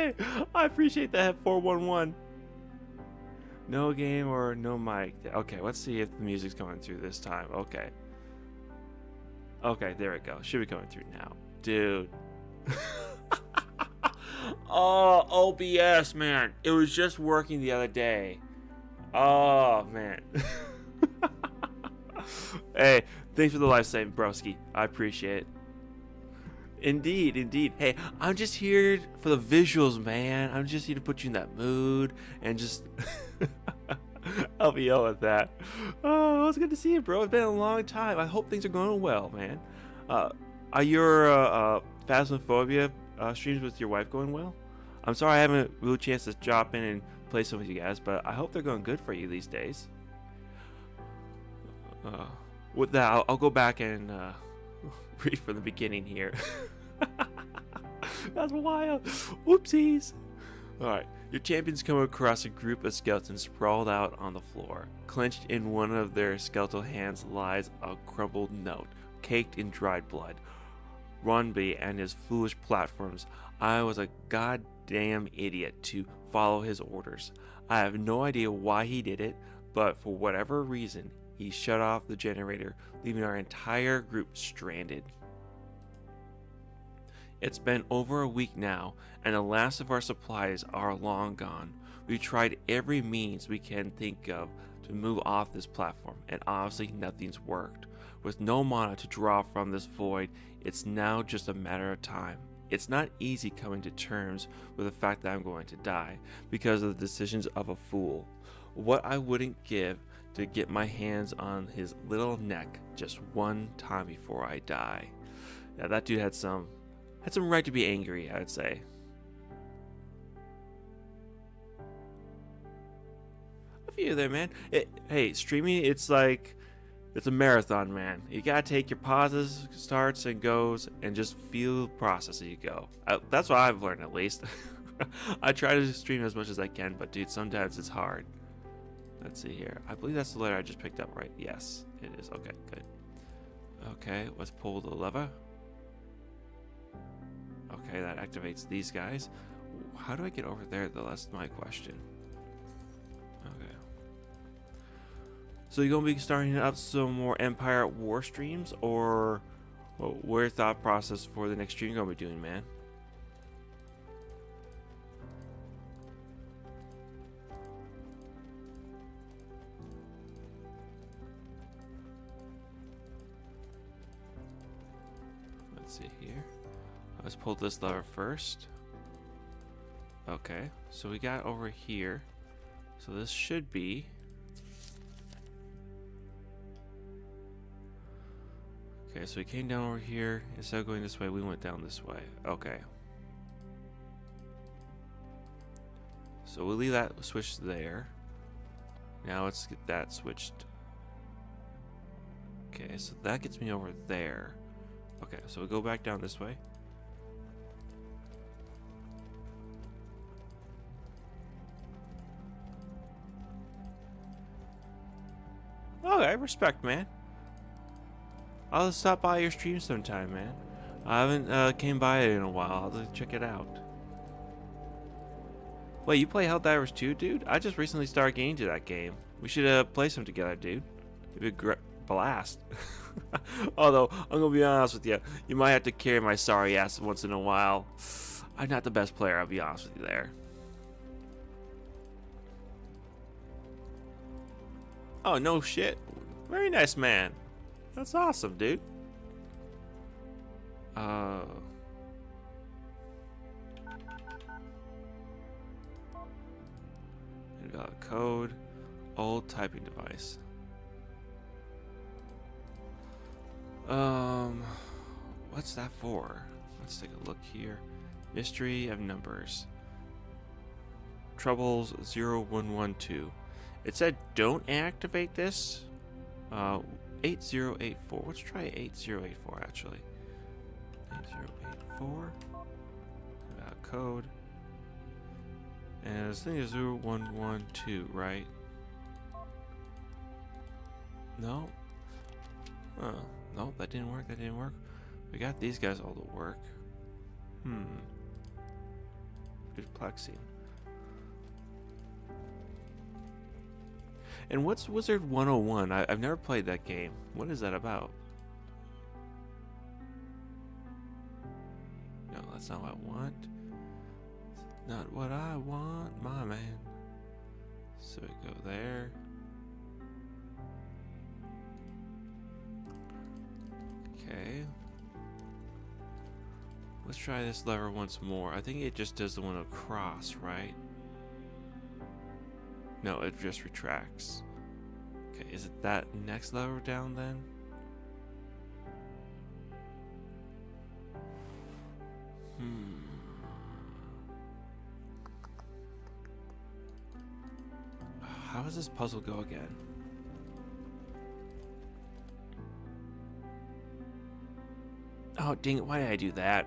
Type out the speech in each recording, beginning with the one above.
Okay, I appreciate that, 411. No game or no mic. Okay, let's see if the music's coming through this time. Okay. Okay, there it goes. Should be coming through now. Dude. Oh, OBS, man. It was just working the other day. Oh, man. Hey, thanks for the life saving, broski. I appreciate it. Indeed, indeed. Hey, I'm just here for the visuals, man. I'm just here to put you in that mood and just help you out with that. Oh, it was good to see you, bro. It's been a long time. I hope things are going well, man. Are your Phasmophobia streams with your wife going well? I'm sorry I haven't really chance to drop in and play some with you guys, but I hope they're going good for you these days. With that, I'll go back and read from the beginning here. That's wild. Whoopsies. Alright, your champions come across a group of skeletons sprawled out on the floor. Clenched in one of their skeletal hands lies a crumpled note, caked in dried blood. Ronby and his foolish platforms. I was a goddamn idiot to follow his orders. I have no idea why he did it, but for whatever reason, he shut off the generator, leaving our entire group stranded. It's been over a week now, and the last of our supplies are long gone. We've tried every means we can think of to move off this platform, and obviously nothing's worked. With no mana to draw from this void, it's now just a matter of time. It's not easy coming to terms with the fact that I'm going to die, because of the decisions of a fool. What I wouldn't give to get my hands on his little neck just one time before I die. Now that dude had some right to be angry, I would say. I feel you there, man. Hey, streaming, it's like, it's a marathon, man. You gotta take your pauses, starts, and goes, and just feel the process as you go. That's what I've learned, at least. I try to stream as much as I can, but dude, sometimes it's hard. Let's see here. I believe that's the letter I just picked up, right? Yes, it is. Okay, good. Okay, let's pull the lever. Okay, that activates these guys. How do I get over there, though? That's my question. Okay. So you're going to be starting up some more Empire at War streams? Or what's your thought process for the next stream you're going to be doing, man? Let's see here. Let's pull this lever first. Okay, so we got over here. So this should be... Okay, so we came down over here. Instead of going this way, we went down this way. Okay. So we'll leave that switched there. Now let's get that switched. Okay, so that gets me over there. Okay, so we'll go back down this way. Okay, respect, man. I'll stop by your stream sometime, man. I haven't came by it in a while. I'll have to check it out. Wait, you play Helldivers 2, dude? I just recently started getting into that game. We should play some together, dude. It'd be a great blast. Although, I'm gonna be honest with you, you might have to carry my sorry ass once in a while. I'm not the best player, I'll be honest with you there. Oh, no shit. Very nice, man. That's awesome, dude. Invalid code. Old typing device. What's that for? Let's take a look here. Mystery of numbers. Troubles 0112. It said don't activate this. 8084. Let's try 8084 actually. 8084. Code. And this thing is 0112, right? No. No, that didn't work. That didn't work. We got these guys all to work. perplexing. And what's Wizard 101? I've never played that game. What is that about? No, that's not what I want. It's not what I want, my man. So we go there. Okay. Let's try this lever once more. I think it just does the one across, right? No, it just retracts. Okay, is it that next lever down then? How does this puzzle go again? Oh, dang it, why did I do that?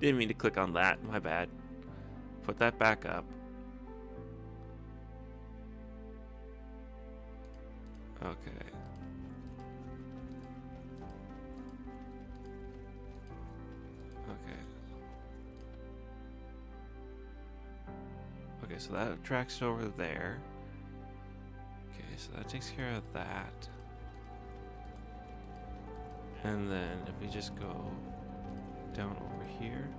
Didn't mean to click on that, my bad. Put that back up. Okay. Okay. Okay, so that tracks over there. Okay, so that takes care of that. And then if we just go down over here.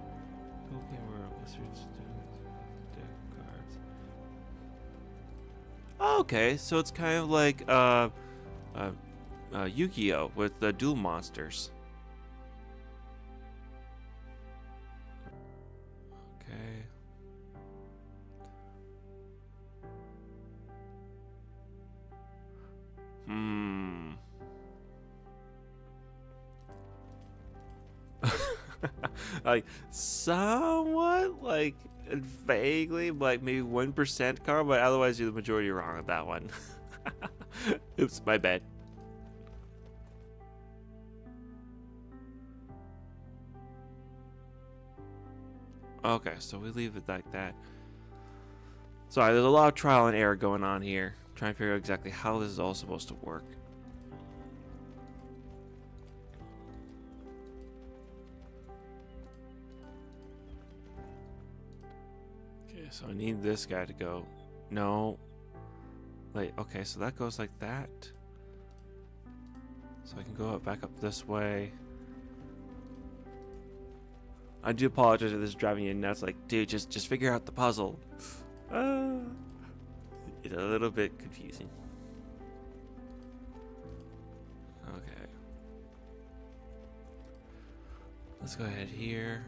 Okay, where wizards do deck cards. Okay, so it's kind of like Yu-Gi-Oh! With the duel monsters. Okay. Like somewhat like vaguely like maybe 1% car, but otherwise you're the majority wrong on that one. Oops, my bad. Okay, so we leave it like that. Sorry, there's a lot of trial and error going on here. Trying to figure out exactly how this is all supposed to work. Okay, so I need this guy to go. No. Like, okay, so that goes like that. So I can go back up this way. I do apologize if this is driving you nuts. Like, dude, just figure out the puzzle. It's a little bit confusing. Okay. Let's go ahead here.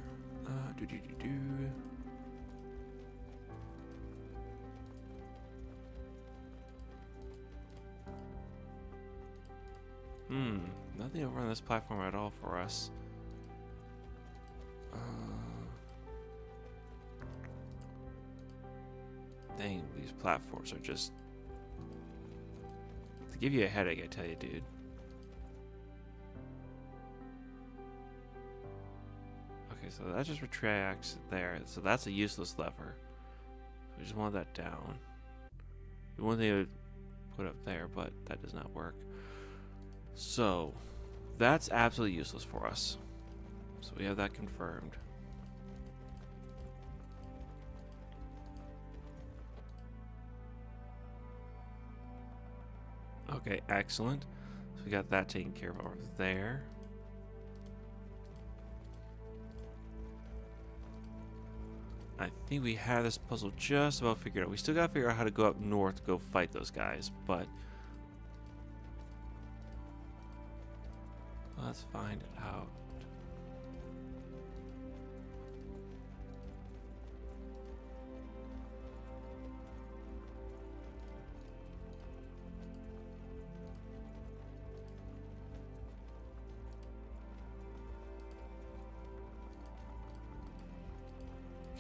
Nothing over on this platform at all for us. Dang, these platforms are just to give you a headache, I tell you, dude. Okay, so that just retracts there. So that's a useless lever. We just want that down. The one thing I would put up there, but that does not work. So that's absolutely useless for us. So we have that confirmed. Okay, excellent. So we got that taken care of over there. I think we have this puzzle just about figured out. We still gotta figure out how to go up north to go fight those guys, but let's find it out.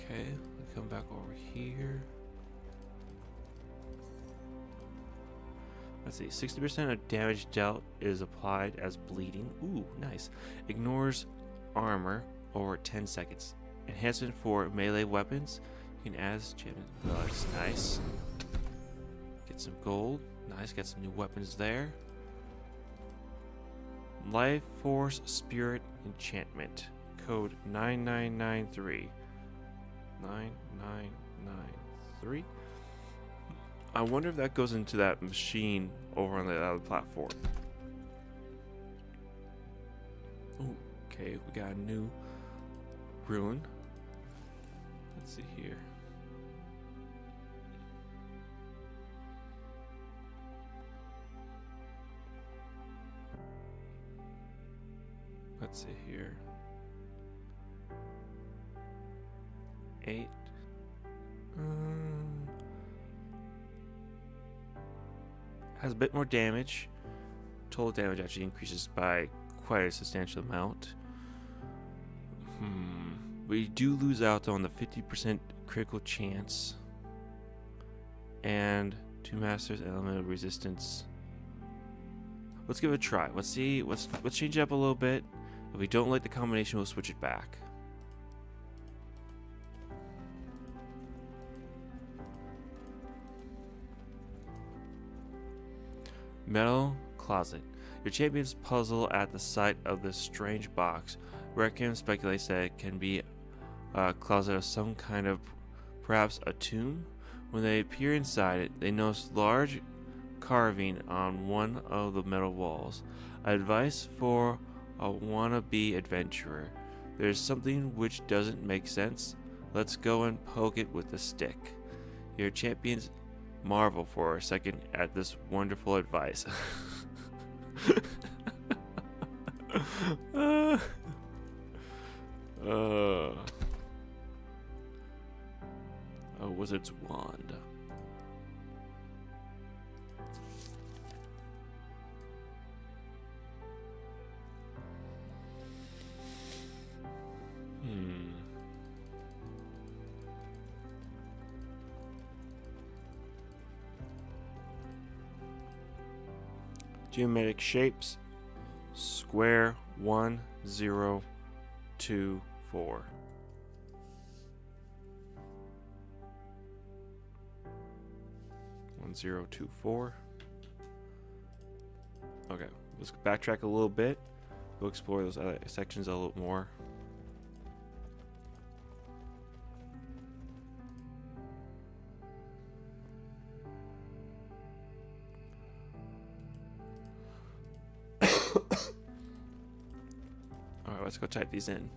Okay, we come back over here. Let's see, 60% of damage dealt is applied as bleeding. Ooh, nice. Ignores armor over 10 seconds. Enhancement for melee weapons. You can add champion gloves. Nice. Get some gold. Nice, get some new weapons there. Life Force Spirit Enchantment. Code 9993. 9993. 993. I wonder if that goes into that machine over on the other platform. Ooh, okay, we got a new ruin. Let's see here. Let's see here. 8. Has a bit more damage. Total damage actually increases by quite a substantial amount. We do lose out on the 50% critical chance. And 2 masters elemental resistance. Let's give it a try. Let's see. Let's change it up a little bit. If we don't like the combination, we'll switch it back. Metal closet. Your champions puzzle at the sight of this strange box. Requiem speculates that it can be a closet of some kind of, perhaps a tomb. When they peer inside it, they notice large carving on one of the metal walls. Advice for a wannabe adventurer. There's something which doesn't make sense. Let's go and poke it with a stick. Your champions marvel for a second at this wonderful advice. A wizard's wand. Geometric shapes. Square 1024. Okay, let's backtrack a little bit. We'll explore those other sections a little more. Alright, let's go type these in.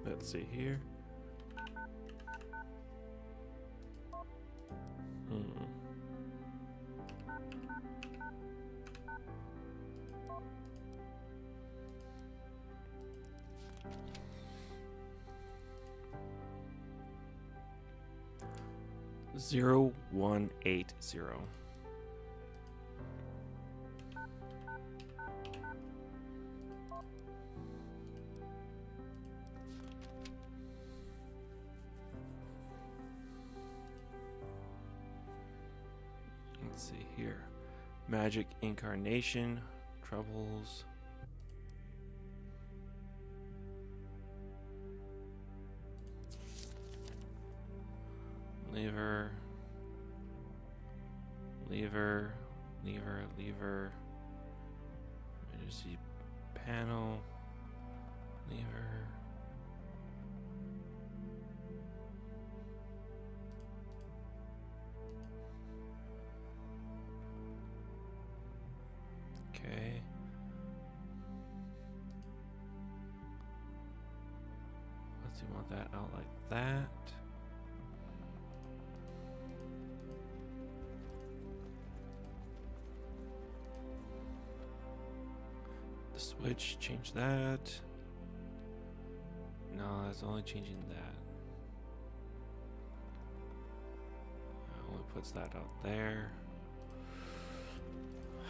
Let's see here. Zero 180. Let's see here. Magic incarnation, troubles. Lever. Emergency panel. Lever. Okay. Let's want that out like that. Switch, change that. No, that's only changing that. Only puts that out there.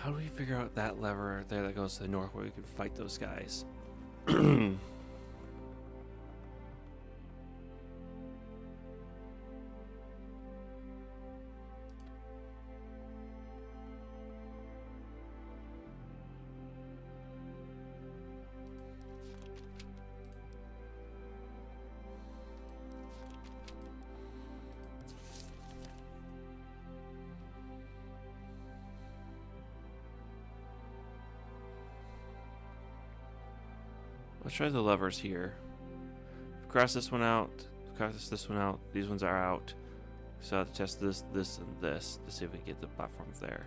How do we figure out that lever there that goes to the north where we can fight those guys? Let's try the levers here. Cross this one out. Cross this one out. These ones are out. So I have to test this, this, and this to see if we can get the platforms there.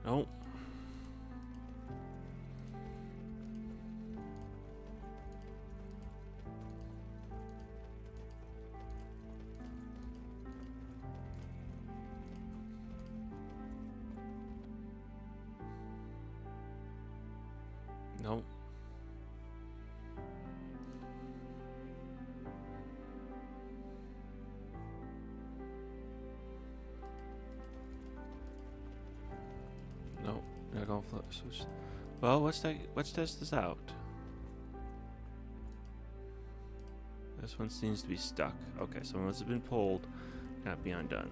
Nope. Nope. Nope. Not gonna flip. Well, let's test this out. This one seems to be stuck. Okay, so once it's been pulled, not be undone.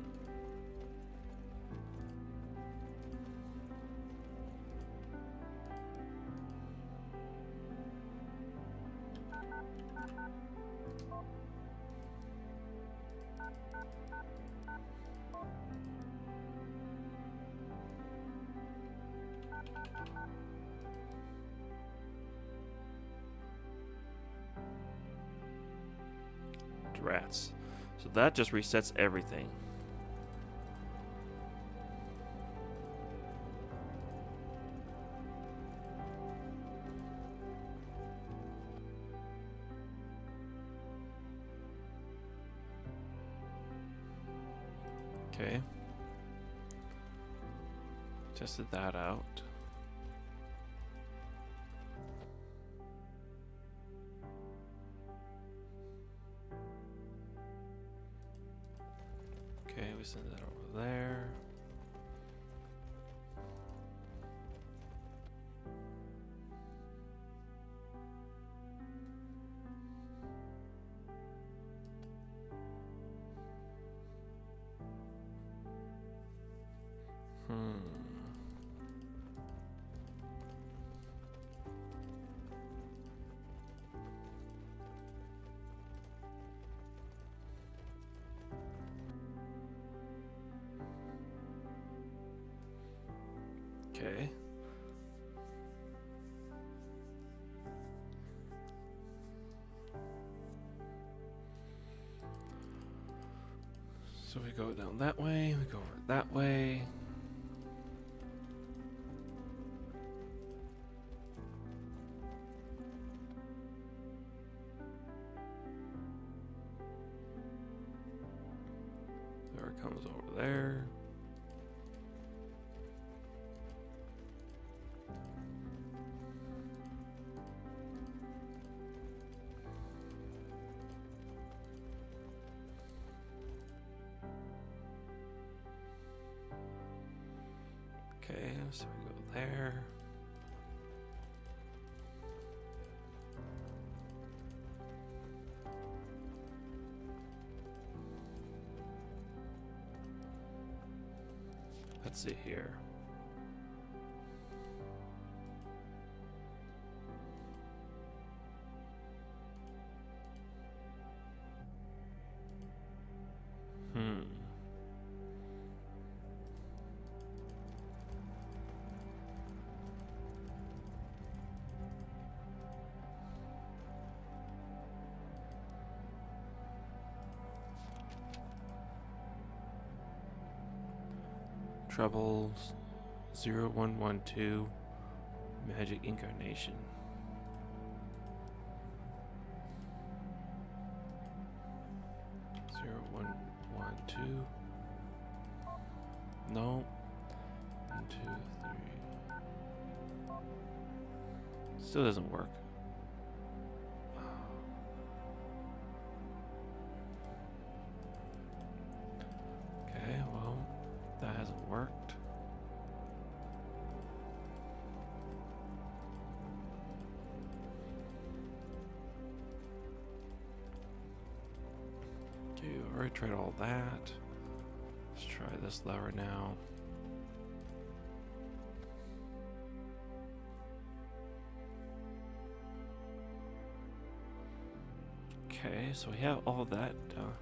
Rats. So that just resets everything. Okay. Tested that out. Okay, we send that over there. Okay. So we go down that way, we go over that way. There it comes over there. Okay, so we go there. Let's see here. Troubles 0112 Magic Incarnation. 1, 2. No. 1, 2, 3. Still doesn't work. Okay, well, that hasn't worked. Okay, I've already tried all that. Let's try this lever now. Okay, so we have all that done.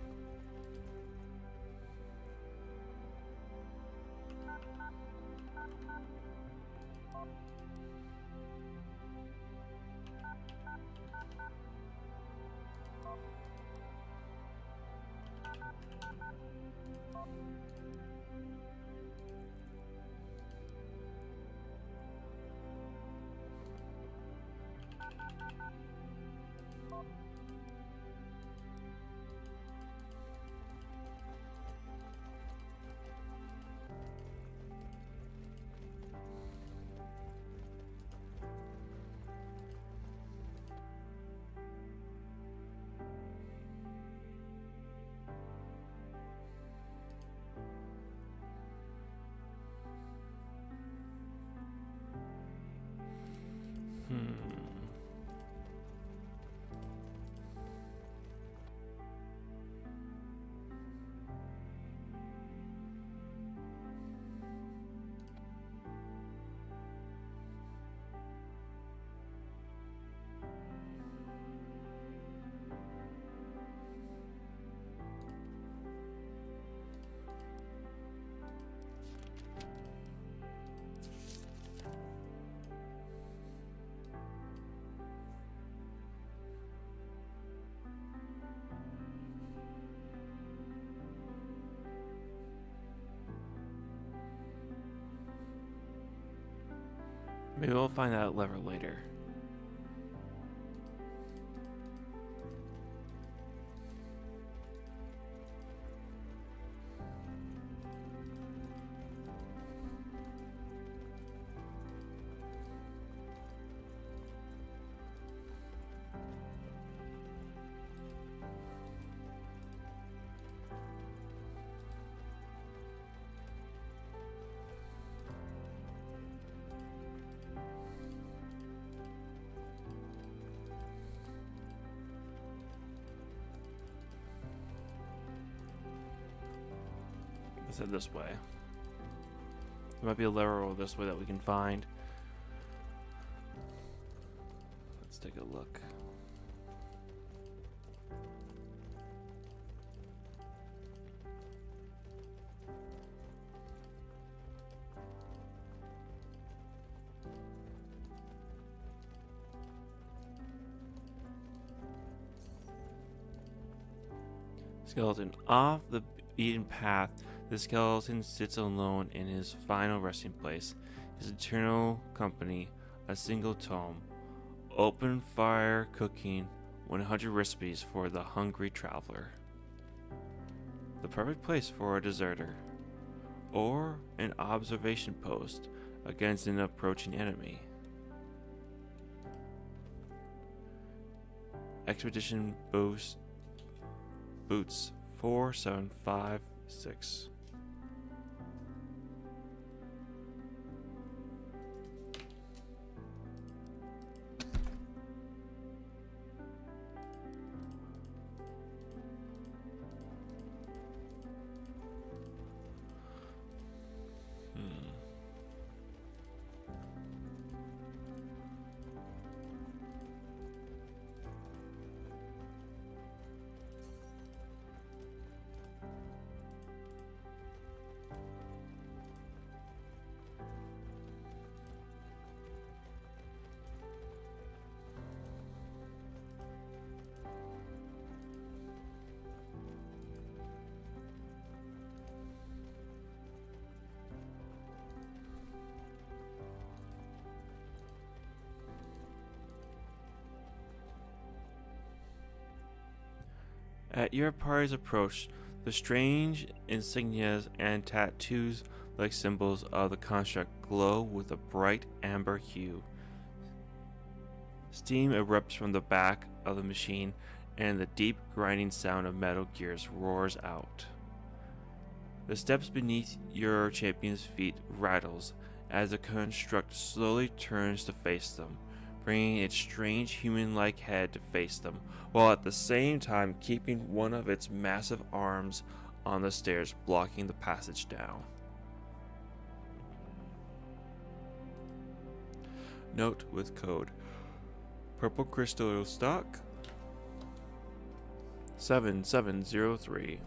Maybe we'll find that lever later. Let's head this way. There might be a lever over this way that we can find. Let's take a look. Skeleton. Off the beaten path, the skeleton sits alone in his final resting place, his eternal company, a single tome. Open fire cooking 100 recipes for the hungry traveler. The perfect place for a deserter, or an observation post against an approaching enemy. Expedition boots 4756. At your party's approach, The strange insignias and tattoos like symbols of the construct glow with a bright amber hue. Steam erupts from the back of the machine, and the deep grinding sound of metal gears roars out. The steps beneath your champion's feet rattles as the construct slowly turns to face them, bringing its strange human-like head to face them, while at the same time keeping one of its massive arms on the stairs, blocking the passage down. Note with code: Purple Crystal Stock 7703.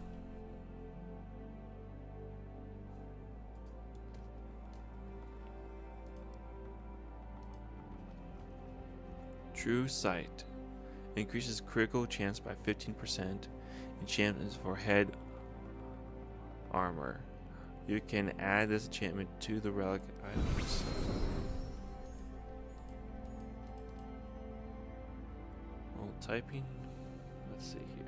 True Sight increases critical chance by 15%. Enchantments for head armor. You can add this enchantment to the relic items. While typing, let's see here.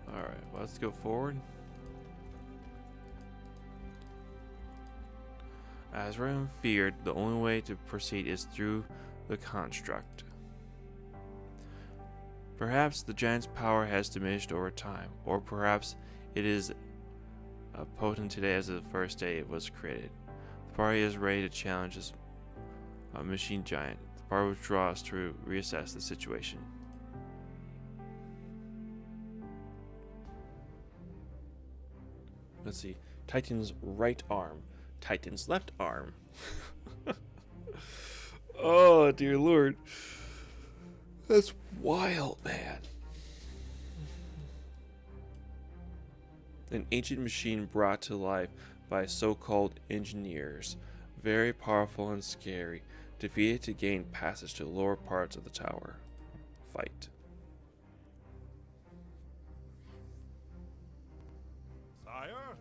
Alright, well, let's go forward. As Ryan feared, the only way to proceed is through the construct. Perhaps the giant's power has diminished over time, or perhaps it is potent today as the first day it was created. The party is ready to challenge this machine giant. The party withdraws to reassess the situation. Let's see. Titan's right arm. Titan's left arm. Oh, dear Lord. That's wild, man. An ancient machine brought to life by so-called engineers. Very powerful and scary. Defeated to gain passage to the lower parts of the tower. Fight. Sire?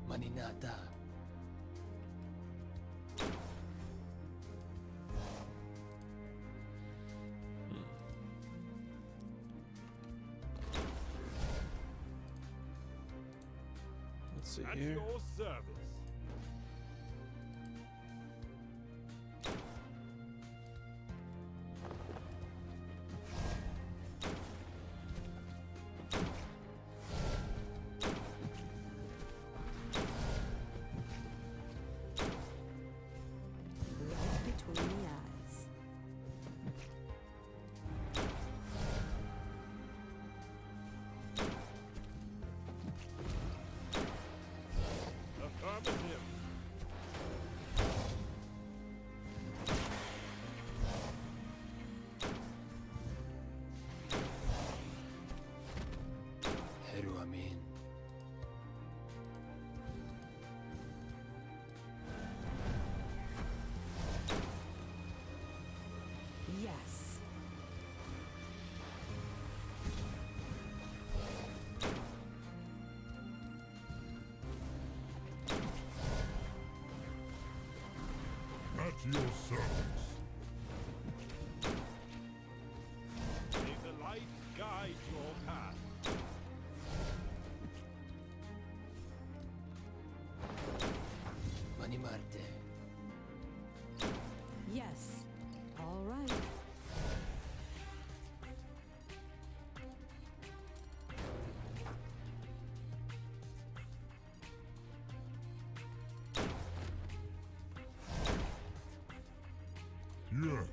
Maninata. Let's see At here. your service. Right between the eyes. Affirmative. Heru Amin. Yes. At your service. May the light guide your path. Manimarte. Yes. All right. Yes,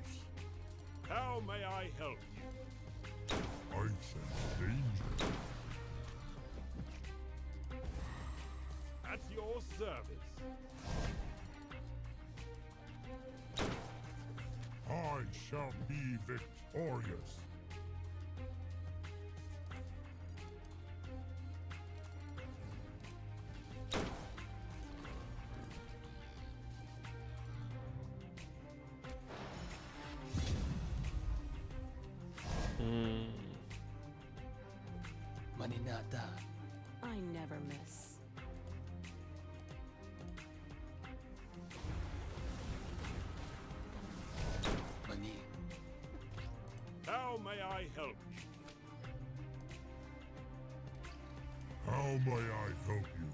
How may I help you? I sense danger. At your service. I shall be victorious. Maninata. I never miss. Mani. How may I help you? How may I help you?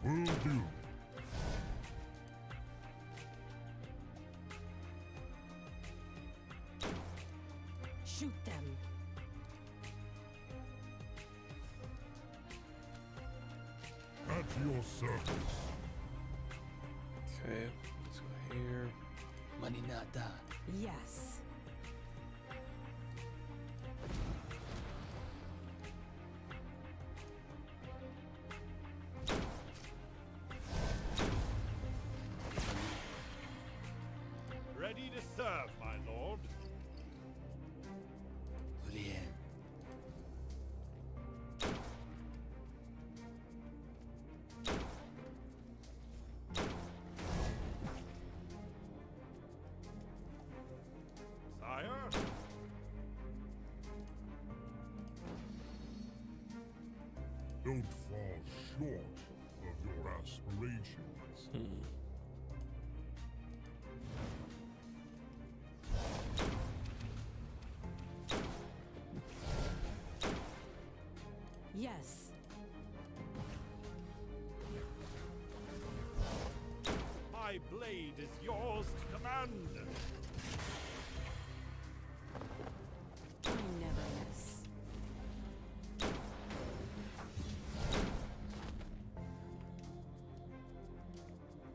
Will do. Shoot them. At your service. Okay, let's go here. Maninata. Yes. Ready to serve, my lord. Julien. Sire? Don't fall short of your aspirations. Yes. My blade is yours to command. I never miss.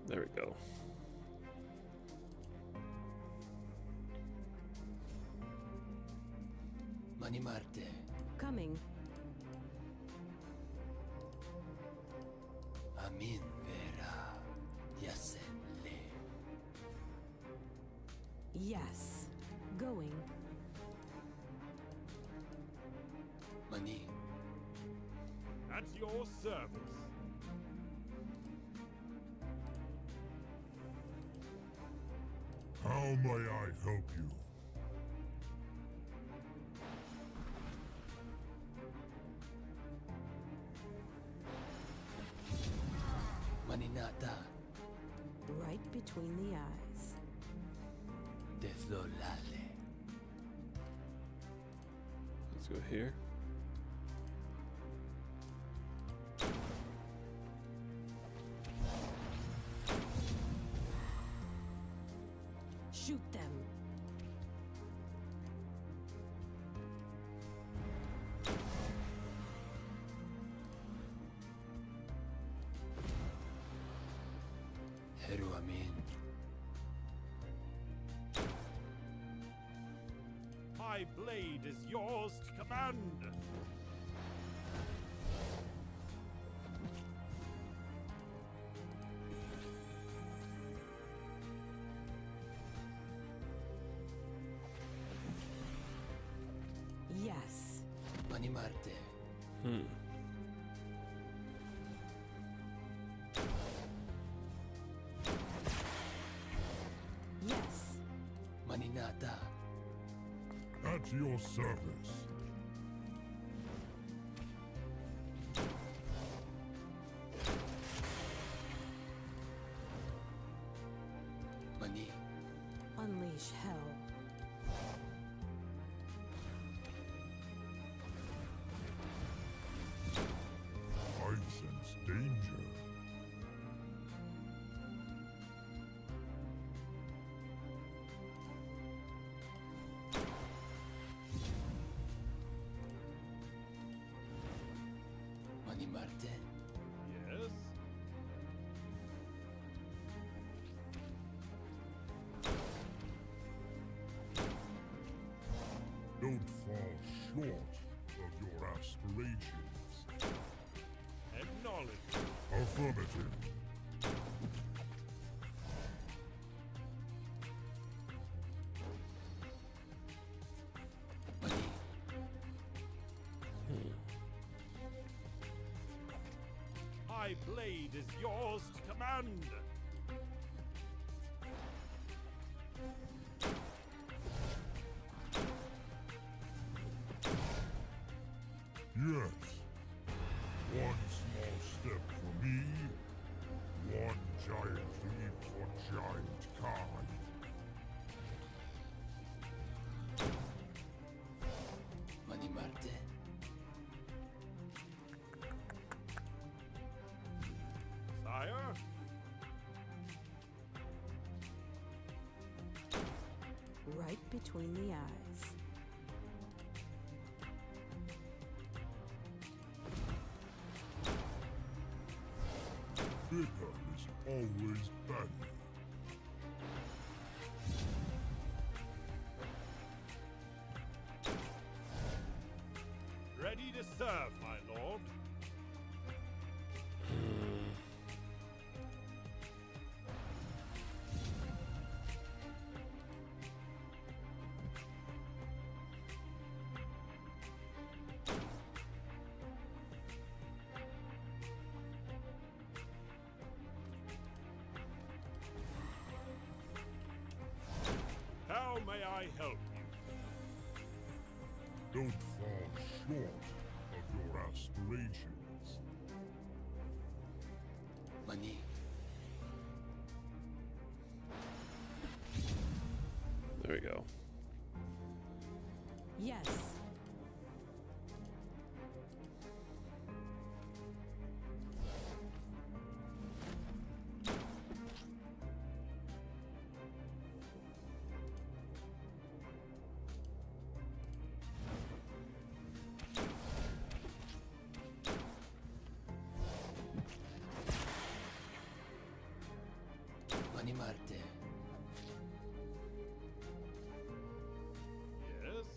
There we go. Mani Marte. Coming. Amin vera. Yasenle. Yes. Going. Mani. At your service. How may I help you? Maninata. Right between the eyes. Deslolale. Let's go here. Shoot them. Heru Amin. My blade is yours to command. Yes. Mani Marte. Yes. Maninata. At your service. Mani. Unleash hell. I sense danger. Mani Marte. Yes? Don't fall short of your aspirations. Acknowledge. Affirmative. Mani. My blade is yours to command. Yes. One small step for me, one giant leap for Giant Kai. Manimarte. Sire? Right between the eyes. Bitter is always bad. Ready to serve, my lord. How may I help you? Don't fall short of your aspirations. Mani. There we go. Yes. Manimarte. Yes?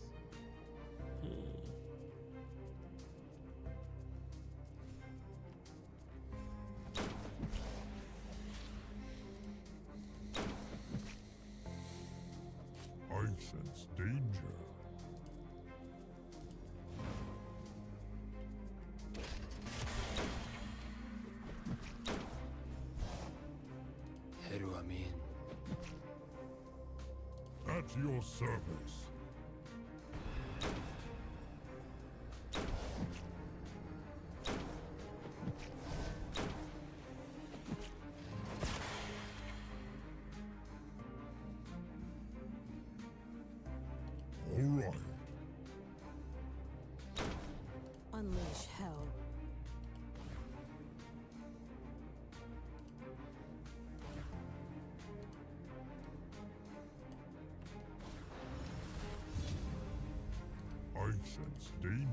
I sense danger. Heru Amin. At your service. All right. Unleash hell. I sense danger.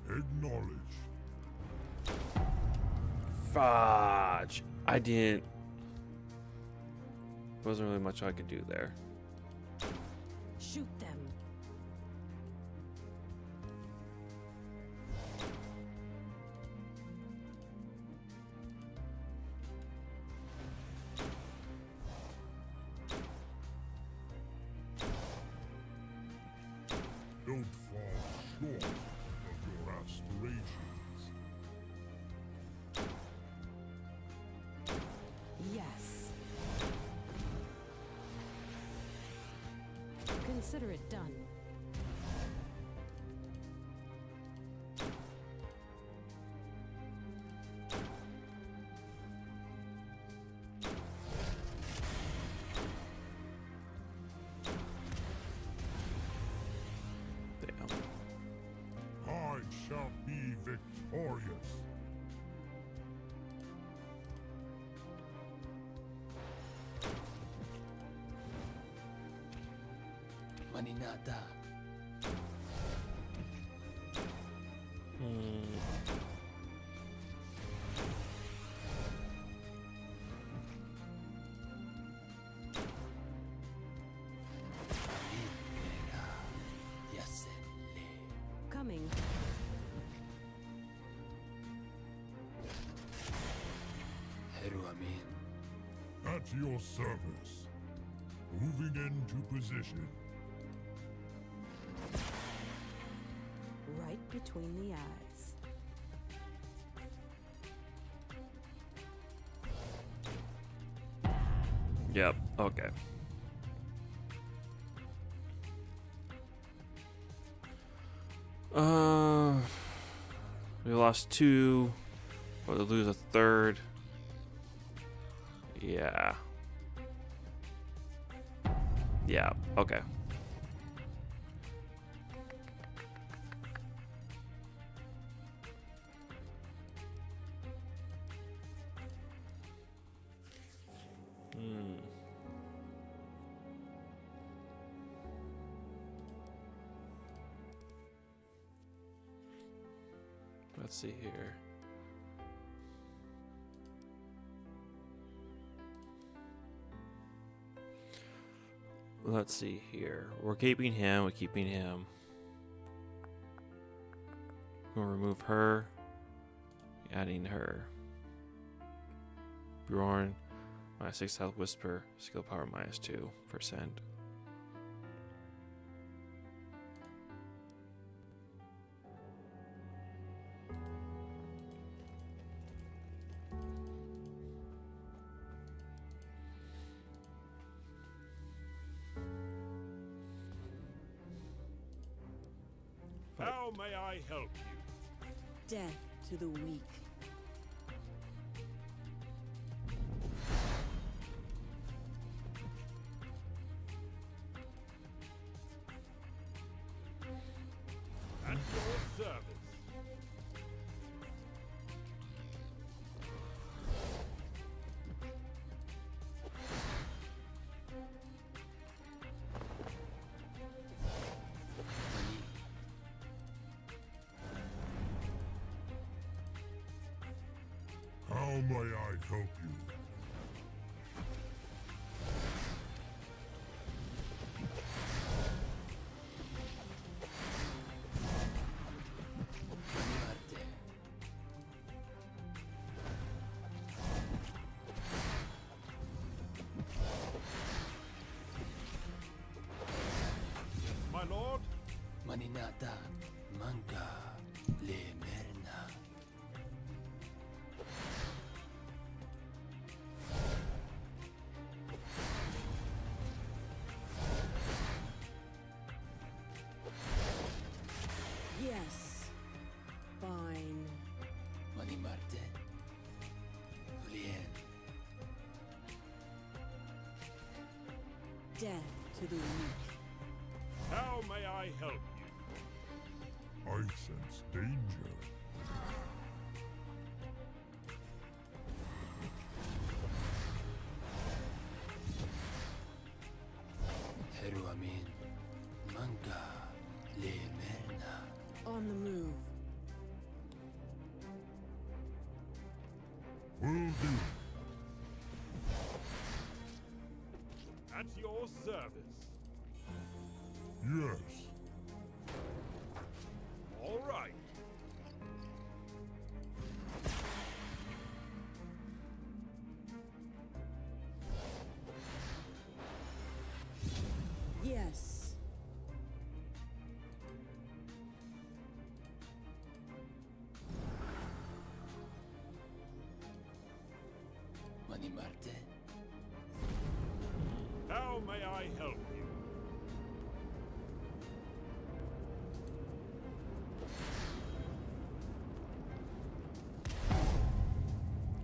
Acknowledged. Fudge. I didn't. Wasn't really much I could do there. Shoot them. Don't fall short of your aspirations. Yes. Consider it done. Damn. I shall be victorious. Maninata. Libera. Yasenle. Coming. Heru Amin. At your service. Moving into position. Right between the eyes. Yep. Okay. We lost 2. We'll lose a 3rd. Yeah. Yeah, okay. Let's see here. Let's see here. We're keeping him. We're keeping him. We'll remove her. Adding her. Bjorn, -6 health, whisper, skill power -2%. How may I help you? Death to the weak. At your service. Mani. How may I help you? Manimarte. My lord, Maninata. Manga. Le merna. Yes. Fine. Manimarte. Julien. Death to the weak. how may I help you? I sense danger. Heru Amin. Manga. Le merna. On the move. Will do. At your service. Yes. All right. Yes. Manimarte. How may I help you?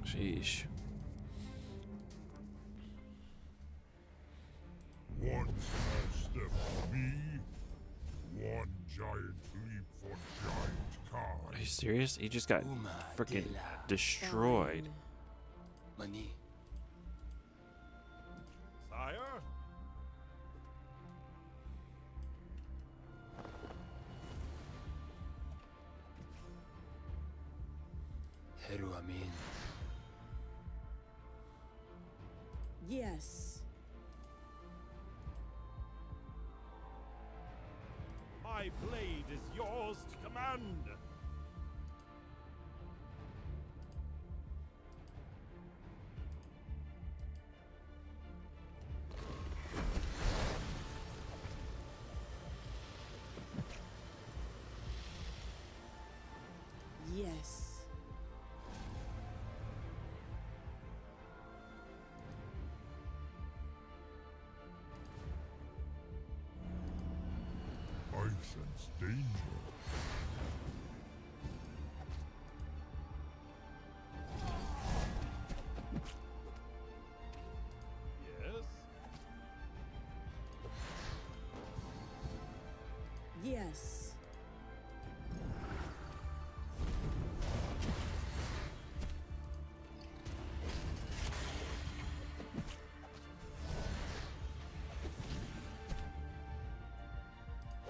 Sheesh. One small step for me, one giant leap for giant Are Kai. you serious? He just got Uma freaking de la destroyed. Fine. Mani. Sire? Heru Amin. Yes. My blade is yours to command. Yes. I sense danger. Yes? Yes.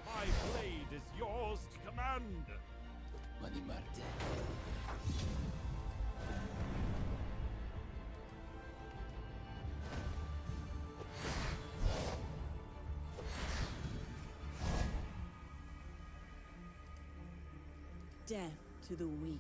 My blade is yours to command. Mani Marte. Death to the weak.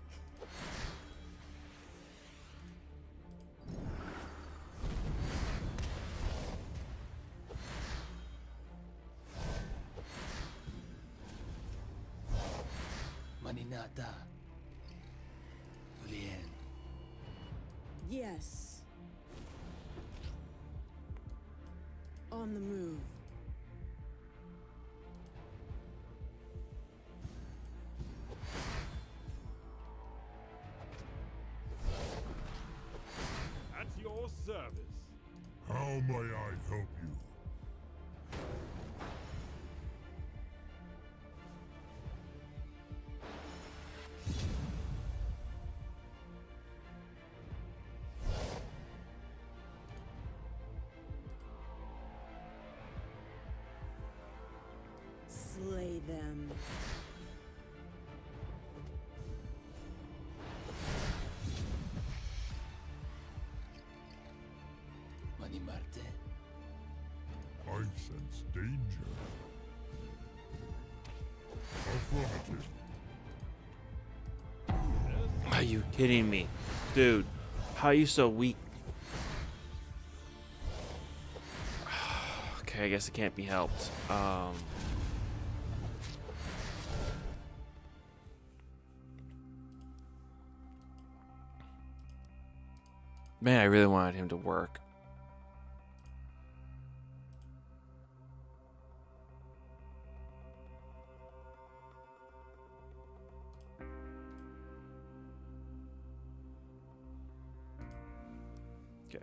Maninata. Fulien. Yes. On the move. At your service. How may I help you? Slay them. Mani Marte. I sense danger. Affirmative. Are you kidding me? Dude, how are you so weak? Okay, I guess it can't be helped. Man, I really wanted him to work. Okay.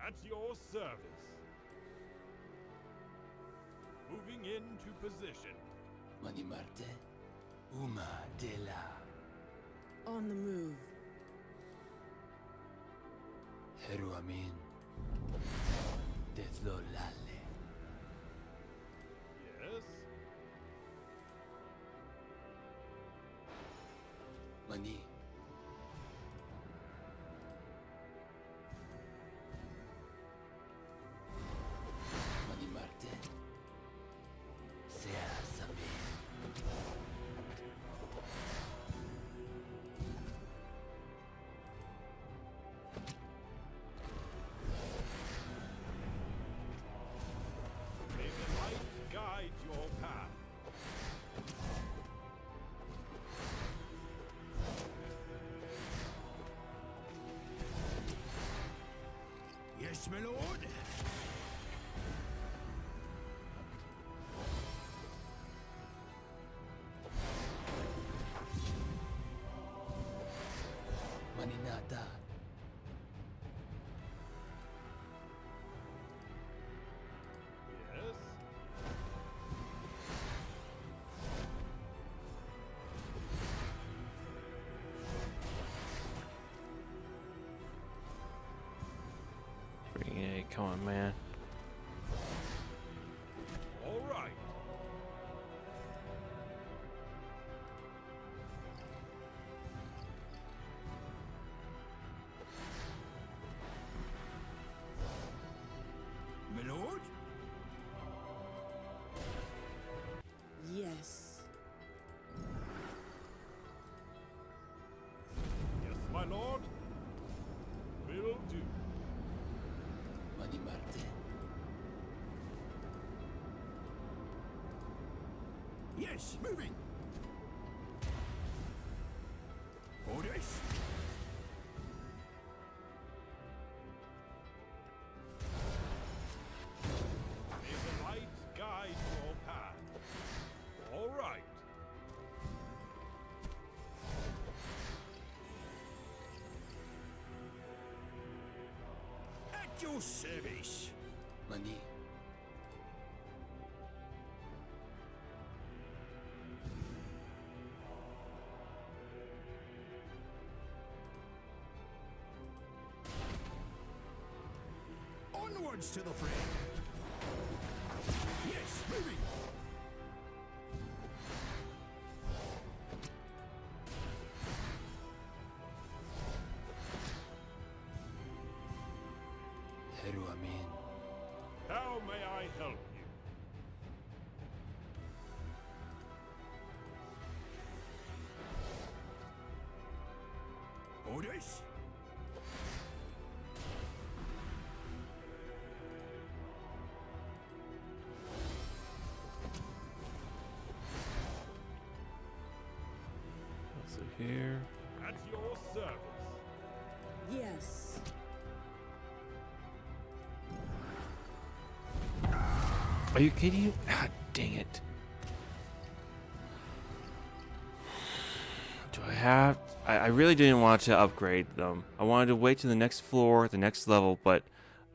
At your service. Moving into position. Mani Marte. Uma de la. On the move. Heru Amin. Deslolale. Yes? Mani. Mani Marte. Sea Samin. May the light guide your path. Yes, my lord. Maninata. Yes? Freaking A, come on, man. All right. My lord? Yes. Yes, my lord. Will do. Mani Marte. Yes, moving. Orders. May the light guide your path. All right. At your service. Money. Onwards to the fray. Yes, moving. Heru Amin. How may I help you? Orders. So here. At your service. Yes. Are you kidding? Ah, dang it. Do I have... I really didn't want to upgrade them. I wanted to wait to the next floor, the next level, but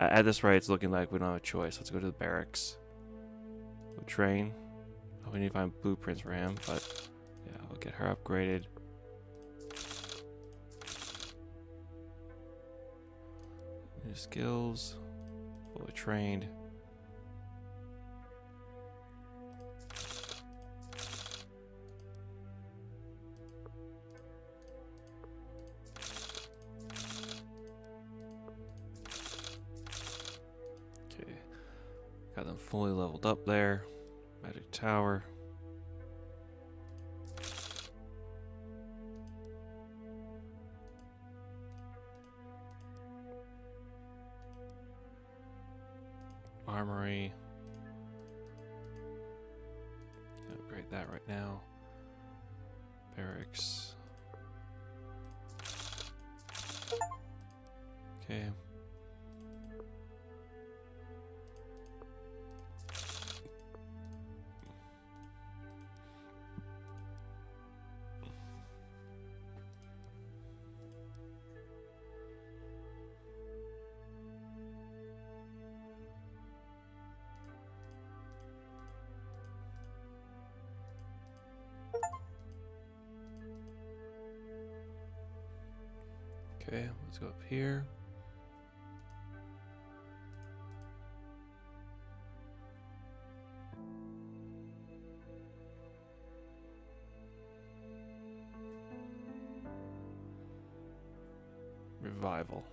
at this rate, it's looking like we don't have a choice. Let's go to the barracks. We'll train. Oh, we need to find blueprints for him, but yeah, we'll get her upgraded. New skills. Fully trained. Okay. Got them fully leveled up there. Magic tower. Armory. Upgrade that right now. Barracks. Okay. Okay, let's go up here. Revival.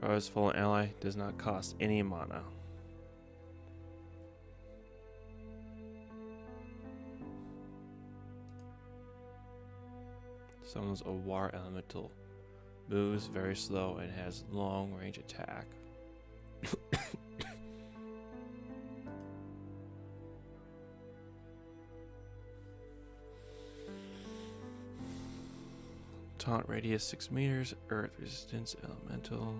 Rise fallen ally does not cost any mana. Summons a war elemental. Moves very slow and has long range attack. Taunt radius 6 meters. Earth resistance elemental.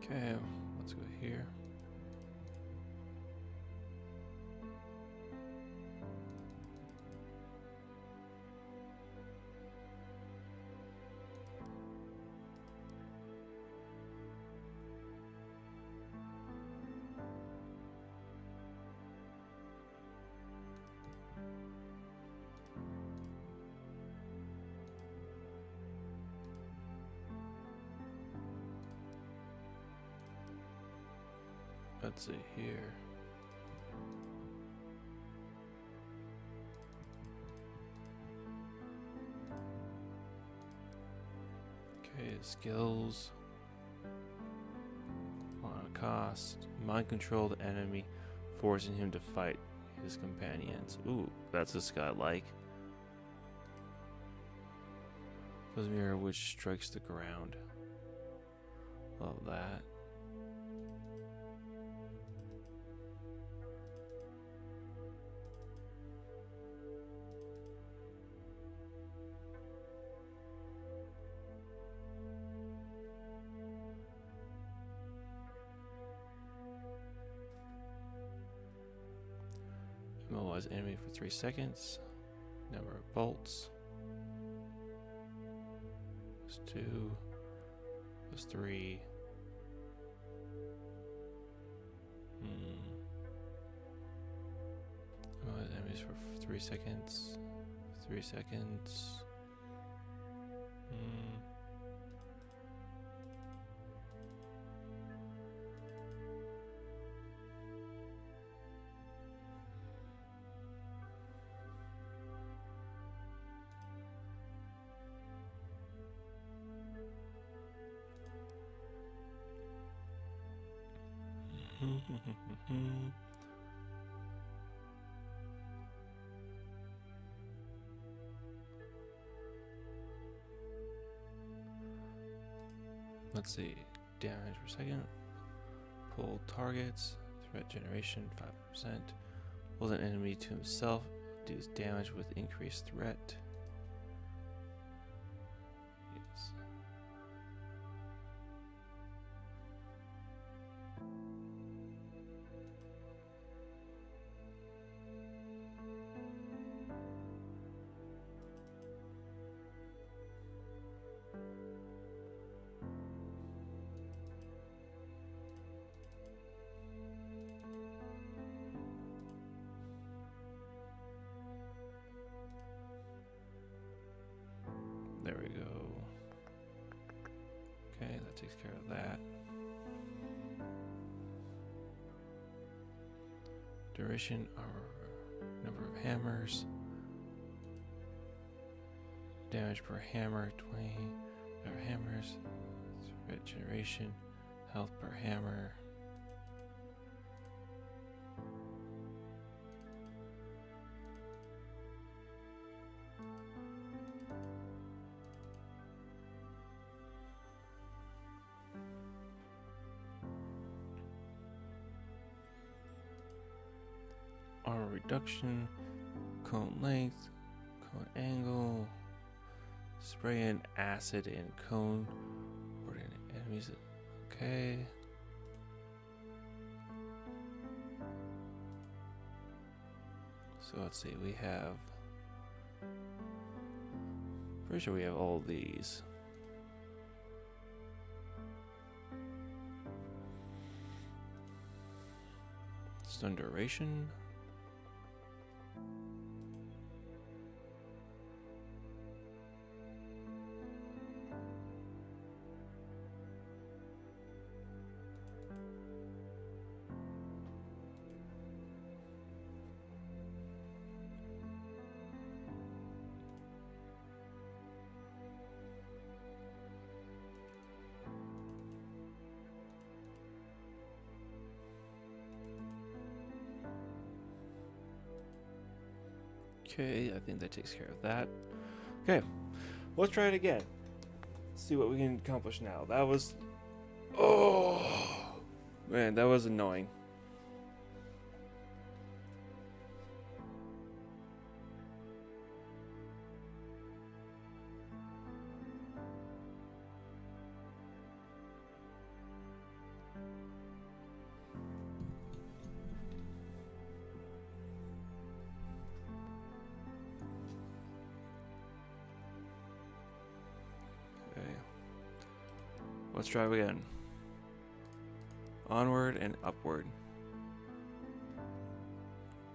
Okay, let's go here. Let's see here. Okay, skills. On a cost. Mind control the enemy, forcing him to fight his companions. Ooh, that's a skill I like. Plasma mirror which strikes the ground. Love that. Immobilize enemy for 3 seconds. Number of bolts. +2. +3. Immobilize enemies for 3 seconds. 3 seconds. Let's see. Damage per second. Pull targets. Threat generation 5%. Pulls an enemy to himself. Deals damage with increased threat. Yes. There we go. Okay, that takes care of that. Duration, our number of hammers. Damage per hammer, 20. Number of hammers. Threat generation. Health per hammer. Armor reduction, cone length, cone angle, spray in acid in cone, or in enemies. Okay. So let's see, we have. Pretty sure we have all these. Stun duration. Okay, I think that takes care of that. Okay, let's try it again. See what we can accomplish now. That was... Oh! Man, that was annoying. Let's try again. Onward and upward.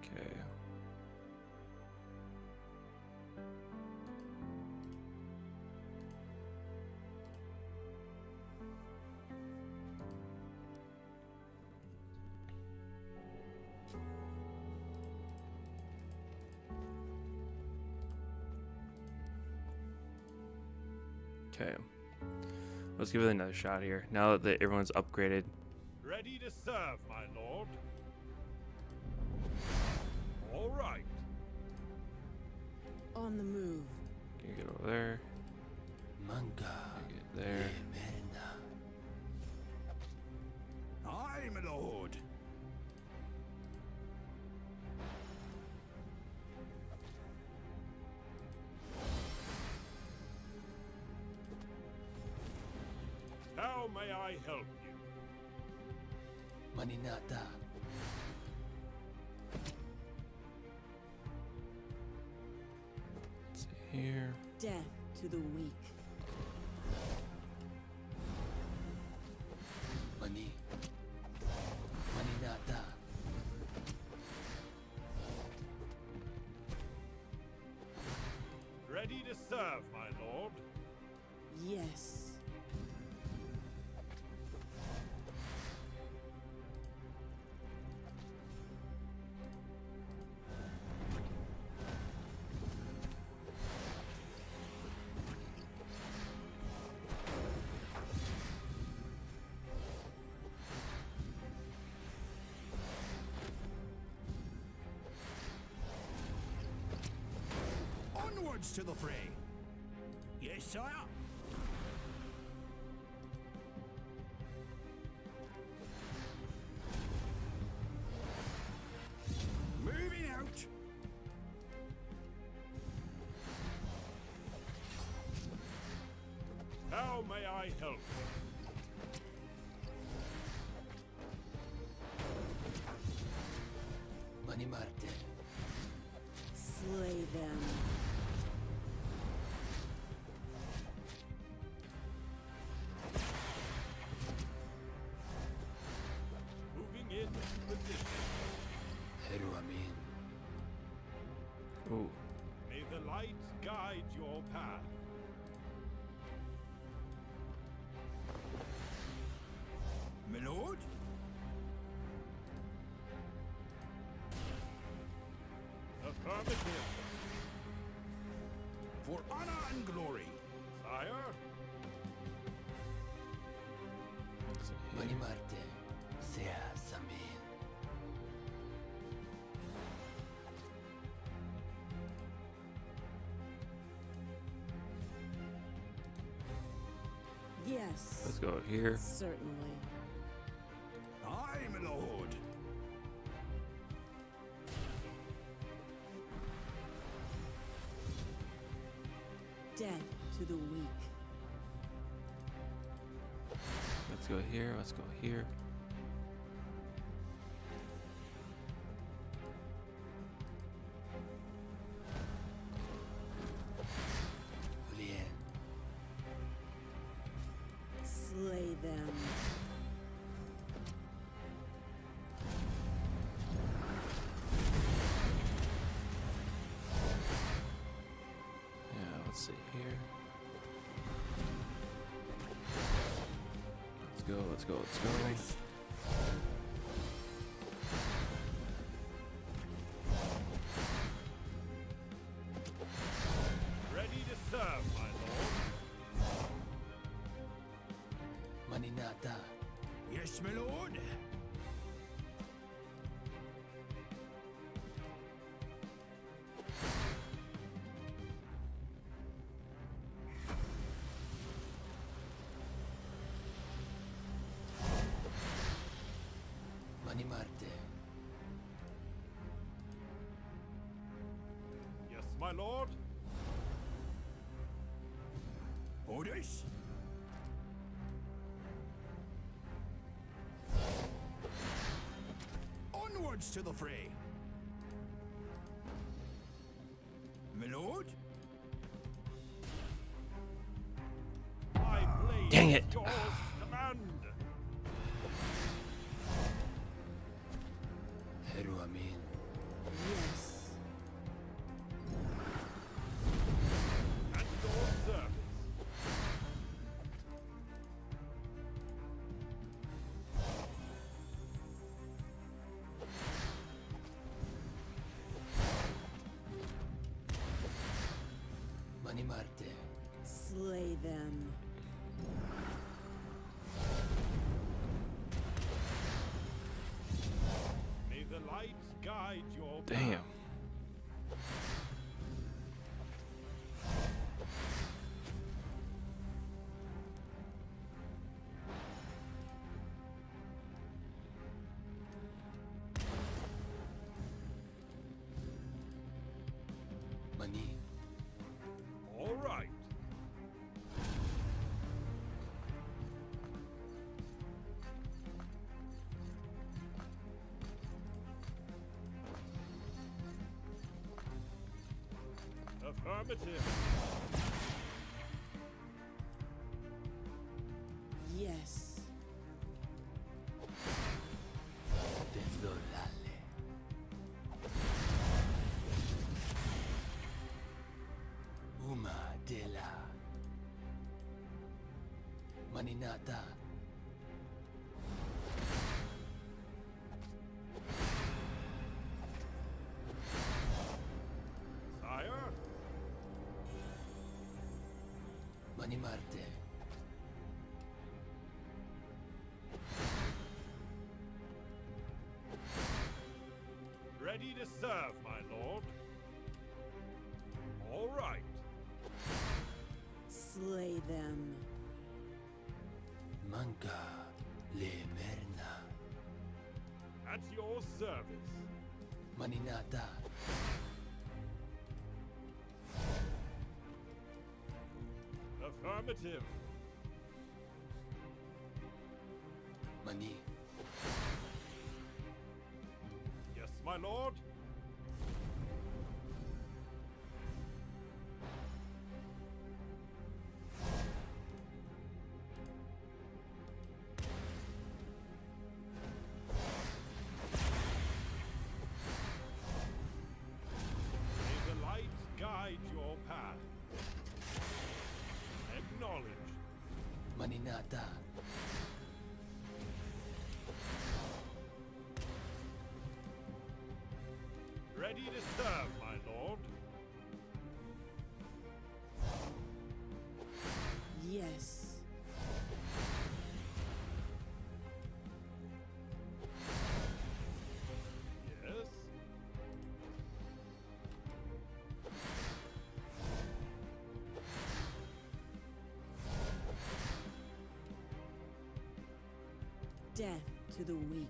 Okay. Okay. Let's give it another shot here. Now that everyone's upgraded. Ready to serve, my lord. All right. On the move. Can you get over there? Manga. Get there. Emerna. Aye, my lord. How may I help you? Maninata. Let's see here. Death to the weak. Mani. Maninata. Ready to serve, my lord. Yes. Onwards to the fray. Yes, sire. Moving out. How may I help? Mani Marte. Slay them. Moving in position. Heru Amin. Ooh. May the light guide your path. My lord. Affirmative. For honor and glory. Sire, Let's see here. Mani Marte. Sea Samin. Yes. Let's go here. Certainly. Aye, my lord. Death to the weak. Let's go here. Let's go here. Julien. Slay them. Yeah, let's see here. Let's go, let's go, let's go. ready to serve, my lord. Maninata. Yes, my lord. Mani Marte. Yes, my lord. Orders? Onwards to the fray. My lord? My blade Dang it. is yours to Mani Marte. Slay them. May the light guide your Damn. path. Mani. All right. Affirmative. Yes. Deflorale. Uma dela. Maninata. Sire, Mani Marte. ready to serve, my lord. All right. Slay them. Manca le merna. At your service. Maninata. Affirmative. Mani. Yes, my lord. May the light guide your path. Acknowledge. Maninata. Ready to serve, my lord. Yes. Yes. Death to the weak.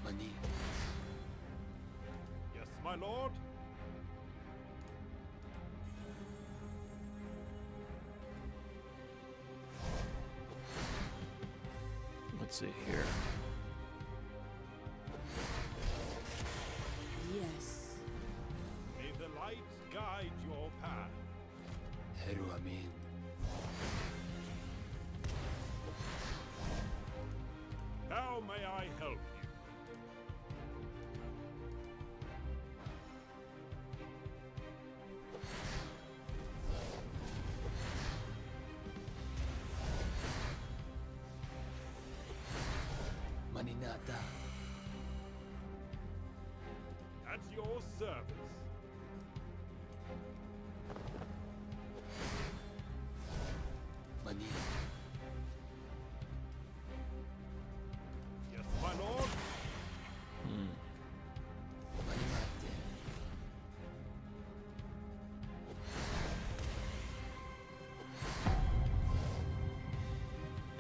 Mani. Yes, my lord. Let's see here. Yes. May the light guide your path. Heru Amin. How may I help you? Maninata. At your service. Mani. Yes, my lord. Mani Marte.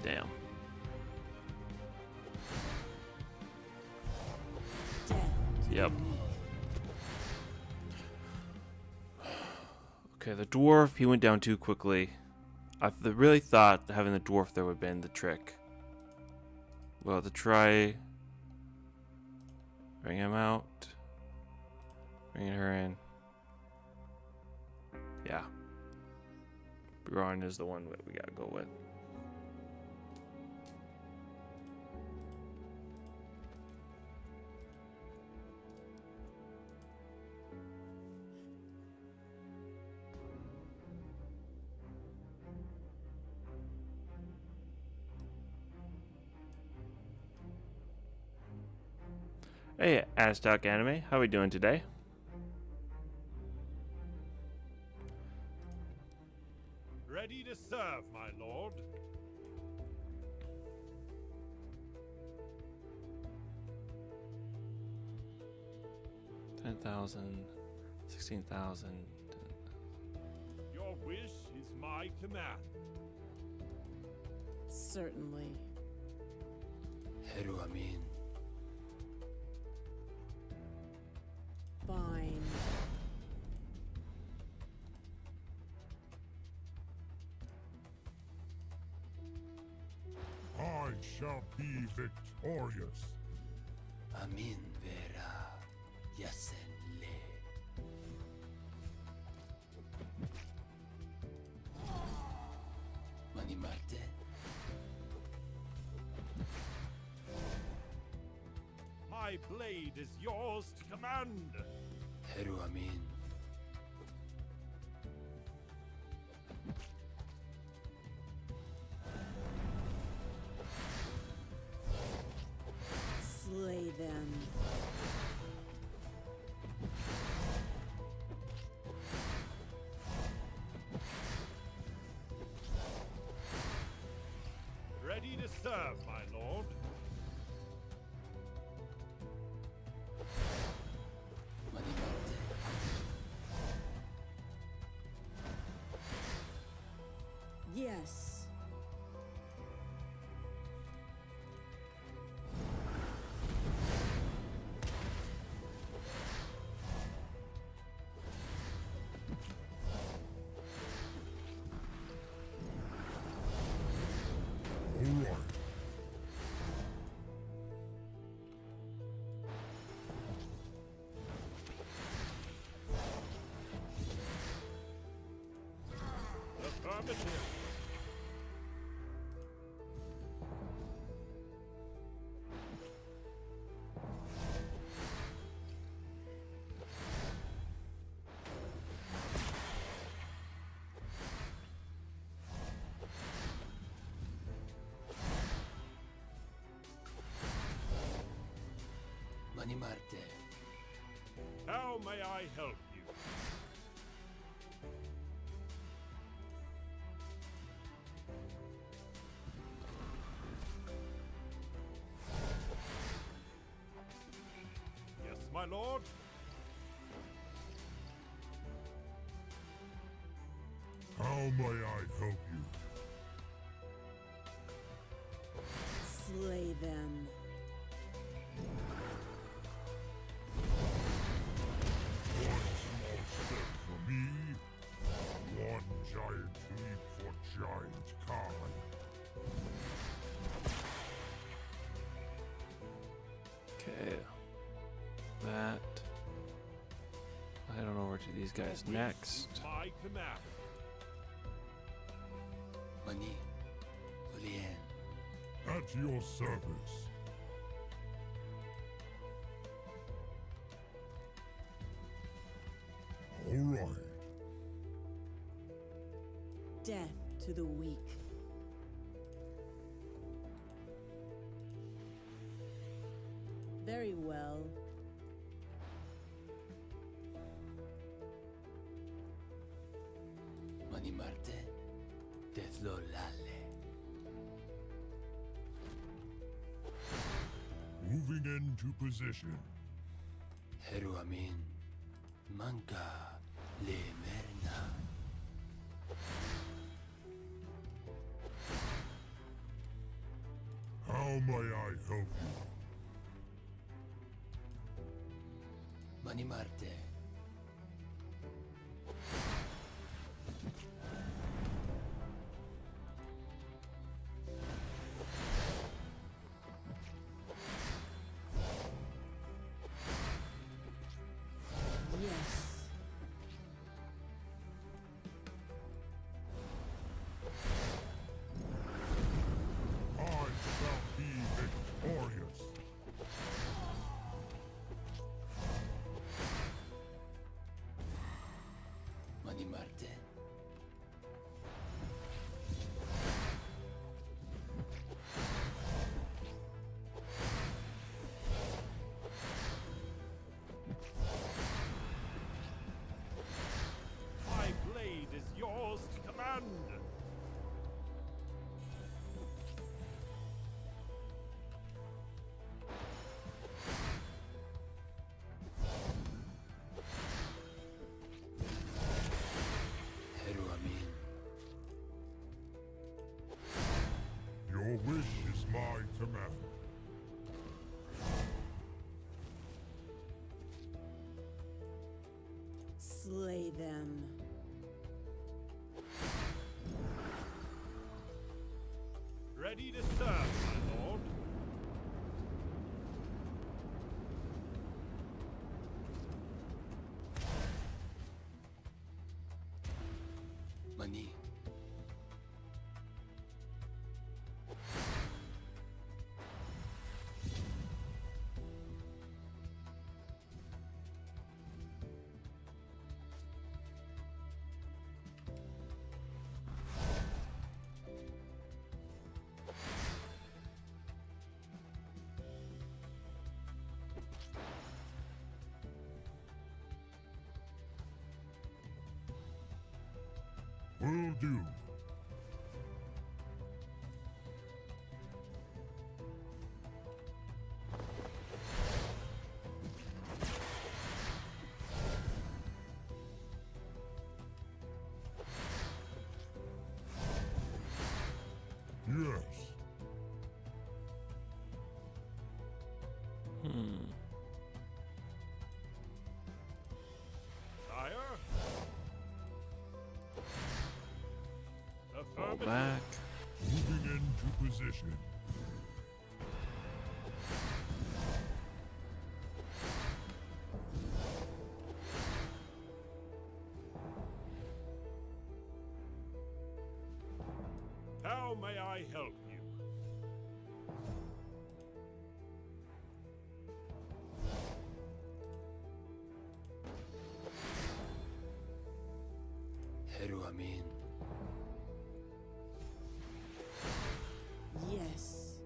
Damn. Death to Yep. the weak. Okay, the dwarf, he went down too quickly. I really thought that having the dwarf there would have been the trick. Well, to try bring him out, bringing her in. Yeah, Braun is the one that we gotta go with. Hey, Aztec Anime, how we doing today? Ready to serve, my lord. 10,000, 16,000. Your wish is my command. Certainly. Heru Amin. Fine. I shall be victorious. Amin vera. Yasenle. Mani Marte. My blade is yours to command. Heru Amin. Slay them. Ready to serve, my lord. Mani Marte. Yes. All right. Affirmative. Mani Marte. How may I help you? Yes, my lord. How may I help you? Slay them. One small step for me, one giant leap for Giant Khan. Okay. That. I don't know where to these guys next. My command. Mani. Ulien. At your service. All right. Death to the weak. Very well. Mani Marte. Deathlo Lale. Moving into position. Heru Amin. Manka. Le Merna. How may I help you? Mani Marte. Yes. I shall be victorious. Mani Marte. Slay them. Ready to serve, my lord. Money. Will do. Yes. Sire? Fall Affirmative. back. Moving into position. How may I help you? Heru Amin. Yes.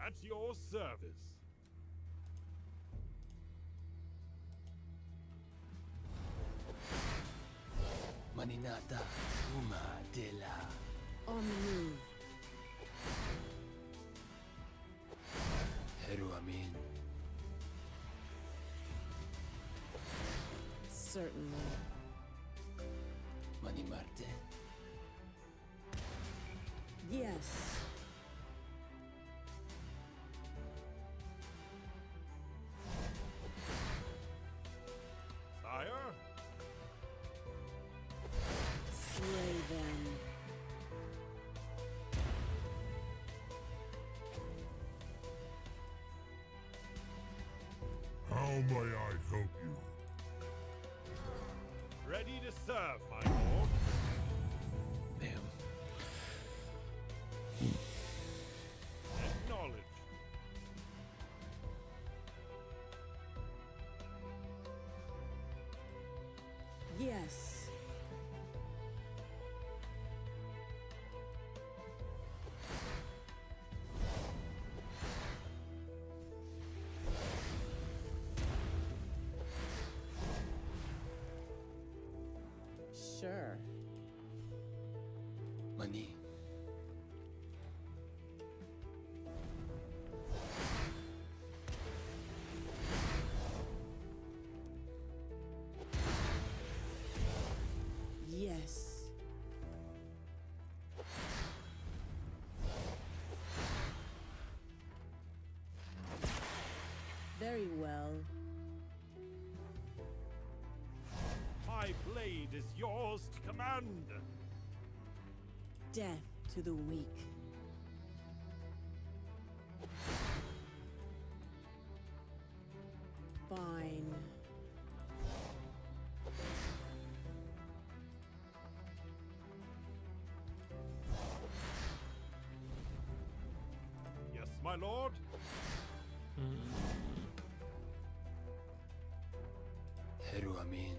At your service. Maninata. Uma de la. On the move. Heru Amin. Certainly. Mani Marte. Yes. Sire? Slay them. How may I help you? Ready to serve, my lord. Damn. Acknowledge. Yes. Sure. Mani. Yes. Very well. My blade is yours to command. Death to the weak. Fine. Yes, my lord. Heru Amin.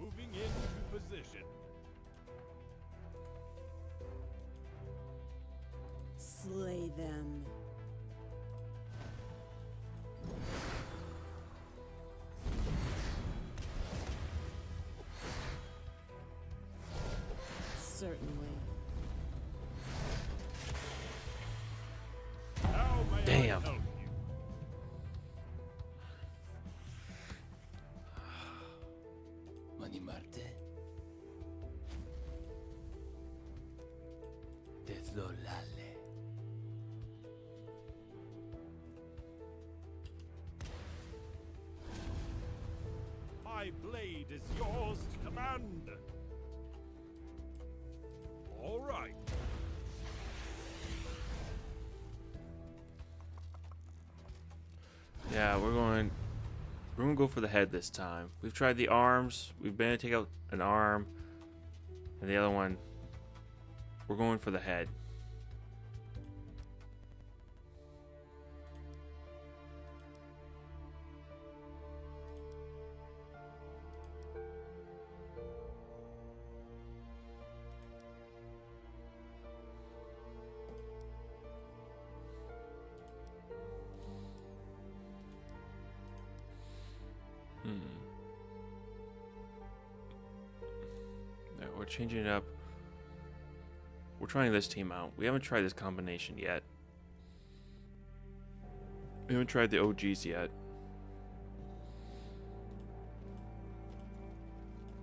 Moving into position. Slay them. Certainly. How may I Damn. help you? Mani Marte. Tethlolale. My blade is yours to command. All right. Yeah, we're gonna go for the head this time. We've tried the arms. We've been able to take out an arm, and the other one. We're going for the head. Yeah, we're changing it up. We're trying this team out. We haven't tried this combination yet. We haven't tried the OGs yet.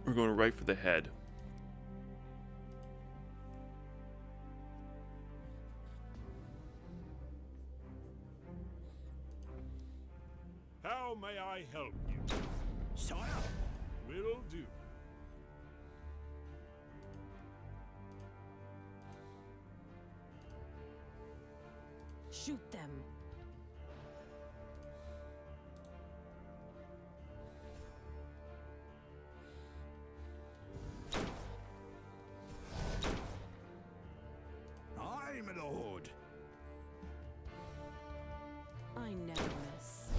We're going right for the head. How may I help you? Sire, Will do. Shoot them. aye, my lord. I never miss.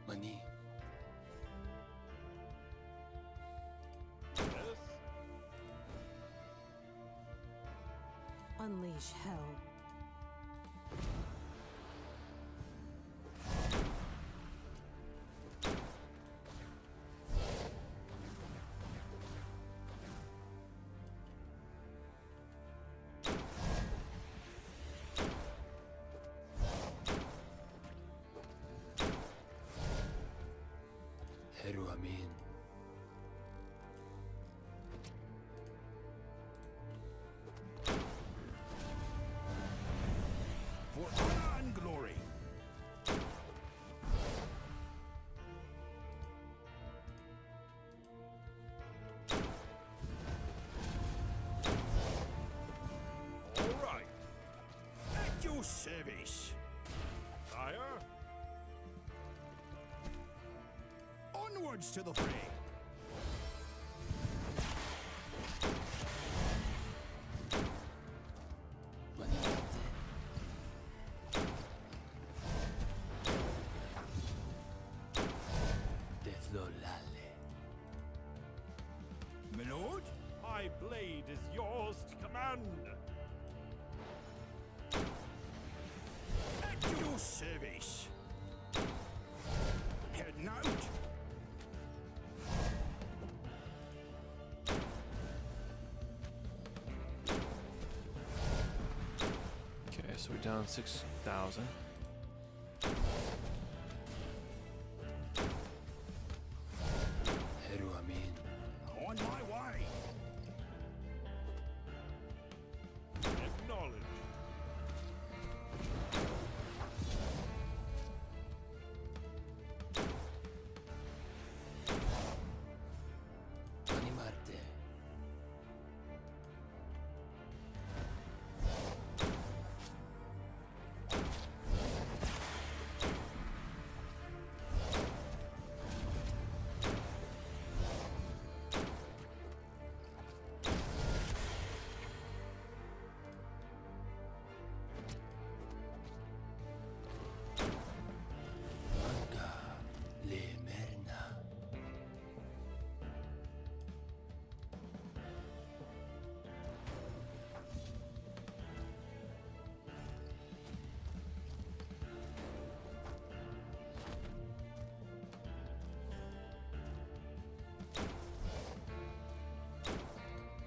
Mani. Yes. Unleash hell. Heru Amin. For honor and glory. All right. At your service. Sire. Onwards to the fray. Maninate. Tethlolale. My lord, My blade is yours to command. at your service. Heading out. Okay, so we're down 6,000. Heru Amin. On my way. Acknowledge. Manimarte. Manca. Lemerna.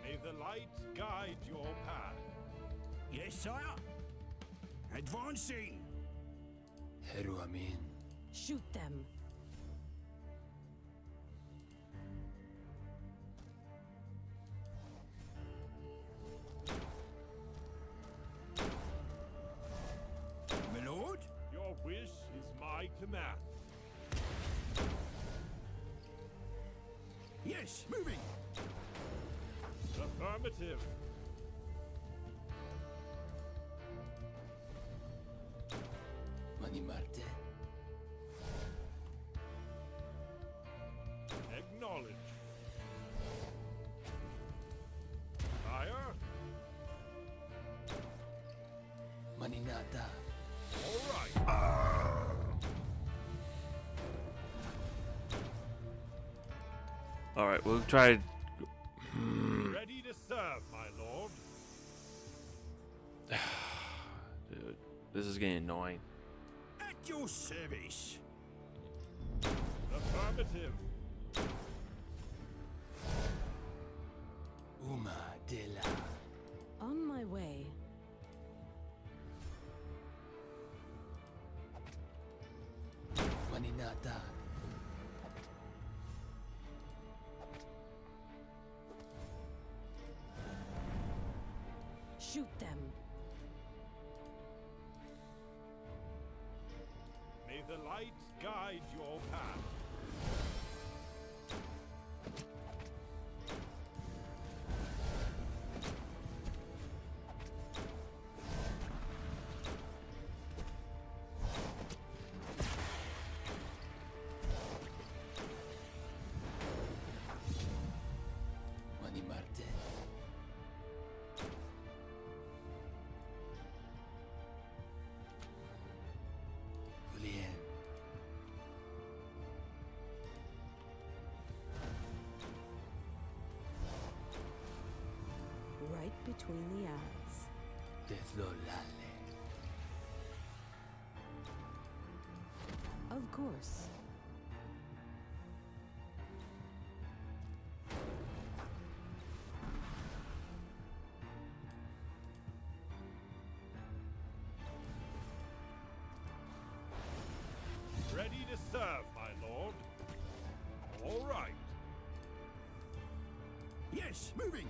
May the light guide your path. Yes, sire. Advancing. Heru Amin. Shoot them. My lord? Your wish is my command. Yes, moving. Affirmative. Mani Marte. Acknowledge. Sire? Mani Nata. All right. All right, we'll try. Ready to serve, my lord. Dude, this is getting annoying. At your service. Affirmative. Uma de la. On my way. Mani Nata. Shoot them. May the light guide your path. Mani Marte. Julien. Right between the eyes. Desolale. Of course. Ready to serve, my lord. All right. Yes, moving.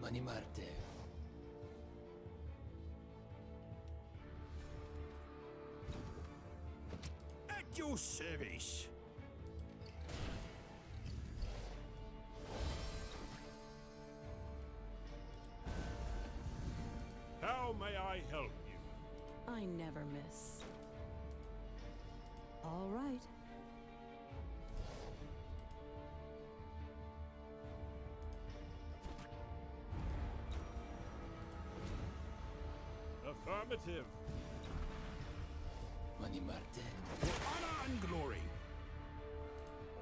Mani Marte. At your service. How may I help you? I never miss. All right. Affirmative. Mani Marte. For honor and glory.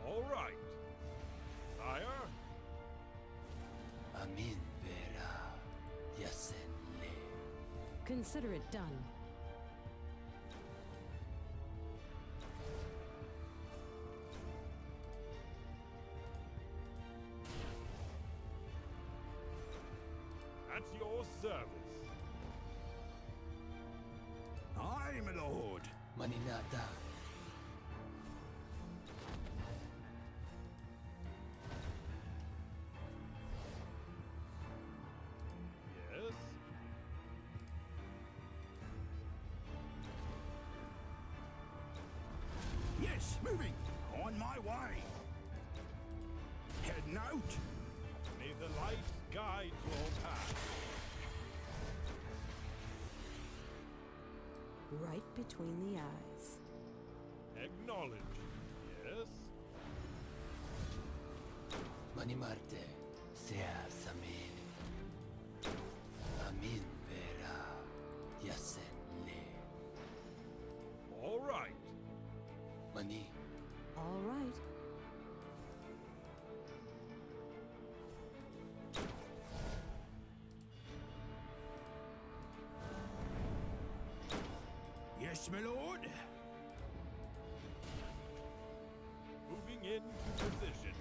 All right. Sire? Amin Vera. Yasenle. Consider it done. At your service. Aye, my lord. Mani Nata. Yes? Yes, moving. On my way. Heading out. May the light guide your path. Right between the eyes. Acknowledge. Yes? Mani Marte. Seas Amin. Amin Vera. Yasenle. All right. Mani. All right. Yes, my lord. Moving into position.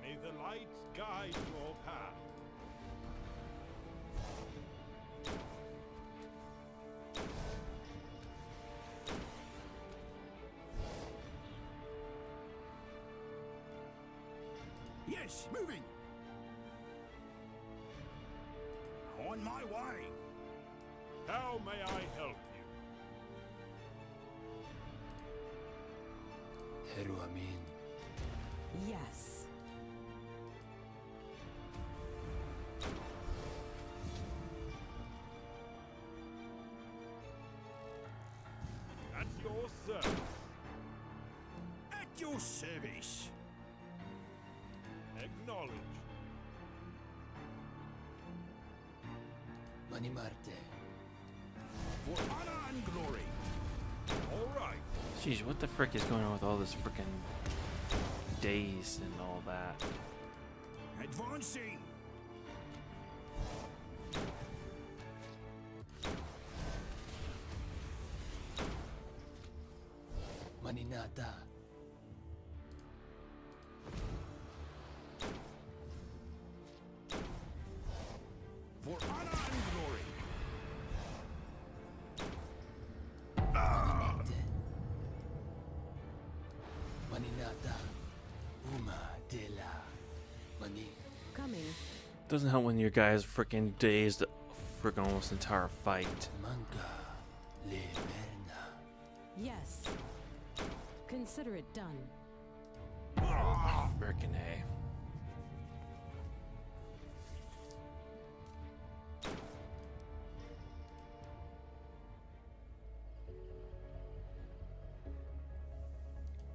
May the light guide your path. Yes, moving. On my way. How may I help you? Heru Amin. Yes. At your service. At your service. Acknowledge. Mani Marte. For honor and glory. All right. Jeez, what the frick is going on with all this frickin' days and all that? Advancing. Maninata. For honor and glory. Maninete. Maninata. Uma de la. Mani. Coming. Doesn't help when your guy's frickin' dazed frickin' almost entire fight. Manca. Le Merna. Yes. Consider it done. Frickin' A.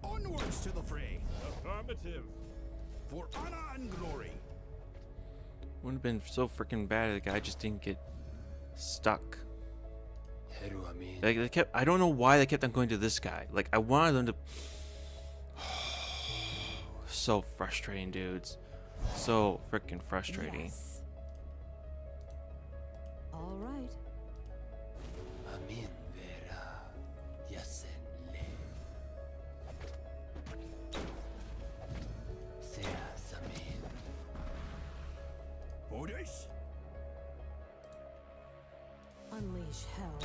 Onwards to the fray. Affirmative. For honor and glory. Wouldn't have been so freaking bad if the guy just didn't get stuck. Heru Amin. Like they kept, I don't know why they kept on going to this guy. Like I wanted them to. So frustrating, dudes. So freaking frustrating. Yes. All right. Amin vera. Yasen le. Sea Samin. Orders. Unleash hell.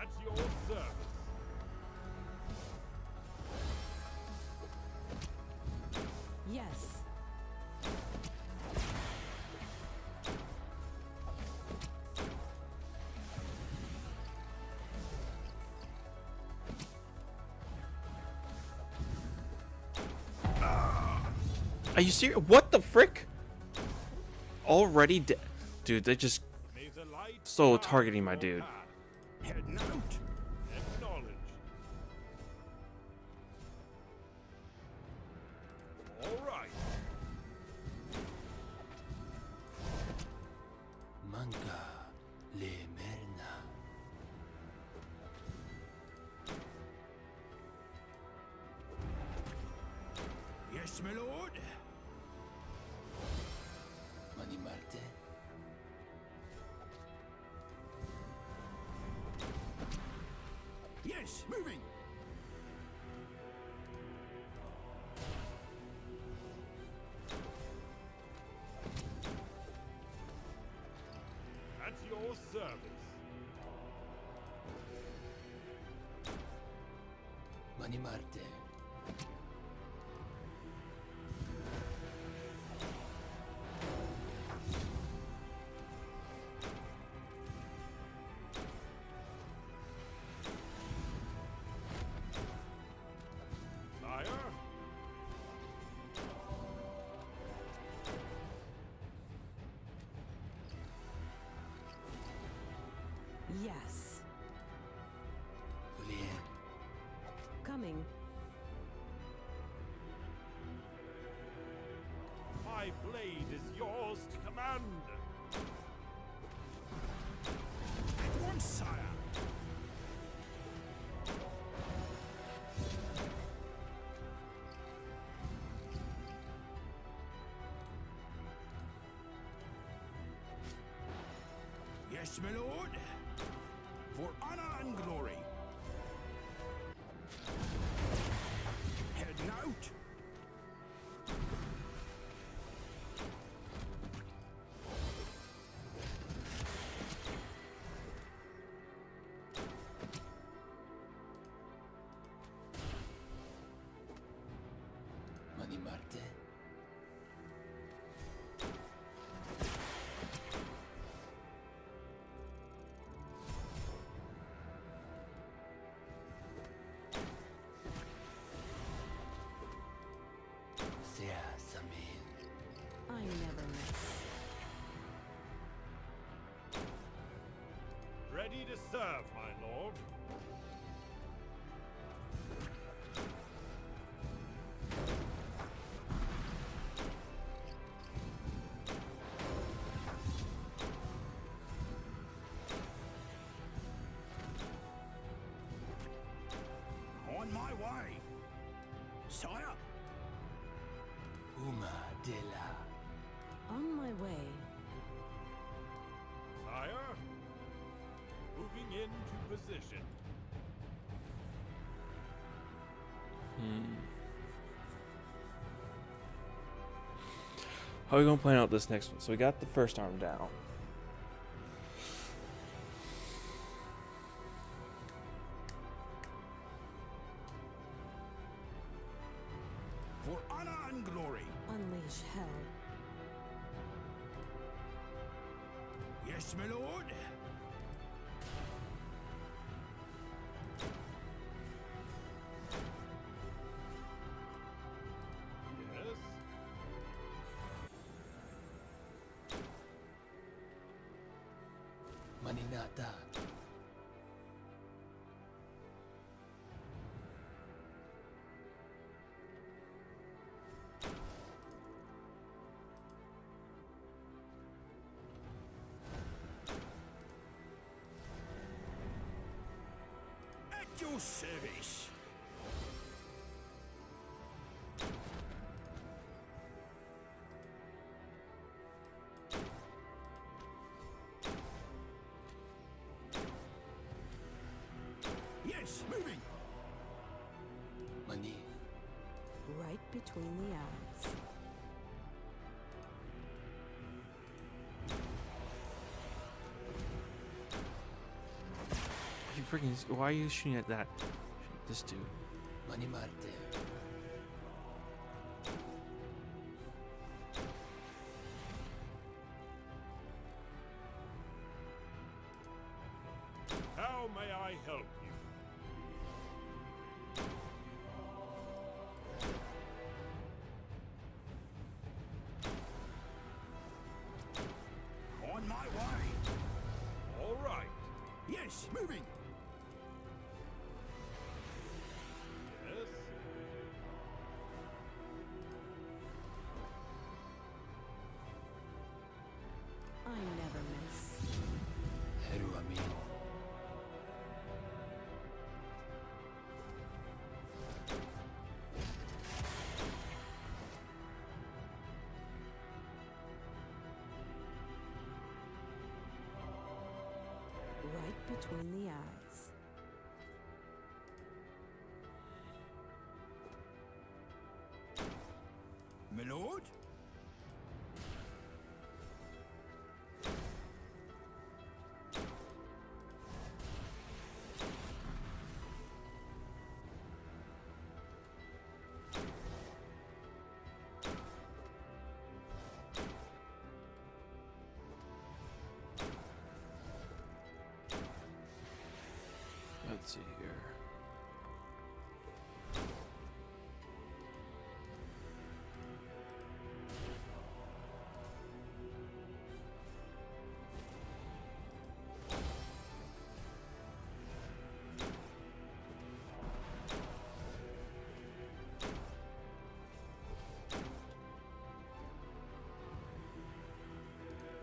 At your service. Yes. Are you serious? What the frick? Already dude, they just May the light so guide targeting my your dude. path. Heading out. Acknowledge. All right. Manca. Le Merna. Yes, my lord. Mani Marte. Yes, moving. At your service. Mani Marte. Sire. Yes. Julien. Coming. My blade is yours to command. At once, sire. Yes, my lord. For honor and glory. Heading out. Mani Marte. Sea Samin. I never miss. Ready to serve, my lord. On my way. Sire. Uma Dela. On my way. Sire, moving into position. How are we gonna plan out this next one? So we got the first arm down. For honor and glory. Unleash hell. Yes, my lord. Yes. Maninata. At your service. Yes, moving. Mani. Right between the eyes. You freaking! Why are you shooting at that? Shoot this dude. Mani Marte. How may I help you? On my way. All right. Yes, moving. Yes. I never miss. Heru Amin. Right between the eyes. My lord. Let's see here.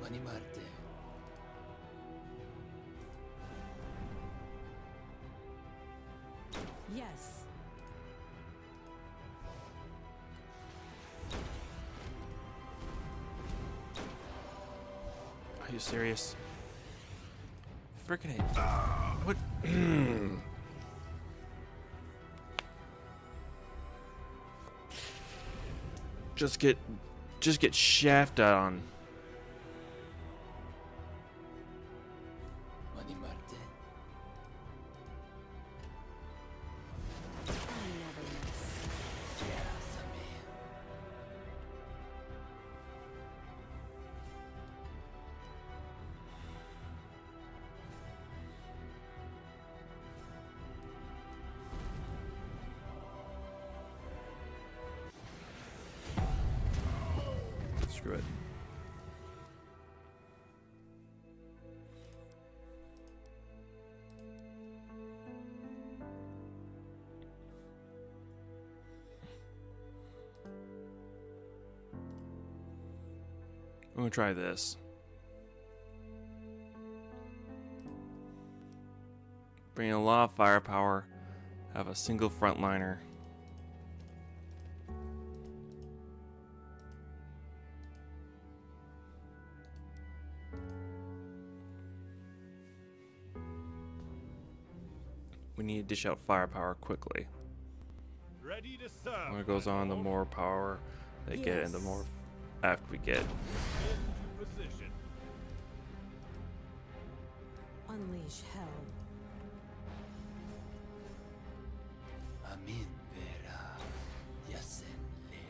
Mani Marte. Yes. Are you serious? freaking hate. What? Just get shafted on. Mani Marte. I never miss. Chiarasame. Screw it. I'm gonna try this. Bring a lot of firepower. Have a single frontliner. We need to dish out firepower quickly. Ready to serve. The more it goes on, the more power they get, and the Yes. more after we get. Into position. Unleash hell. Amin vera. Yasenle.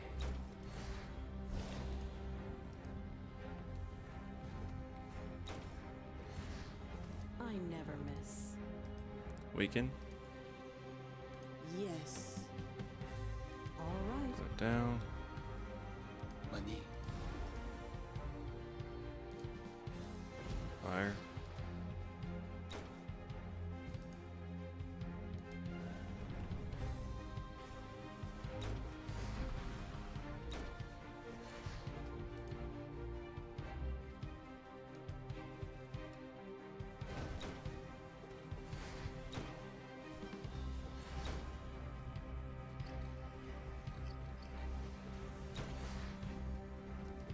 I never miss. Weaken. Yes. All right. Put that down. Mani. Fire.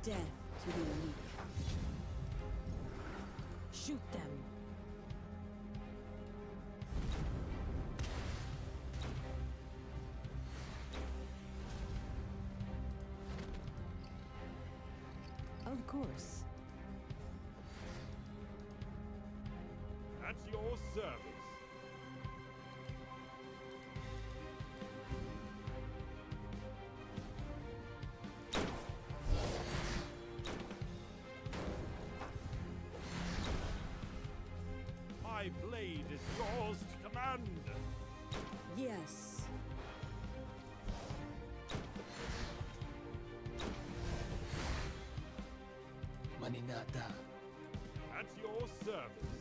Death to the weak. Shoot them. Of course. At your service. My blade is yours to command. Yes. Mani nata. At your service.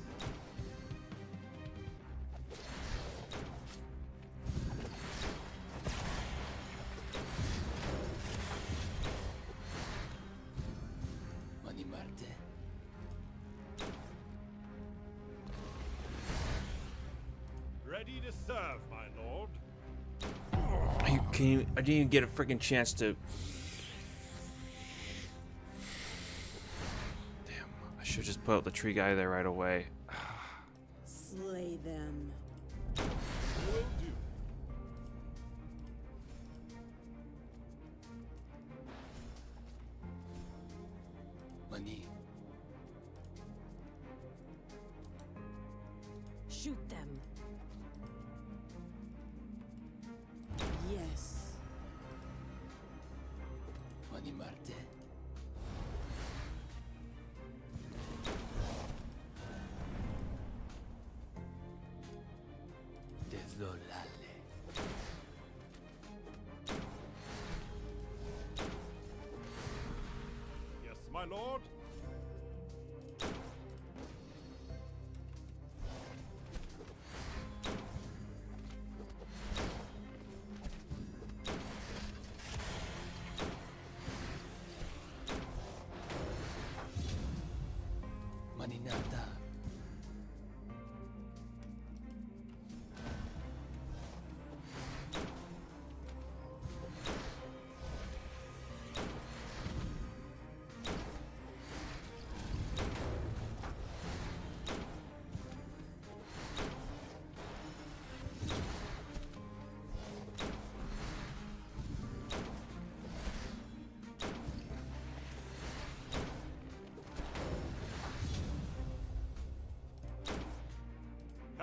Mani Marte. Ready to serve, my lord. I didn't even get a freaking chance to. Damn, I should just put out the tree guy there right away. Slay them. Will do. Mani. Shoot them. Yes. Mani Marte. Desolale. Yes, my lord. Mani nata.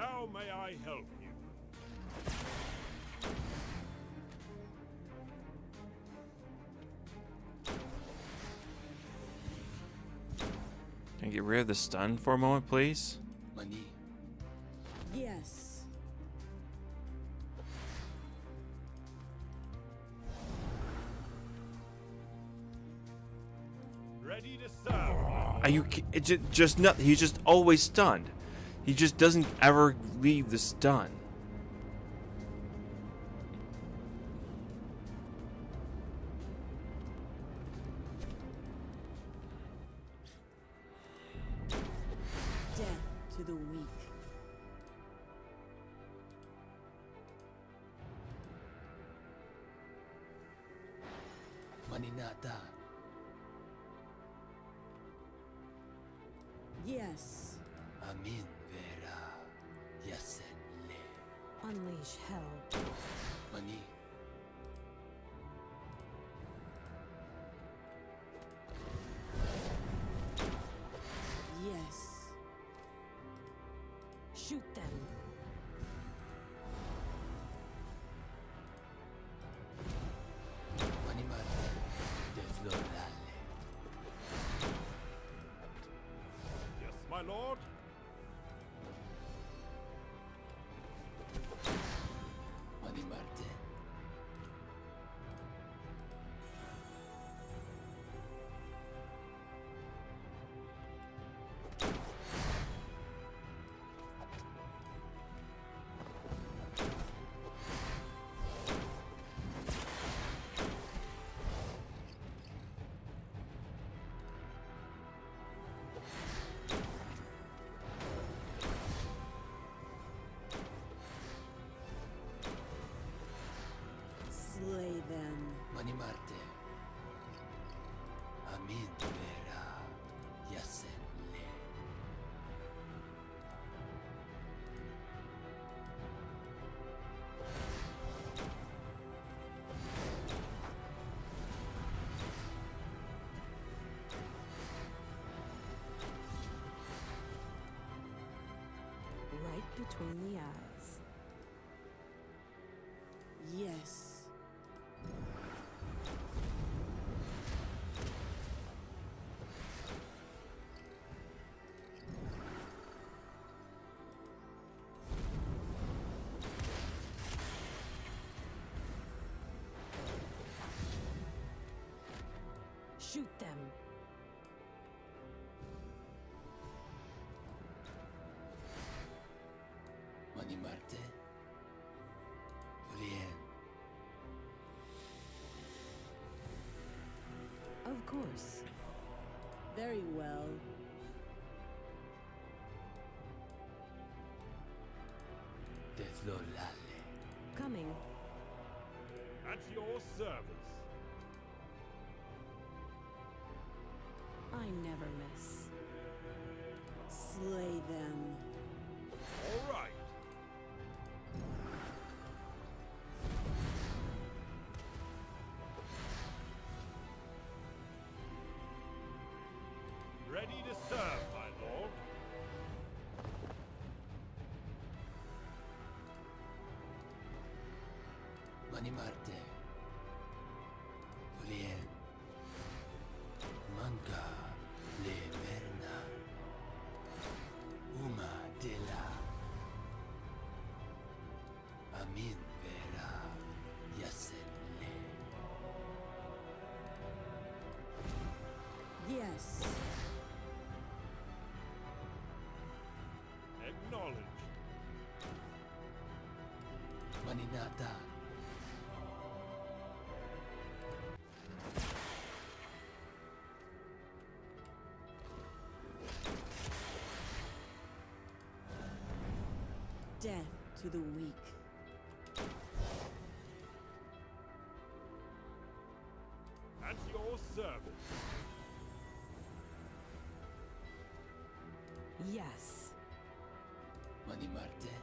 How may I help you? Can I get rid of the stun for a moment, please? Money. Yes. Ready to serve. Are you? It's just not. He's just always stunned. He just doesn't ever leave the stun. Death to the weak. Maninata. Yes. Amin vera. Yasenle. Unleash hell. Money. Yes. Shoot them. Money marte. Deslorale. Yes, my lord. Money marte. Slay them. Money marte. Amin vera. Yasenle. Right between the eyes. Yes. Shoot them. Money marte. Julien. Of course. Very well. Deslorale. Coming. At your service. I never miss. Slay them. All right. Ready to serve, my lord. Money marte. Julien. Manca. Le merna. Uma de la. Amin vera. Yasenle. Yes. Acknowledged. Maninata. Death to the weak. At your service. Yes. Money marte.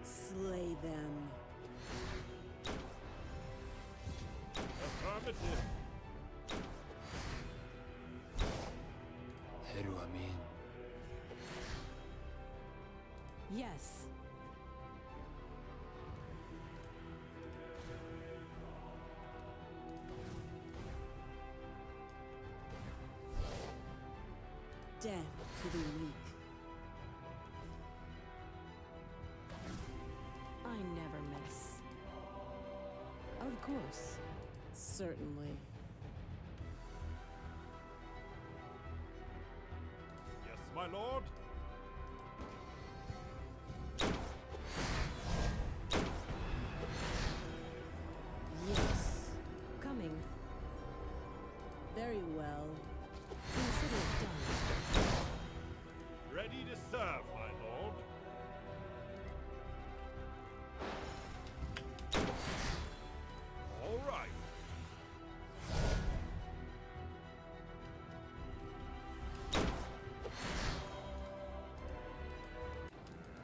Slay Death to the weak. I never miss. Of course. Certainly. Yes, my lord. Yes. Coming. Very well. Consider it done. Ready to serve, my lord. All right.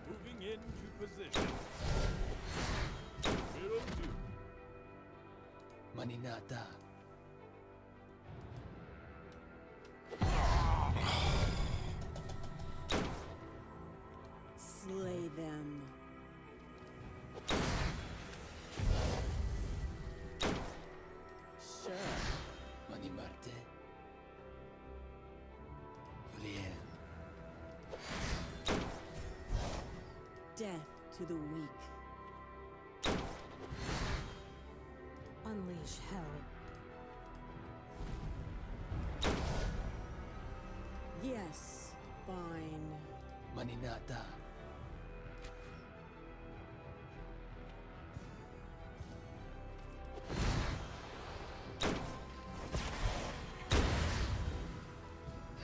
Moving into position. Will do. Maninata. Slay them. Sure. Manimarte. Julien. Death to the weak. Unleash hell. Yes. Fine. Maninata.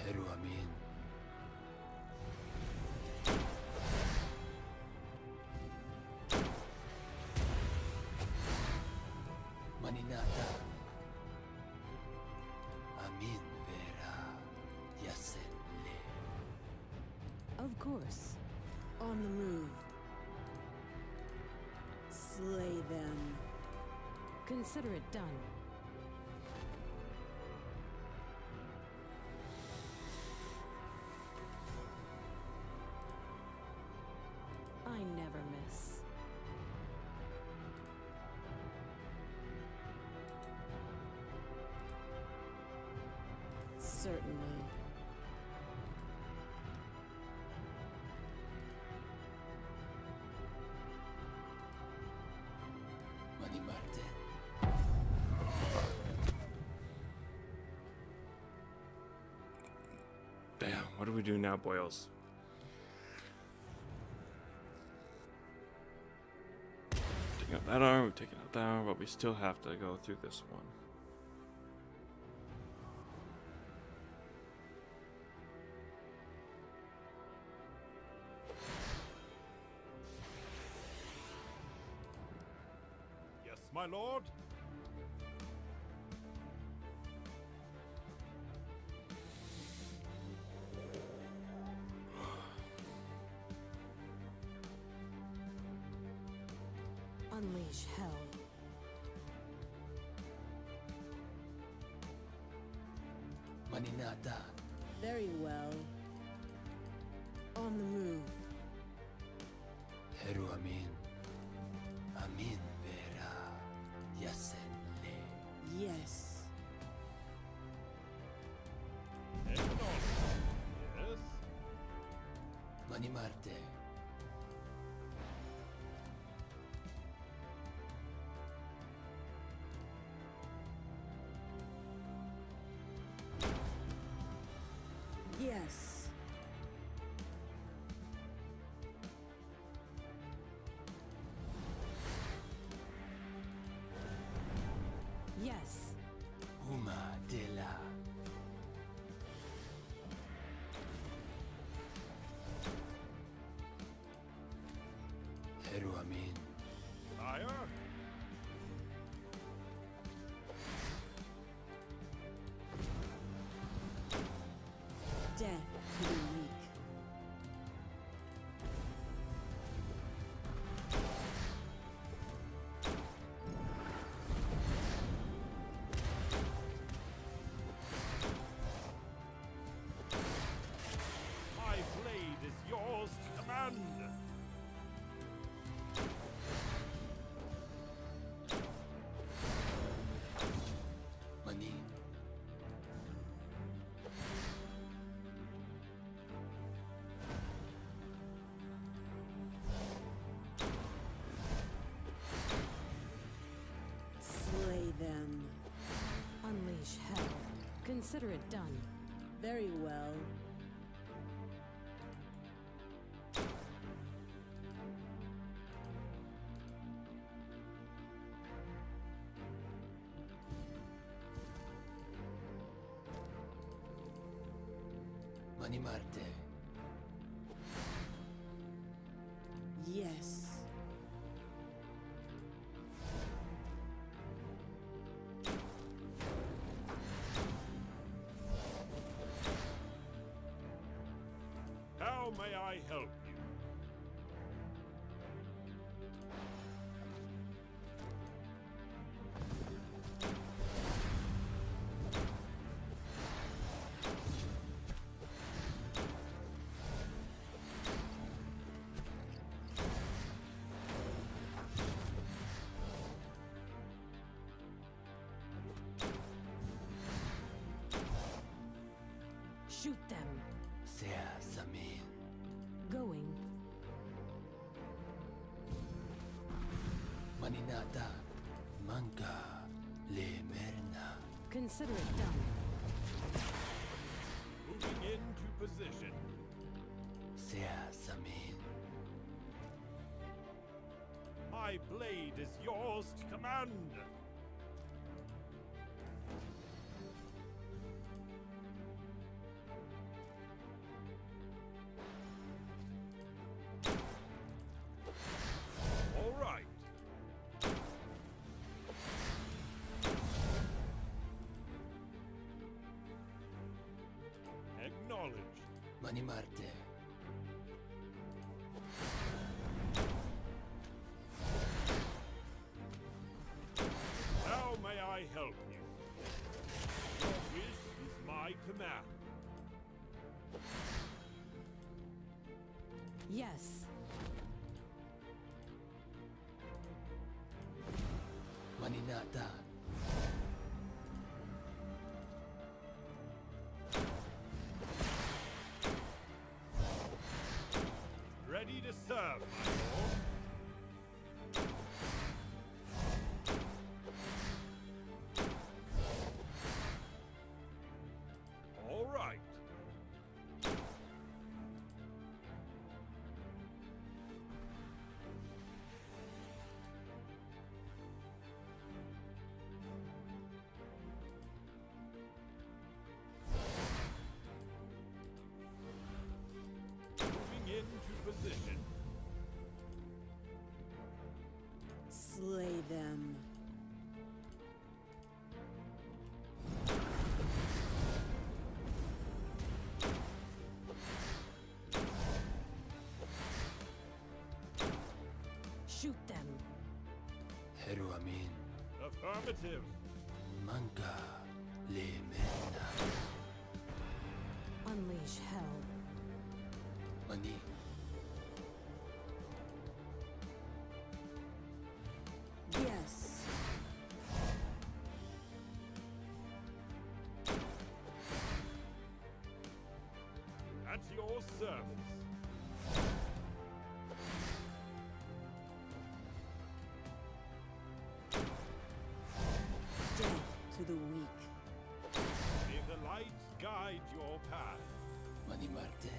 Heru Amin. Maninata. Amin vera. Yasenle. Of course. On the move. Slay them. Consider it done. I never miss. Certainly. Manimarte. Damn, what do we do now, Boyles? Taking out that arm, we're taking out that arm, but we still have to go through this one. Yes, my lord. Unleash hell. Maninata. Very well. On the move. Heru Amin. Amin vera. Yasenle. Yes. Acknowledge. Yes. Manimarte. Yes. Yes. Uma de la. Consider it done. Very well. Mani Marte. Yes. How may I help you? Shoot them. Sea Samin. Going. Maninata. Manka. Le Merna. Consider it done. Moving into position. Sea Samin. My blade is yours to command. All right. Acknowledge. Mani Marte. How may I help you? Your wish is my command. Yes. Maninata. Ready to serve, my lord. All right. Moving into position. Slay them. Shoot them. Heru Amin. Affirmative. Manka. Le Merna. Unleash hell. Mani. Yes. At your service. Death to the weak. May the light guide your path. Mani Marte.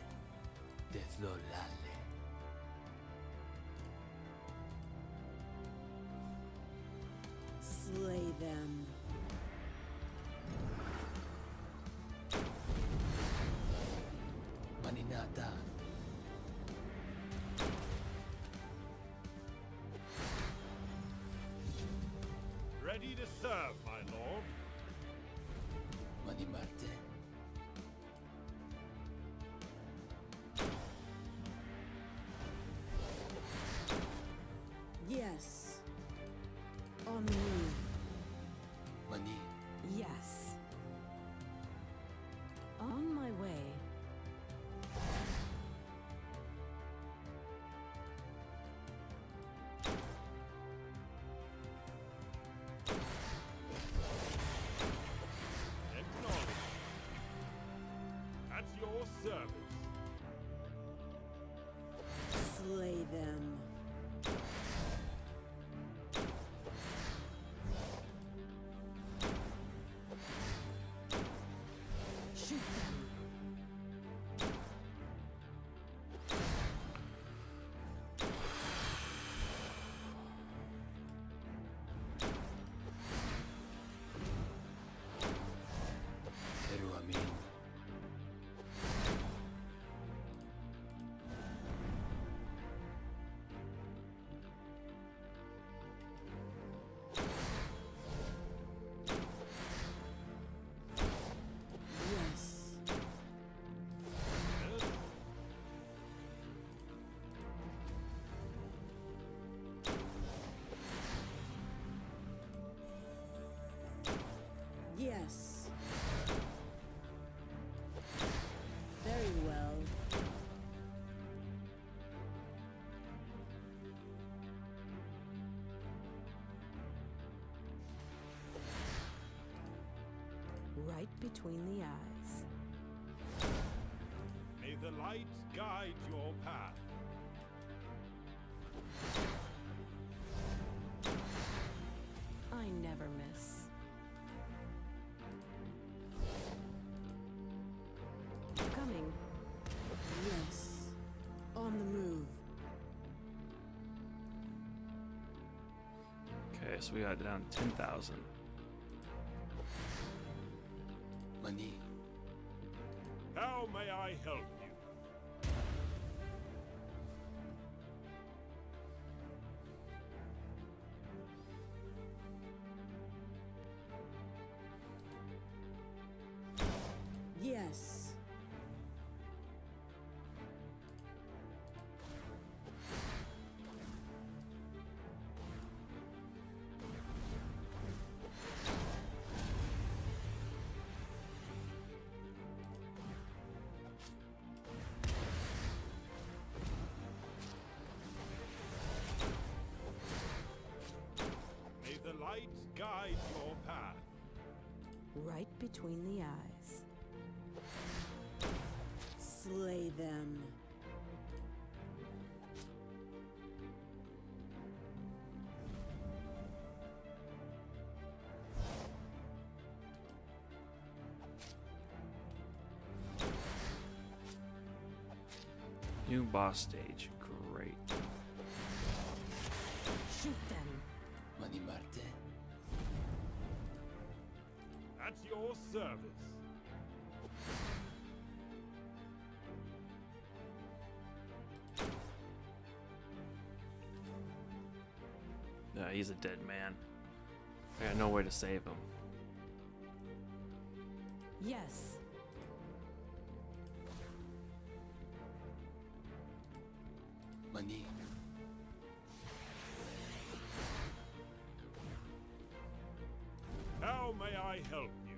Deslolale. Slay them. Maninata. Ready to serve, my lord. Mani Marte. Yes. On me. Mani. Yes. On my way. Acknowledge. At your service. Slay them. Right between the eyes. May the light guide your path. I never miss. Coming. Yes. On the move. Okay, so we got down 10,000. Mani, How may I help you? Yes. May the light guide your path. Right between the eyes. Slay them. New boss stage. Great. Shoot them. Mani Marte, At your service. He's a dead man. I got no way to save him. Yes. Mani, How may I help you?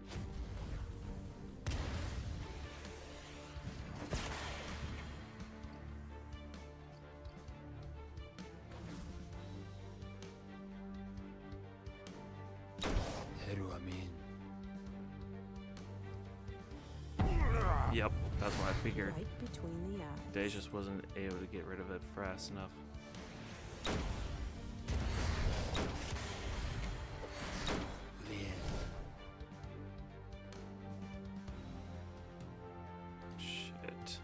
Heru Amin, Yep, that's what I figured. Right between the eyes. Daze just wasn't able to get rid of it fast enough. Lien, Shit.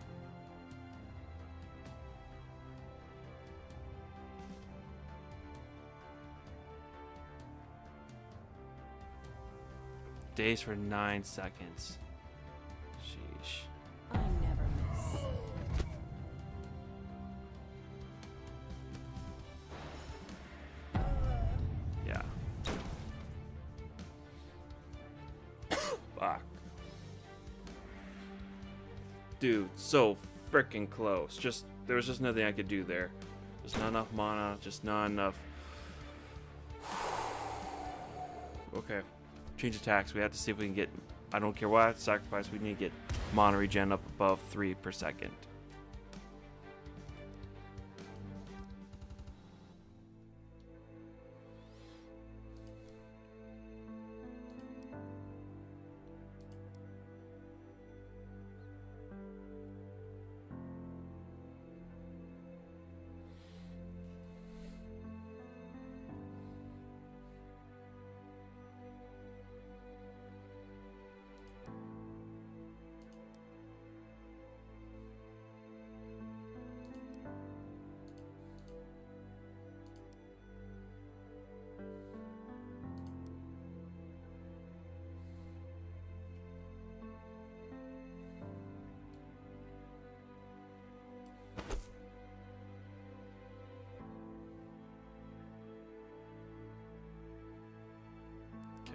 Daze for 9 seconds. Sheesh. I never miss. Yeah. Fuck. Dude, so freaking close. There was just nothing I could do there. Just not enough mana, just not enough. Okay. Change attacks. We have to see if we can get. I don't care what I have to sacrifice. We need to get mana regen up above 3 per second.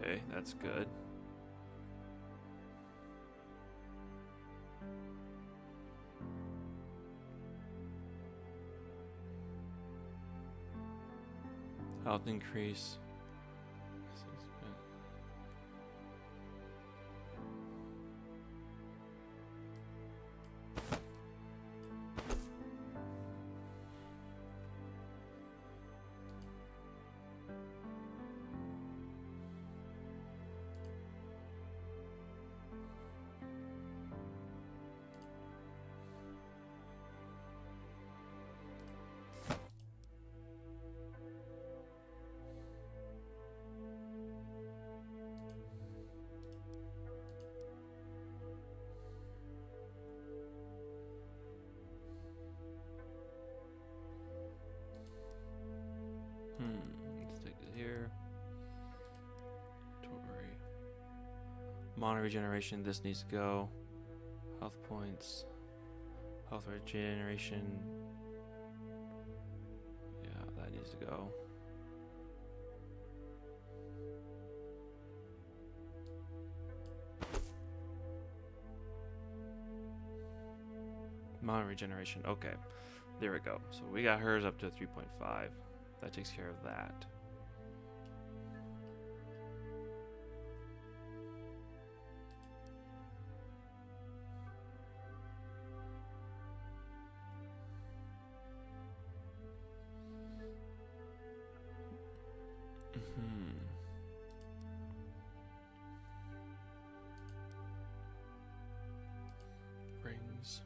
Okay, that's good. Health increase. Mana regeneration, this needs to go. Health points. Health regeneration. Yeah, that needs to go. Mana regeneration. Okay. There we go. So we got hers up to 3.5. That takes care of that. Rings,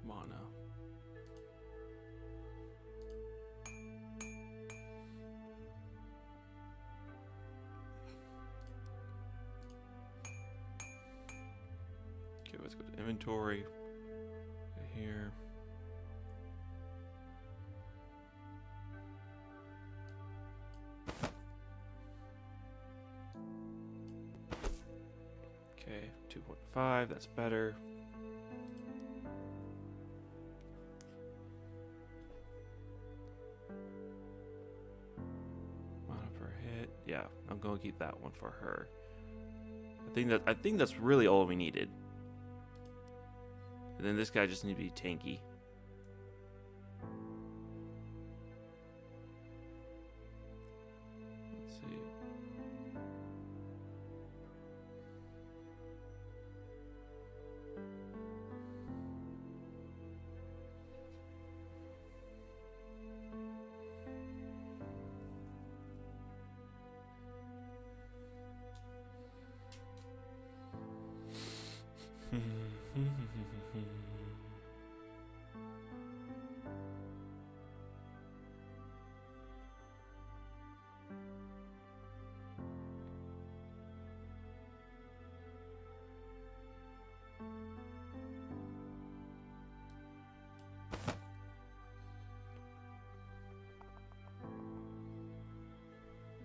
mana. Okay, let's go to inventory. Here. Okay, 2.5, that's better. Mana per hit. Yeah, I'm gonna keep that one for her. I think that's really all we needed. And then this guy just needs to be tanky. Let's see.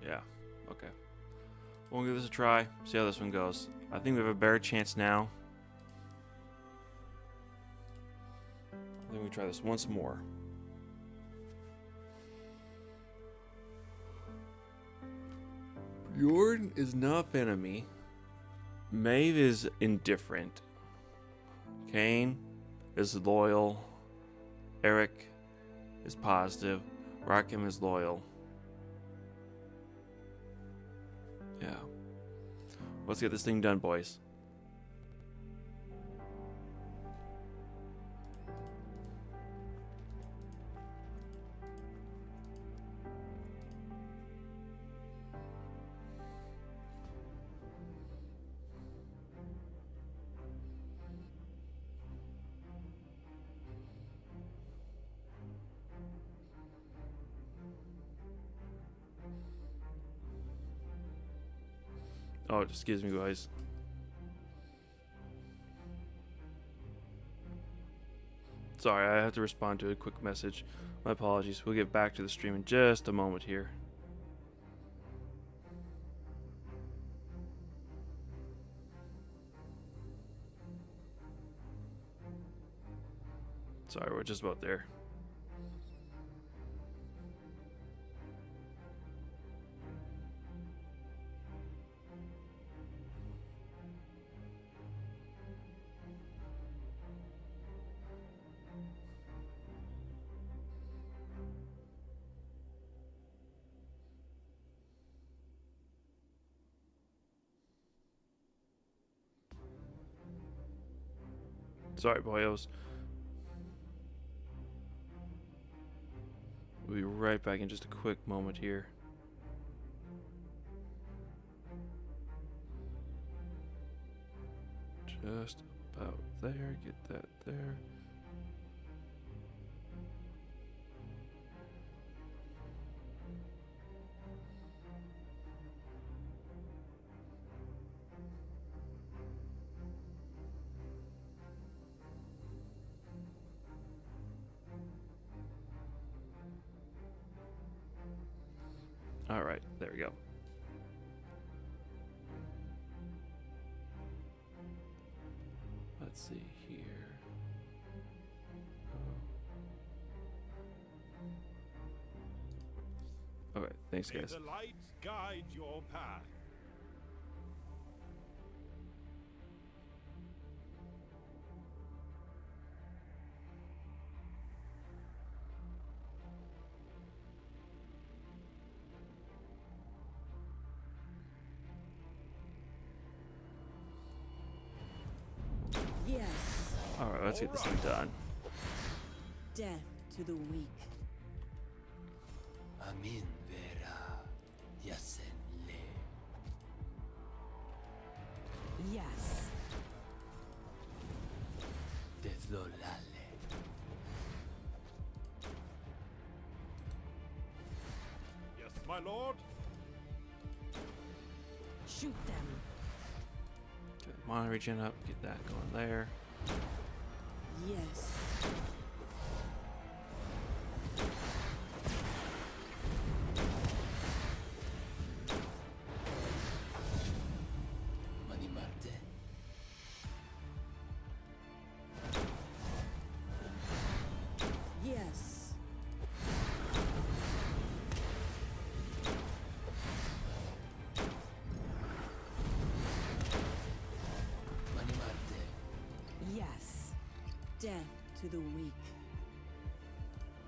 Yeah, okay. We'll give this a try, see how this one goes. I think we have a better chance now. I think we try this once more. Bjorn is not a fan of me. Maeve is indifferent. Kane is loyal. Eric is positive. Rakim is loyal. Yeah. Let's get this thing done, boys. Oh, excuse me, guys. Sorry, I have to respond to a quick message. My apologies. We'll get back to the stream in just a moment here. Sorry, we're just about there. Sorry, boyos. We'll be right back in just a quick moment here. Just about there. Get that there. All right, there we go. Let's see here. Okay, thanks May guys. the light guide your path. Yes. Alright, let's get this thing done. Death to the weak. Amin vera. Yasen le. Yes. Teflolale. Yes, my lord. Shoot them. Get mana regen up, get that going there. Yes. Mani Marte. Yes. Mani Marte. Yes. Death to the weak.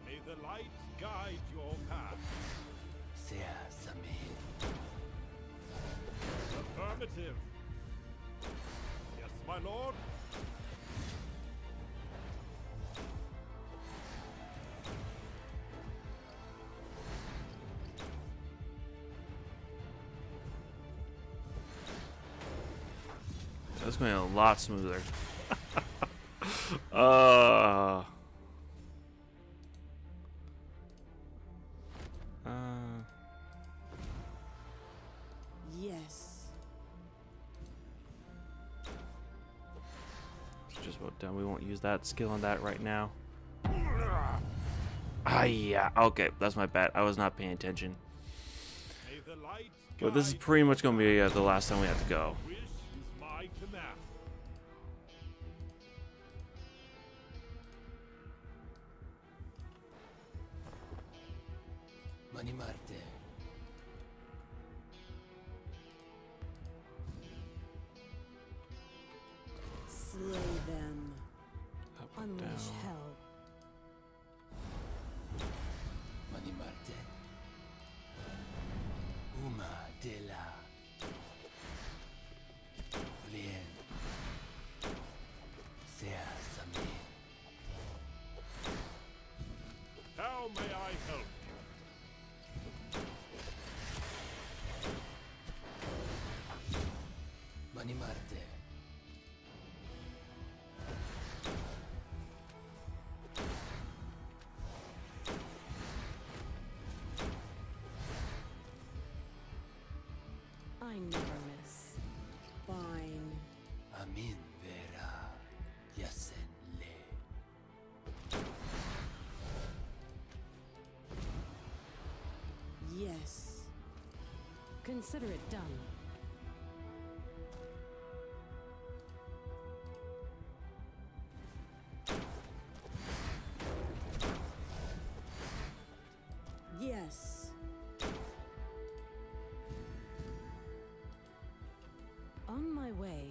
May the light guide your path. Sea Samin. Affirmative. Yes, my lord. That's going a lot smoother. uh, Yes. it's just about done. We won't use that skill on that right now. Ah, yeah. Okay, that's my bad. I was not paying attention. May the light But this is guide pretty much going to be the last time we have to go. your wish is my command. Mani Marte. Slay them. Up and down. Unleash hell. Mani Marte. Uma de la. Lien. Sea Samin. How may I help you? Mani Marte. I never miss. Fine. Amin vera. Yasen le. Yes. Consider it done. Yes. On my way.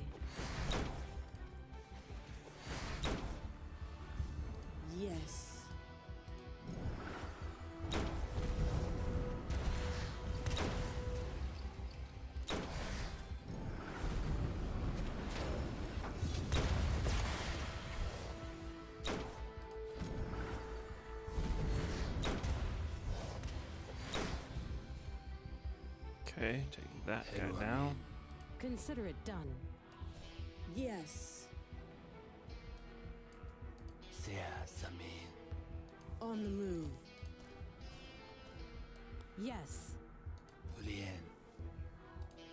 Yes. Okay, taking that guy down. Consider it done. Yes. Sea Samin. On the move. Yes. Lien.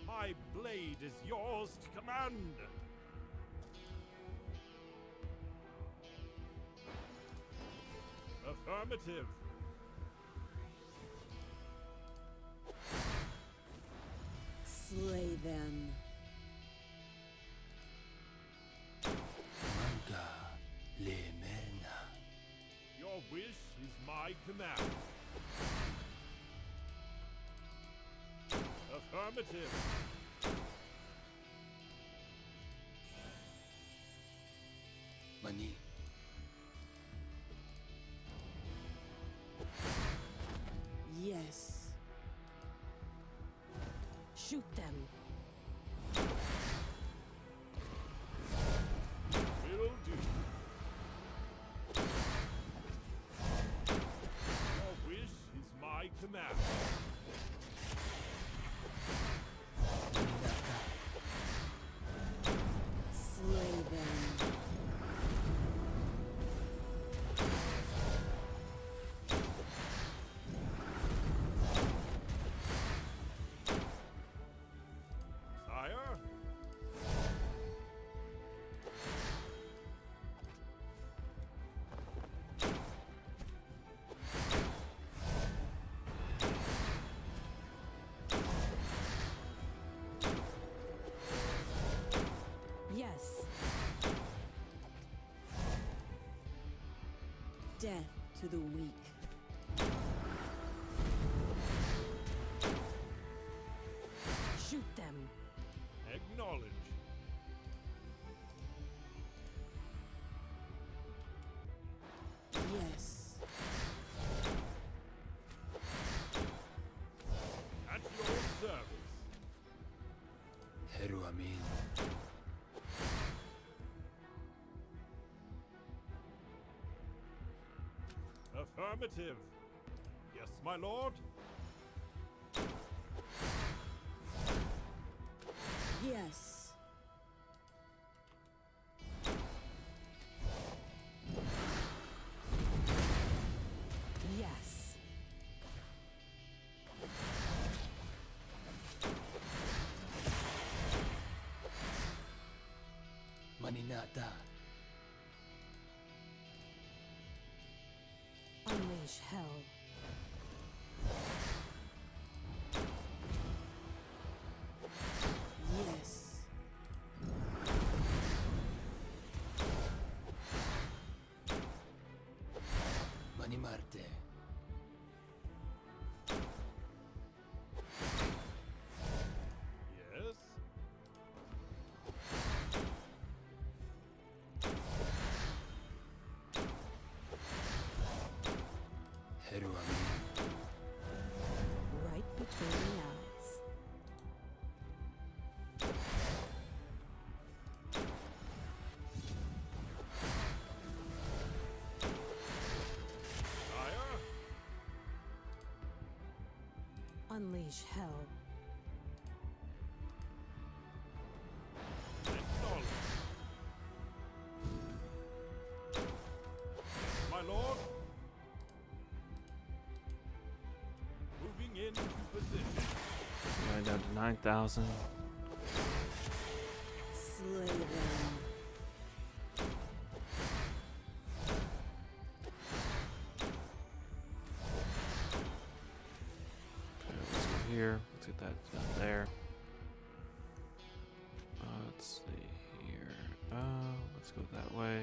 My blade is yours to command. Affirmative. Slay them. my command. Affirmative. Mani. Yes. Shoot them. Will do. Your wish is my command. Maninata. Slay them. Sire? Yes. Death to the weak. Shoot them. Acknowledge. Yes. At your service. Heru Amin. Affirmative. Yes, my lord. Yes. Yes. Maninata. Unleash hell. Yes. Mani Marte. Yes. Heru Amin. Right between the eyes. Sire? Unleash hell. Acknowledge. My lord. Moving into position. Going down to 9,000. Slay them. Okay, let's go here. Let's get that down there. Let's see here. Let's go that way.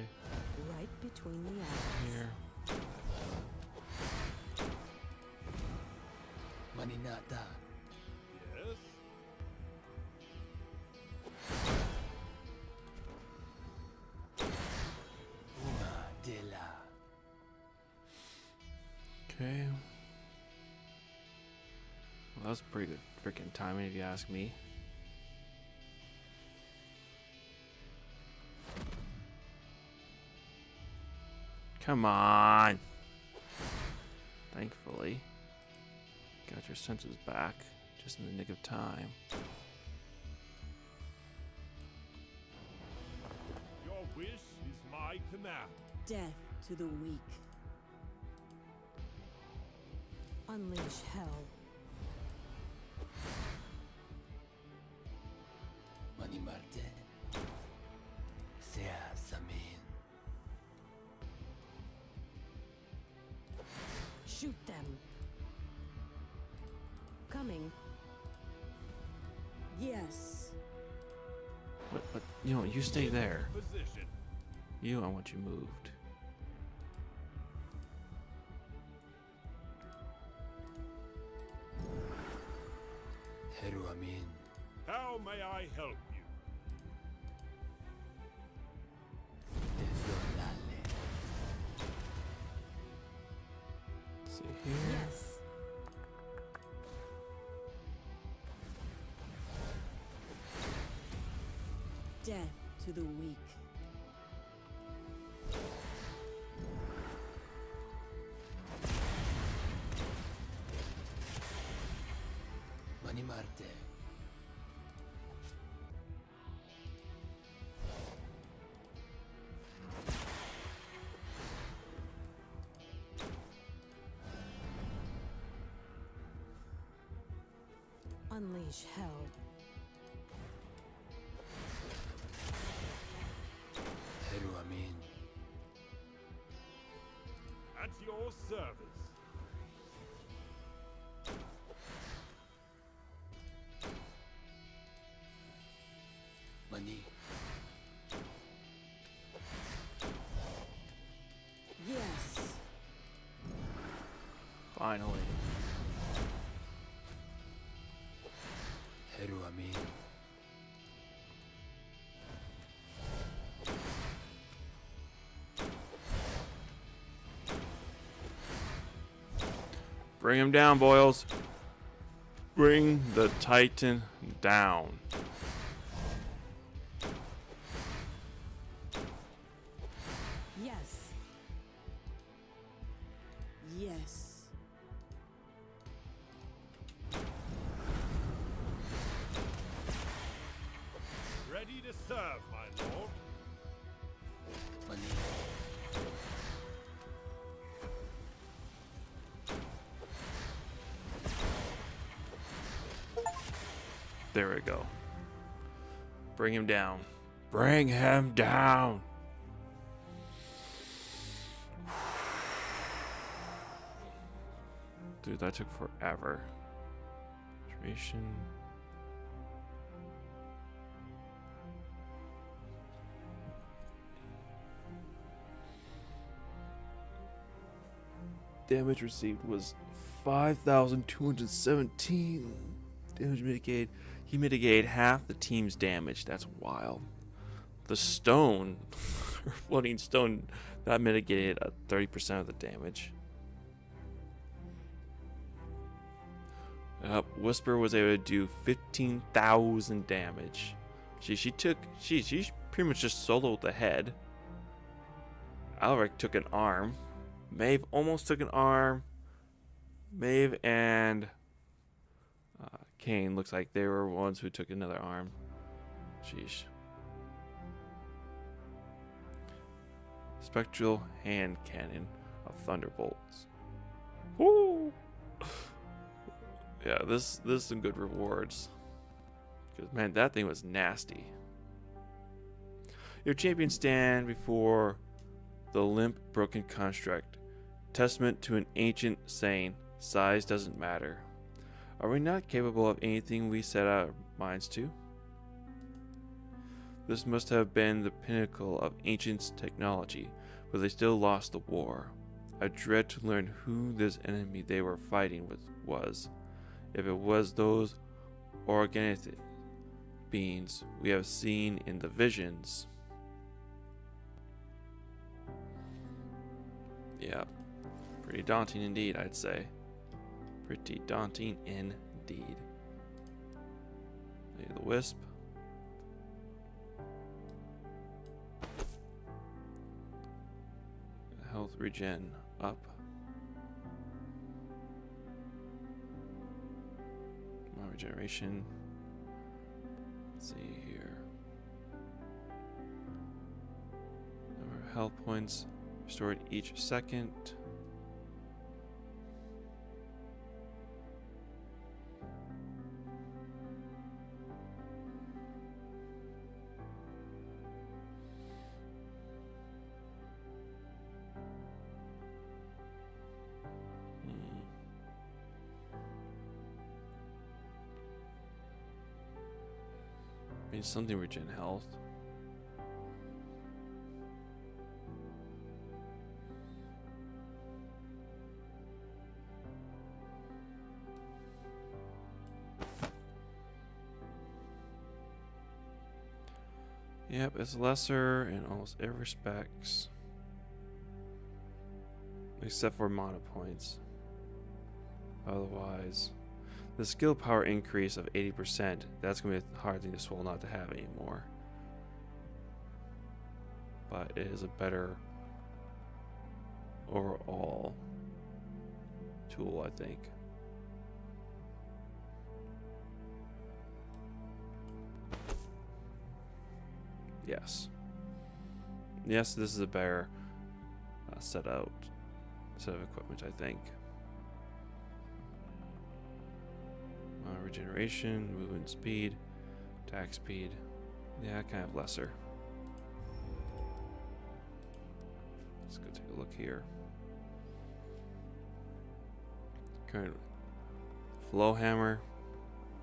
Right between the eyes. Here. Maninata. Yes. Uma Dela. Okay. Well, that was pretty good freaking timing, if you ask me. Come on. Thankfully, got your senses back just in the nick of time. Your wish is my command. Death to the weak. Unleash hell. Mani Marte. Sea Samin. Shoot them. Coming. Yes. But you know, you stay there. Position. You, I want you moved. Heru Amin. How may I help you? Desolale. Let's see here. Yes. Death to the weak. Mani Marte. Unleash hell. Heru Amin. At your service. Mani. Yes. Finally. Heru Amin. Bring him down, Boils. Bring the Titan down. Yes. Yes. Ready to serve, my lord. Mani. There we go. Bring him down. Bring him down. Dude, that took forever. Duration. Damage received was 5,217. Damage mitigated. He mitigated half the team's damage. That's wild. The stone, or floating stone, that mitigated 30% of the damage. Whisper was able to do 15,000 damage. She pretty much just soloed the head. Alric took an arm. Maeve almost took an arm. Maeve and Kane looks like they were ones who took another arm. Sheesh. Spectral hand cannon of thunderbolts. Woo! Yeah, this is some good rewards. Because man, that thing was nasty. Your champions stand before the limp, broken construct, testament to an ancient saying: size doesn't matter. Are we not capable of anything we set our minds to? This must have been the pinnacle of ancients' technology, but they still lost the war. I dread to learn who this enemy they were fighting with was. If it was those organic beings we have seen in the visions. Yeah, pretty daunting indeed, I'd say. Pretty daunting indeed. Lady of the Wisp. Health regen up. More regeneration. Let's see here. Number of health points restored each second. Means something regen health. Yep, it's lesser in almost every respects. Except for mana points. Otherwise, the skill power increase of 80%, that's going to be a hard thing to swallow not to have anymore. But it is a better overall tool, I think. Yes. Yes, this is a better set of equipment, I think. Regeneration, movement speed, attack speed. Yeah, kind of lesser. Let's go take a look here. Current flow hammer.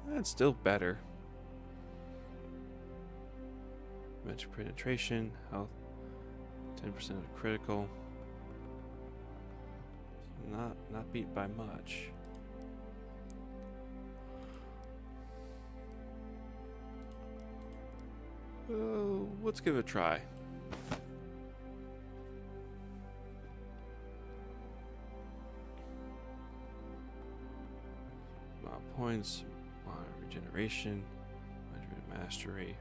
That's still better. Magic penetration, health, 10% of critical. Not beat by much. Let's give it a try. Points, regeneration, mastery.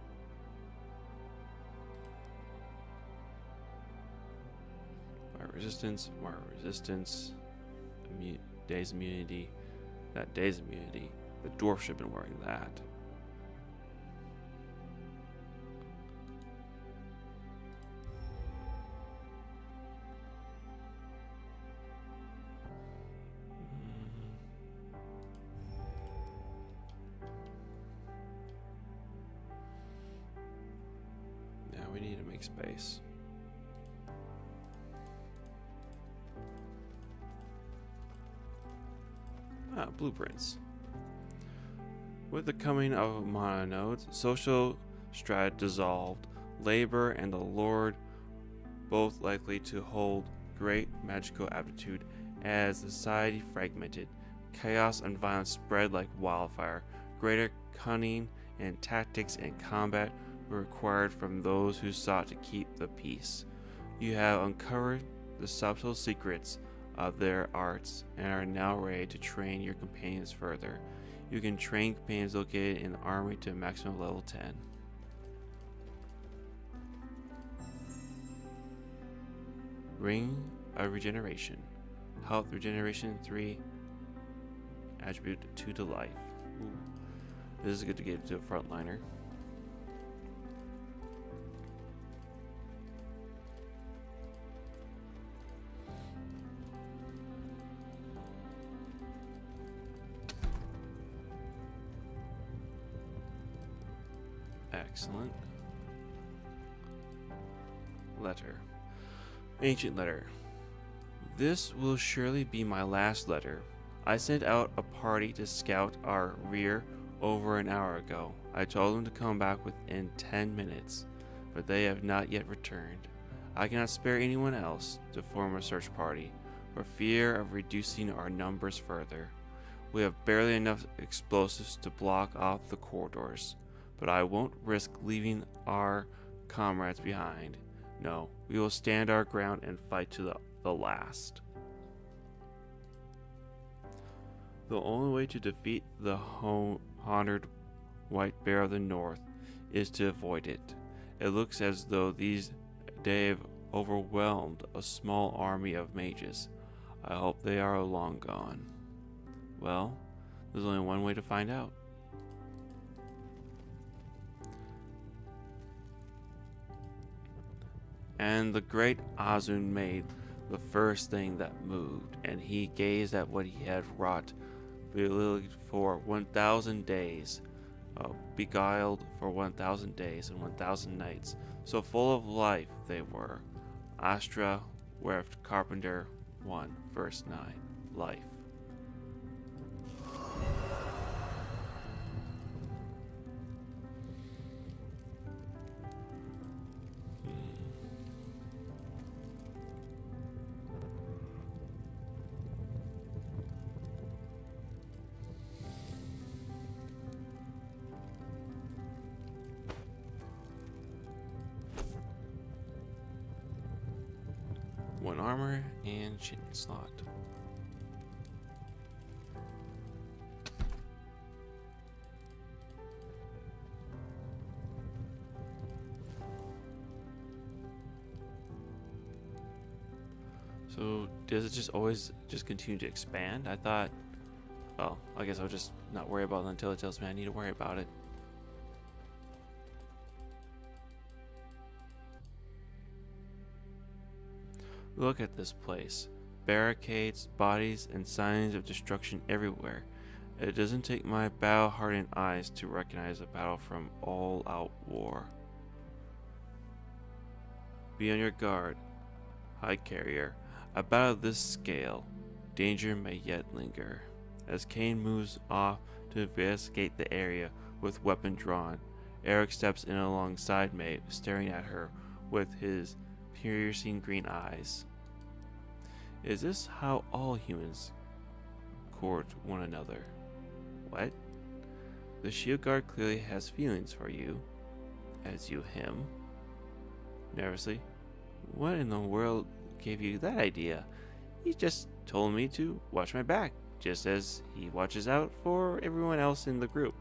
Fire resistance, daze immunity. That daze immunity, the dwarf should have been wearing that. Yeah, we need to make space. Blueprints. With the coming of mana nodes, social strat dissolved, labor and the Lord both likely to hold great magical aptitude as society fragmented. Chaos and violence spread like wildfire. Greater cunning and tactics in combat were required from those who sought to keep the peace. You have uncovered the subtle secrets of their arts and are now ready to train your companions further. You can train companions located in the army to a maximum level 10. Ring of Regeneration. Health regeneration 3. Attribute 2 to life. Ooh. This is good to give to a frontliner. Excellent. Letter. Ancient letter. This will surely be my last letter. I sent out a party to scout our rear over an hour ago. I told them to come back within 10 minutes, but they have not yet returned. I cannot spare anyone else to form a search party, for fear of reducing our numbers further. We have barely enough explosives to block off the corridors, but I won't risk leaving our comrades behind. No, we will stand our ground and fight to the last. The only way to defeat the honored White Bear of the North is to avoid it. It looks as though they have overwhelmed a small army of mages. I hope they are long gone. Well, there's only one way to find out. And the great Azun made the first thing that moved, and he gazed at what he had wrought, for 1,000 days, beguiled for 1,000 days and 1,000 nights. So full of life they were. Astra, Werft, Carpenter, 1, verse 9. Life. armor and chin slot. So does it just always just continue to expand? I thought, well, I guess I'll just not worry about it until it tells me I need to worry about it. Look at this place. Barricades, bodies, and signs of destruction everywhere. It doesn't take my battle-hardened eyes to recognize a battle from all-out war. Be on your guard, High Carrier. A battle of this scale, danger may yet linger. As Kane moves off to investigate the area with weapon drawn, Eric steps in alongside Maeve, staring at her with his piercing green eyes. Is this how all humans court one another? What? The shield guard clearly has feelings for you, as you him. Nervously, what in the world gave you that idea? He just told me to watch my back, just as he watches out for everyone else in the group.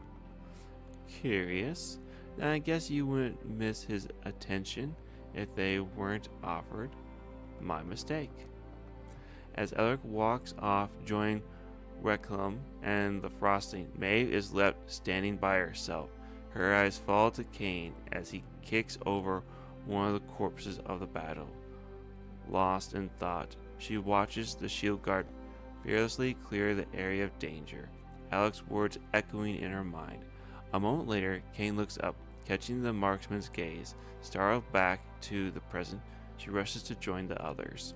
Curious. I guess you wouldn't miss his attention if they weren't offered. My mistake. As Elric walks off, joining Reclam and the Frosting, Maeve is left standing by herself. Her eyes fall to Kane as he kicks over one of the corpses of the battle. Lost in thought, she watches the shield guard fearlessly clear the area of danger, Alec's words echoing in her mind. A moment later, Kane looks up, catching the marksman's gaze. Startled back to the present, she rushes to join the others.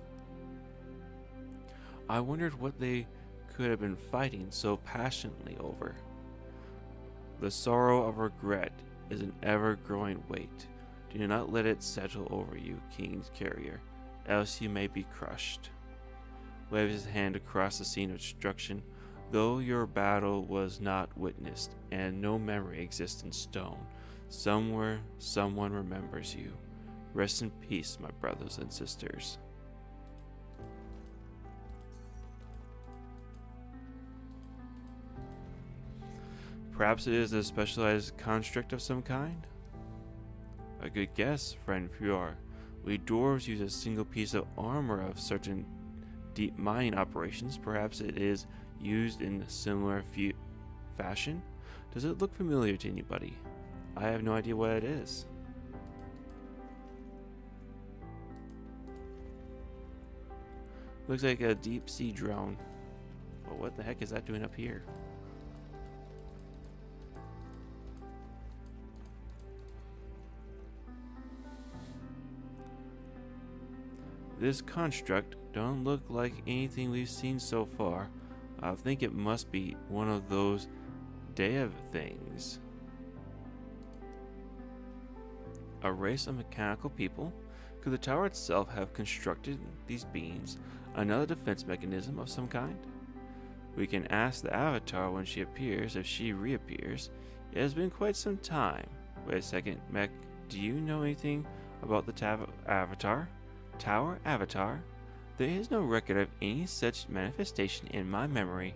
I wondered what they could have been fighting so passionately over. The sorrow of regret is an ever-growing weight. Do not let it settle over you, King's Carrier, else you may be crushed. Waves his hand across the scene of destruction. Though your battle was not witnessed, and no memory exists in stone, somewhere someone remembers you. Rest in peace, my brothers and sisters. Perhaps it is a specialized construct of some kind? A good guess, friend Fjord. We dwarves use a single piece of armor of certain deep mining operations. Perhaps it is used in a similar fashion? Does it look familiar to anybody? I have no idea what it is. Looks like a deep sea drone. But what the heck is that doing up here? This construct don't look like anything we've seen so far. I think it must be one of those Dev things. A race of mechanical people? Could the tower itself have constructed these beams? Another defense mechanism of some kind? We can ask the Avatar when she appears, if she reappears. It has been quite some time. Wait a second, Mech, do you know anything about the Avatar? Tower Avatar? There is no record of any such manifestation in my memory.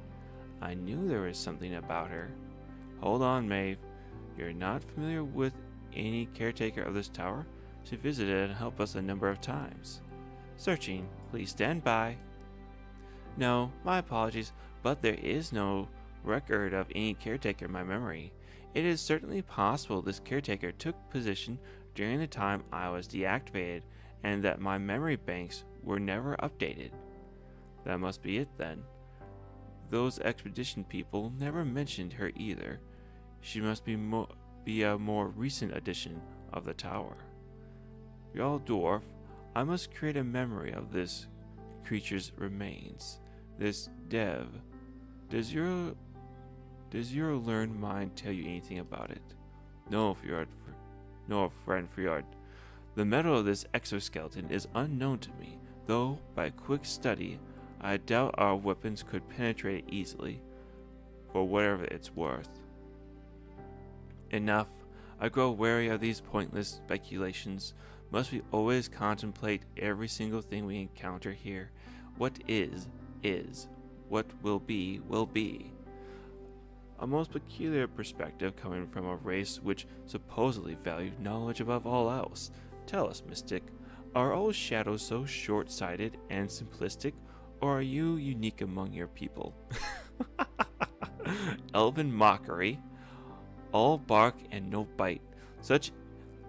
I knew there was something about her. Hold on, Maeve. You're not familiar with any caretaker of this tower? She visited and helped us a number of times. Searching. Please stand by. No, my apologies, but there is no record of any caretaker in my memory. It is certainly possible this caretaker took position during the time I was deactivated, and that my memory banks were never updated. That must be it then. Those expedition people never mentioned her either. She must be a more recent addition of the tower. Jarl Dwarf, I must create a memory of this creature's remains. This Dev. Does your learned mind tell you anything about it? No, Fjord. No, friend Fjord. The metal of this exoskeleton is unknown to me, though by quick study, I doubt our weapons could penetrate it easily, for whatever it's worth. Enough. I grow wary of these pointless speculations. Must we always contemplate every single thing we encounter here? What is, is. What will be, will be. A most peculiar perspective coming from a race which supposedly valued knowledge above all else. Tell us, Mystic, are all shadows so short-sighted and simplistic, or are you unique among your people? Elven mockery. All bark and no bite. Such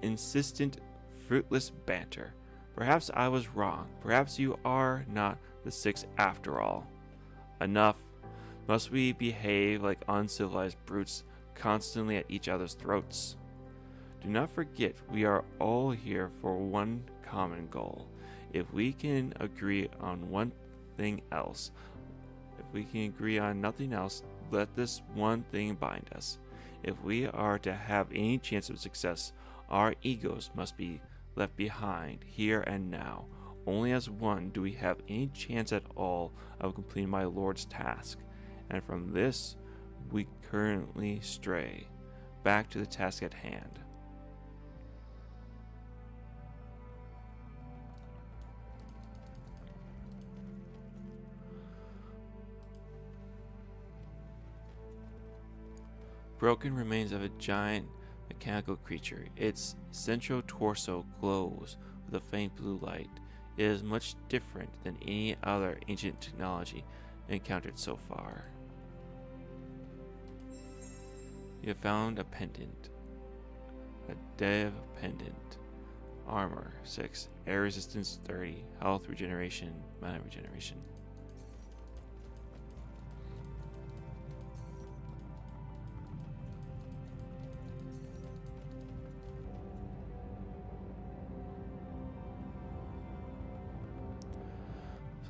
insistent, fruitless banter. Perhaps I was wrong. Perhaps you are not the Six after all. Enough. Must we behave like uncivilized brutes, constantly at each other's throats? Do not forget, we are all here for one common goal. If we can agree on one thing else, if we can agree on nothing else, let this one thing bind us. If we are to have any chance of success, our egos must be left behind here and now. Only as one do we have any chance at all of completing my Lord's task. And from this we currently stray back to the task at hand. Broken remains of a giant mechanical creature. Its central torso glows with a faint blue light. It is much different than any other ancient technology encountered so far. You have found a pendant. A Dev pendant. Armor 6, air resistance 30, health regeneration, mana regeneration.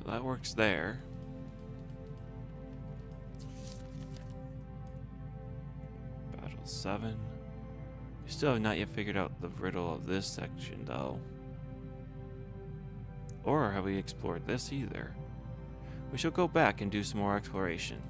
So that works there. Battle 7. We still have not yet figured out the riddle of this section, though. Or have we explored this either? We shall go back and do some more exploration.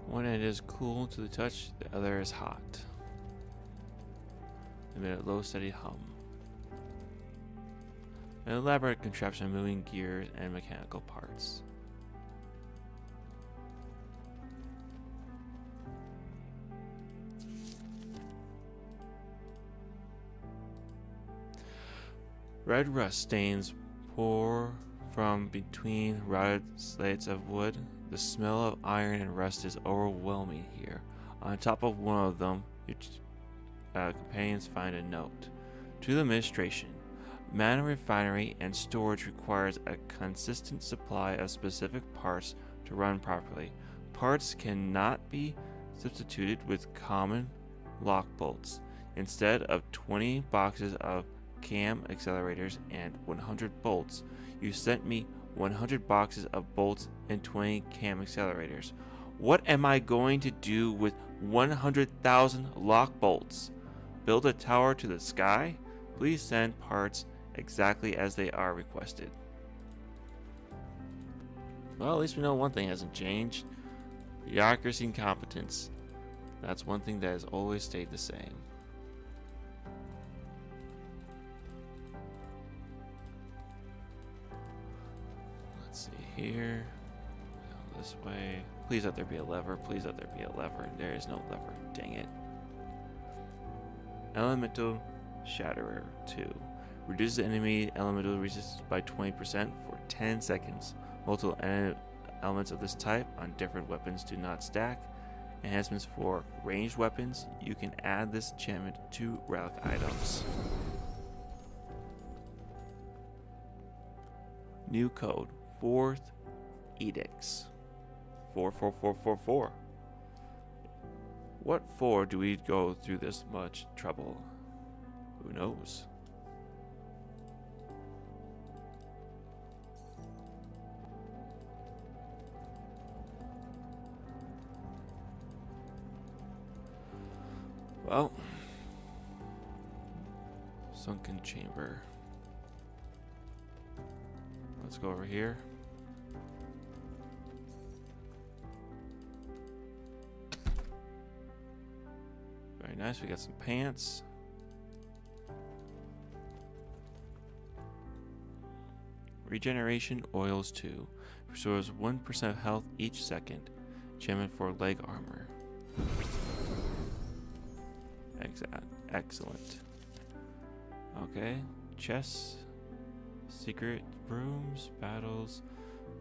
One end is cool to the touch, the other is hot. Emit a low steady hum. An elaborate contraption of moving gears and mechanical parts. Red rust stains pour from between rotted slates of wood. The smell of iron and rust is overwhelming here. On top of one of them, your companions find a note. To the administration, mana refinery and storage requires a consistent supply of specific parts to run properly. Parts cannot be substituted with common lock bolts. Instead of 20 boxes of cam accelerators and 100 bolts, you sent me 100 boxes of bolts and 20 cam accelerators. What am I going to do with 100,000 lock bolts? Build a tower to the sky? Please send parts exactly as they are requested. Well, at least we know one thing hasn't changed. Bureaucracy and competence. That's one thing that has always stayed the same. Here, go this way. Please let there be a lever. Please let there be a lever. There is no lever. Dang it. Elemental Shatterer 2. Reduces the enemy elemental resistance by 20% for 10 seconds. Multiple elements of this type on different weapons do not stack. Enhancements for ranged weapons. You can add this enchantment to relic items. New code. Fourth edicts. 44444. What for do we go through this much trouble? Who knows? Well, sunken chamber. Let's go over here. Very nice. We got some pants. Regeneration oils 2. Restores 1% of health each second. Gem for leg armor. Excellent. Okay. Chests. Secret rooms. Battles.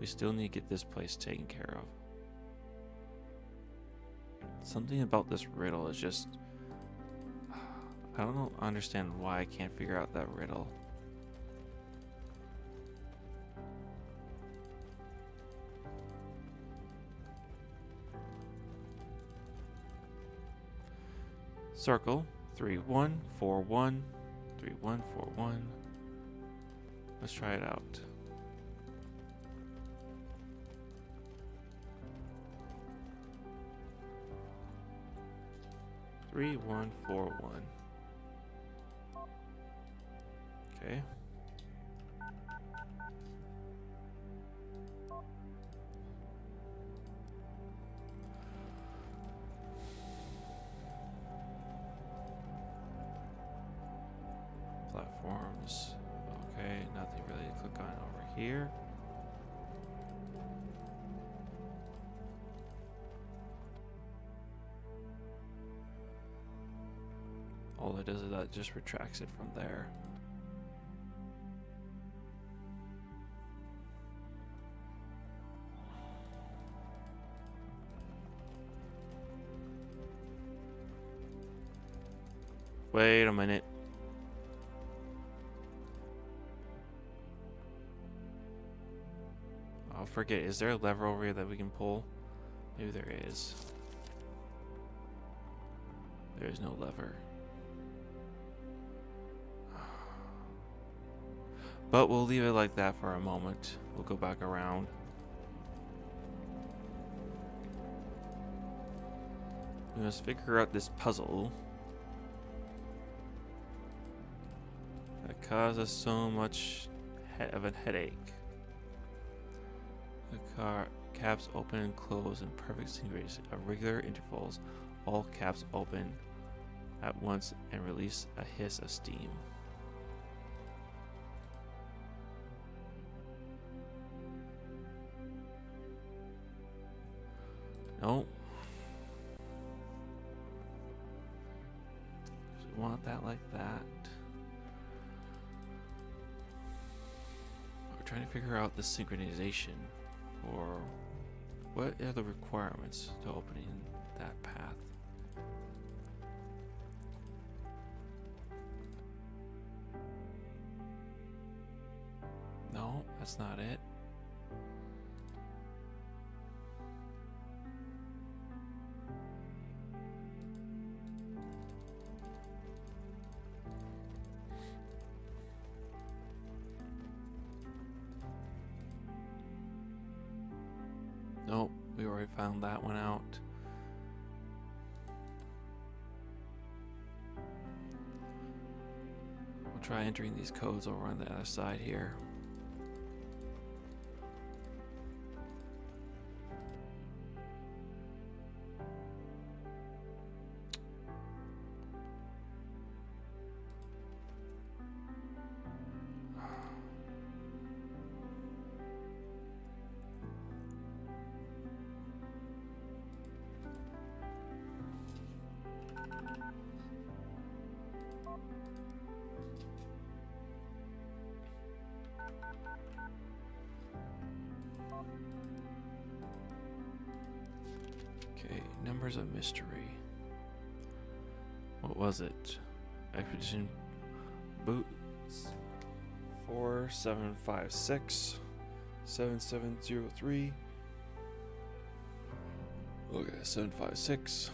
We still need to get this place taken care of. Something about this riddle is just... I don't understand why I can't figure out that riddle. Circle 3141 3141. Let's try it out. Three, 1, 4, 1. Okay. Platforms. Okay, nothing really to click on over here. All it does is that just retracts it from there. Wait a minute. I'll forget. Is there a lever over here that we can pull? Maybe there is. There is no lever. But we'll leave it like that for a moment. We'll go back around. We must figure out this puzzle that causes so much of a headache. The car caps open and close in perfect synchronization at regular intervals. All caps open at once and release a hiss of steam. No. Just want that like that. We're trying to figure out the synchronization, or what are the requirements to opening that path. No, that's not it. Nope, we already found that one out. We'll try entering these codes over on the other side here. Okay, numbers of mystery. What was it? Expedition boots 4756 7703. Okay, 756.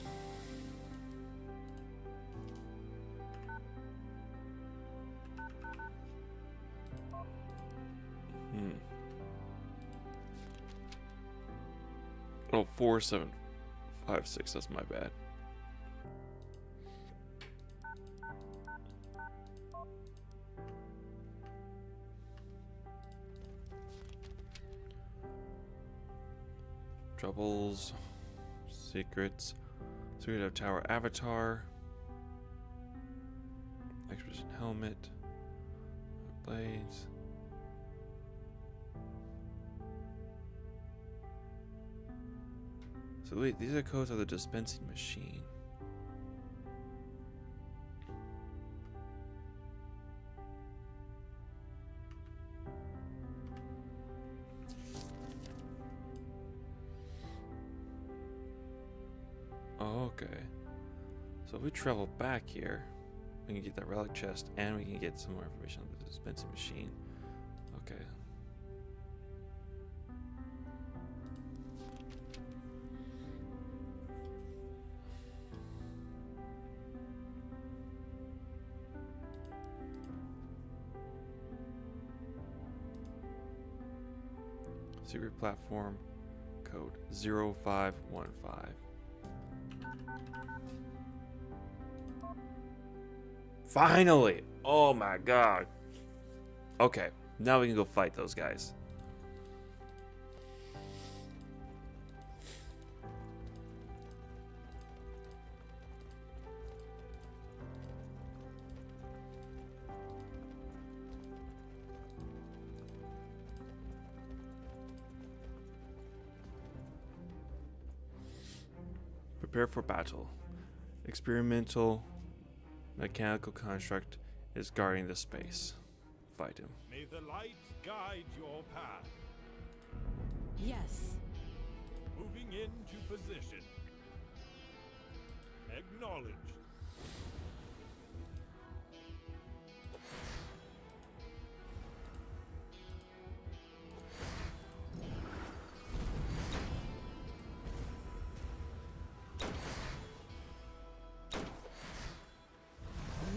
Oh, 4756, that's my bad. Troubles, secrets, secret of tower avatar, expedition helmet, blades. So wait, these are codes of the dispensing machine. Okay. So if we travel back here, we can get that relic chest and we can get some more information on the dispensing machine. Okay. Secret platform code 0515. Finally! Oh my god. Okay, now we can go fight those guys. Prepare for battle. Experimental mechanical construct is guarding the space. Fight him. May the light guide your path. Yes. Moving into position. Acknowledged.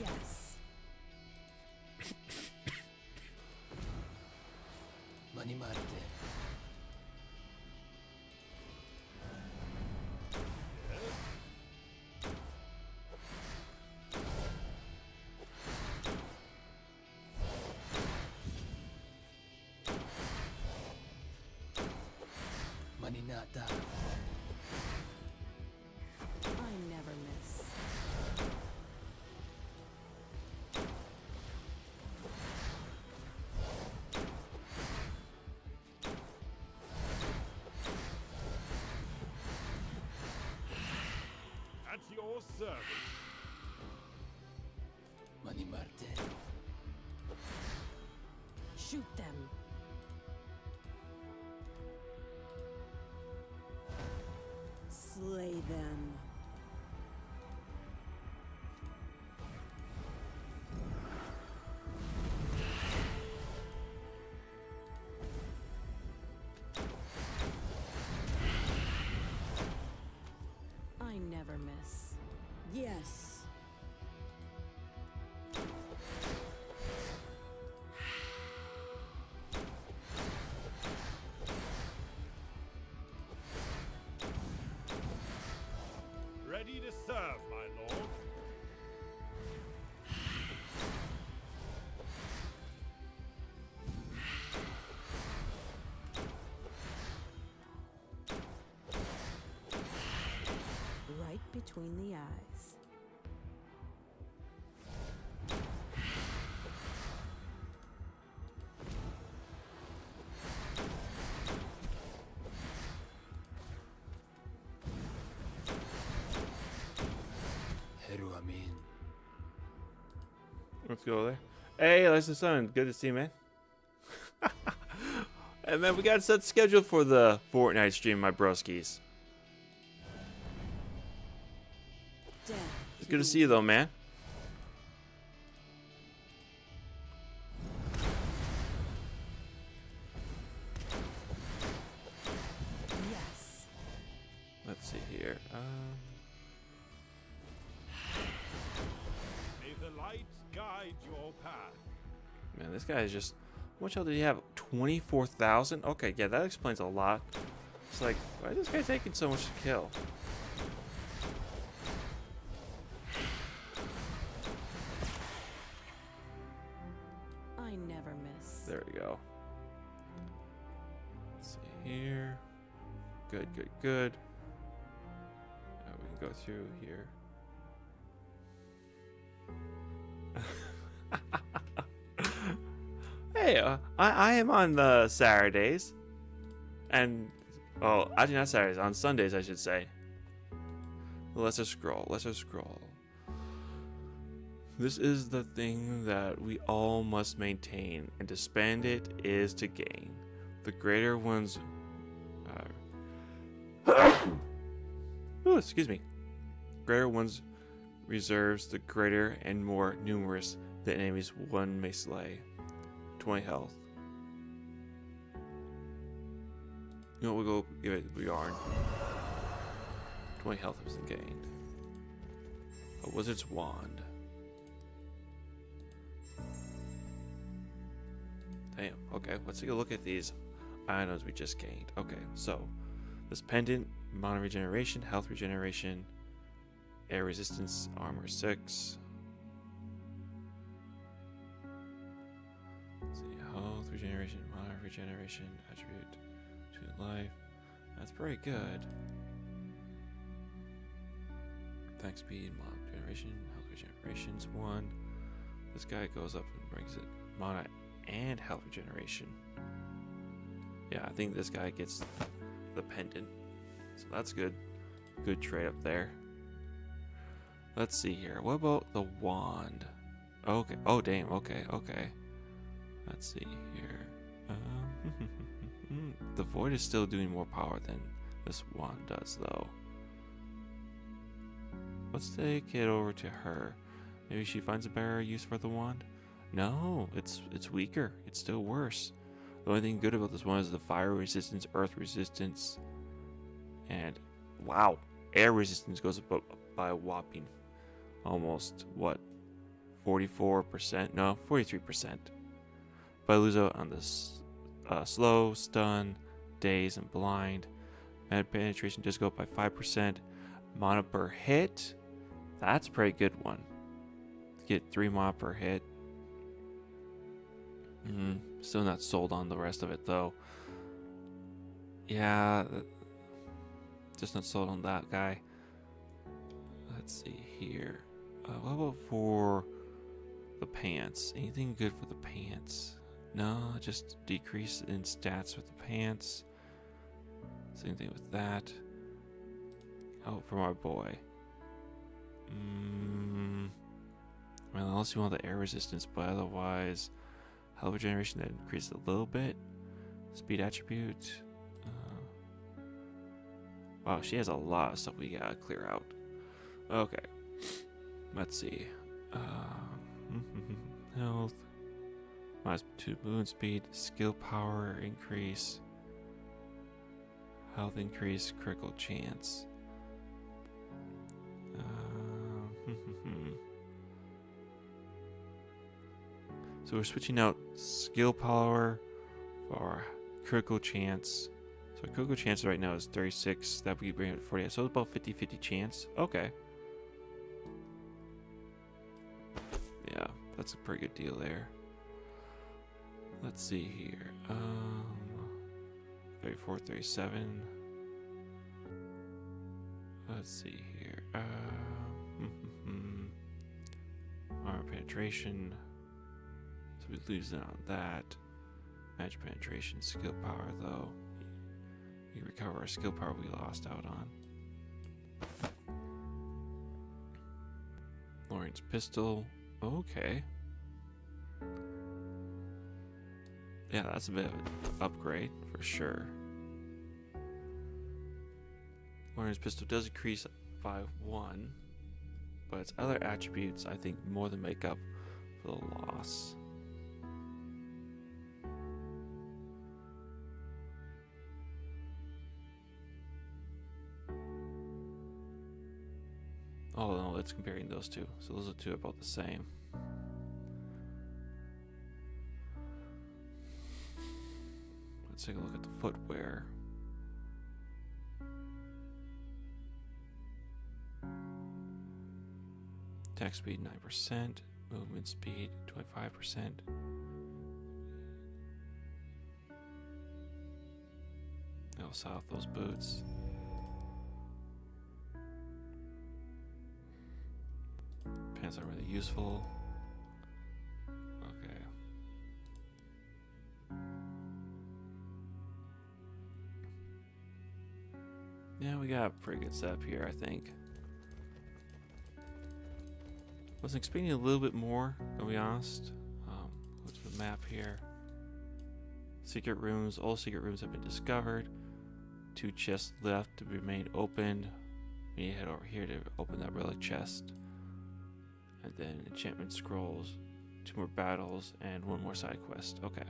Yes. Mani Marte. Maninata. I never miss. At your service. Mani Marte. Shoot them. Slay them. I never miss. Yes. Ready to serve, my lord. Right between the eyes. Heru Amin. Let's go there. Hey, Leslie Sun, good to see you, man. And man, we got set schedule for the Fortnite stream, my broskies. Death. It's good to see you though, man. Yes. Let's see here. May the light guide your path. Man, this guy is just. How much health did he have? 24,000? Okay, yeah, that explains a lot. It's like, why is this guy taking so much to kill? I never miss. There we go. Let's see here. Good, good, good. We can go through here. Hey, I am on the Saturdays. And, oh, actually not Saturdays, on Sundays I should say. Let's just scroll, let's just scroll. This is the thing that we all must maintain, and to spend it is to gain. The greater ones... Ooh, excuse me. Greater ones reserves the greater and more numerous the enemies one may slay. 20 health. You know what, we'll go give it a yarn. 20 health has been gained. A wizard's wand. Damn, okay, let's take a look at these items we just gained. Okay, so this pendant, mana regeneration, health regeneration, air resistance, armor 6. Let's see, health regeneration, mana regeneration, attribute to life. That's pretty good. Attack speed, mana regeneration, health regeneration's 1. This guy goes up and brings it mana and health regeneration. Yeah, I think this guy gets the pendant. So that's good. Good trade up there. Let's see here. What about the wand? Okay. Oh, damn. Okay. Okay. Let's see here. The void is still doing more power than this wand does, though. Let's take it over to her. Maybe she finds a better use for the wand? No, it's weaker. It's still worse. The only thing good about this one is the fire resistance, earth resistance, and wow, air resistance goes up by a whopping almost, what, 44%? No, 43%. But I lose out on this slow, stun, daze, and blind. Mana penetration does go up by 5%. Mana per hit, that's a pretty good one. Get 3 mana per hit. Still not sold on the rest of it though. Yeah, just not sold on that guy. Let's see here. What about for the pants? Anything good for the pants? No, just decrease in stats with the pants. Same thing with that. Oh, for my boy. Well, unless you want the air resistance, but otherwise, health regeneration that increases a little bit. Speed attribute. Wow, she has a lot of stuff we gotta clear out. Okay, let's see. Health. -2 movement speed. Skill power increase. Health increase. Critical chance. So we're switching out skill power for critical chance. So critical chance right now is 36. That would bring it to 48. So it's about 50-50 chance. Okay. Yeah, that's a pretty good deal there. Let's see here. 34, 37. Let's see here. Armor penetration. So we lose out on that. Magic penetration, skill power though. We recover our skill power we lost out on. Lawrence pistol. Okay. Yeah, that's a bit of an upgrade for sure. Lawrence pistol does increase by 1, but its other attributes I think more than make up for the loss. Oh no, it's comparing those two. So those are two about the same. Let's take a look at the footwear. Attack speed 9%, movement speed 25%, No south those boots. Pants aren't really useful. Okay. Yeah, we got a pretty good setup here, I think. Wasn't expecting a little bit more, to be honest. Go to the map here. Secret rooms. All secret rooms have been discovered. 2 chests left to remain opened. We need to head over here to open that relic chest. And then enchantment scrolls, 2 more battles, and 1 more side quest. Okay.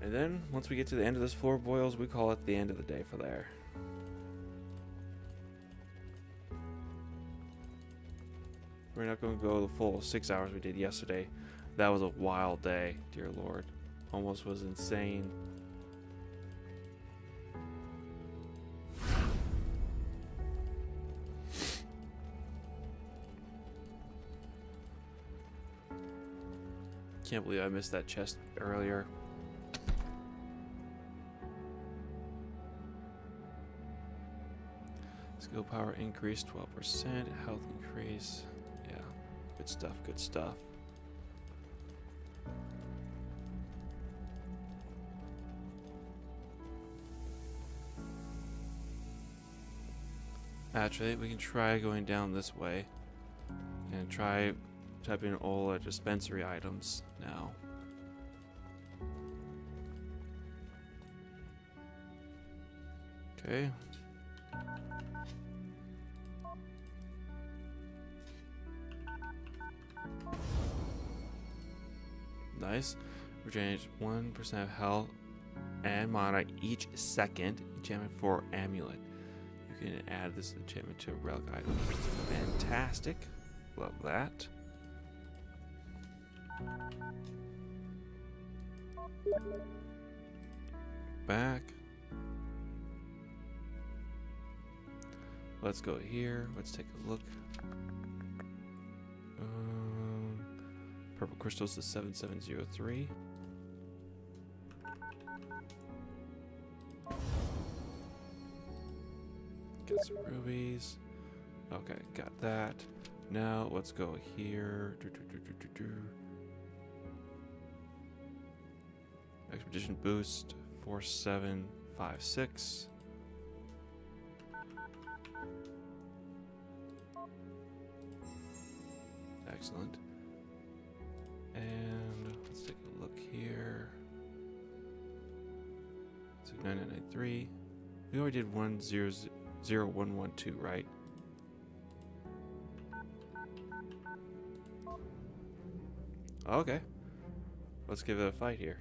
And then, once we get to the end of this floor, boils, we call it the end of the day for there. We're not going to go the full 6 hours we did yesterday. That was a wild day, dear Lord. Almost was insane. Can't believe I missed that chest earlier. Skill power increase 12%, health increase. Yeah, good stuff, good stuff. Actually, we can try going down this way and try typing in all our dispensary items now. Okay. Nice. Regenerates 1% of health and mana each second. Enchantment for amulet. You can add this enchantment to a relic item. Fantastic. Love that. Back. Let's go here. Let's take a look. Purple crystals is 7703. Get some rubies. Okay, got that. Now let's go here. Expedition boost 4756. Excellent. And let's take a look here. So 9993. We already did 100112, right? Okay. Let's give it a fight here.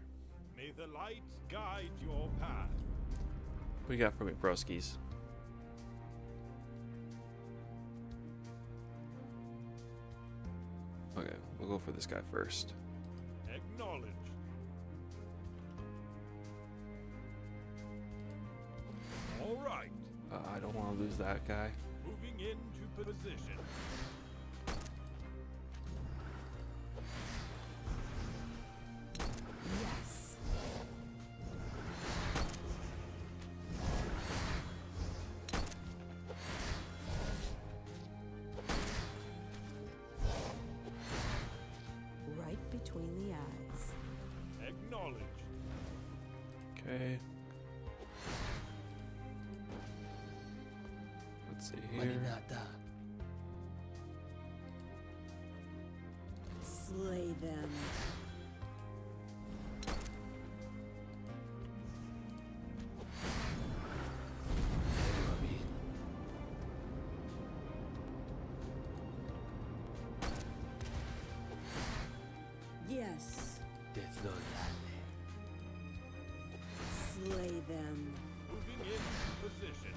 May the light guide your path. What you got for me, broskies? Okay, we'll go for this guy first. Acknowledge. All right. I don't want to lose that guy. Moving into position. Yes. Right between the eyes. Acknowledge. Okay. Let's see here. Maninata. Slay them. Heru Amin. Yes. Dezdolale. Slay them. Moving into position.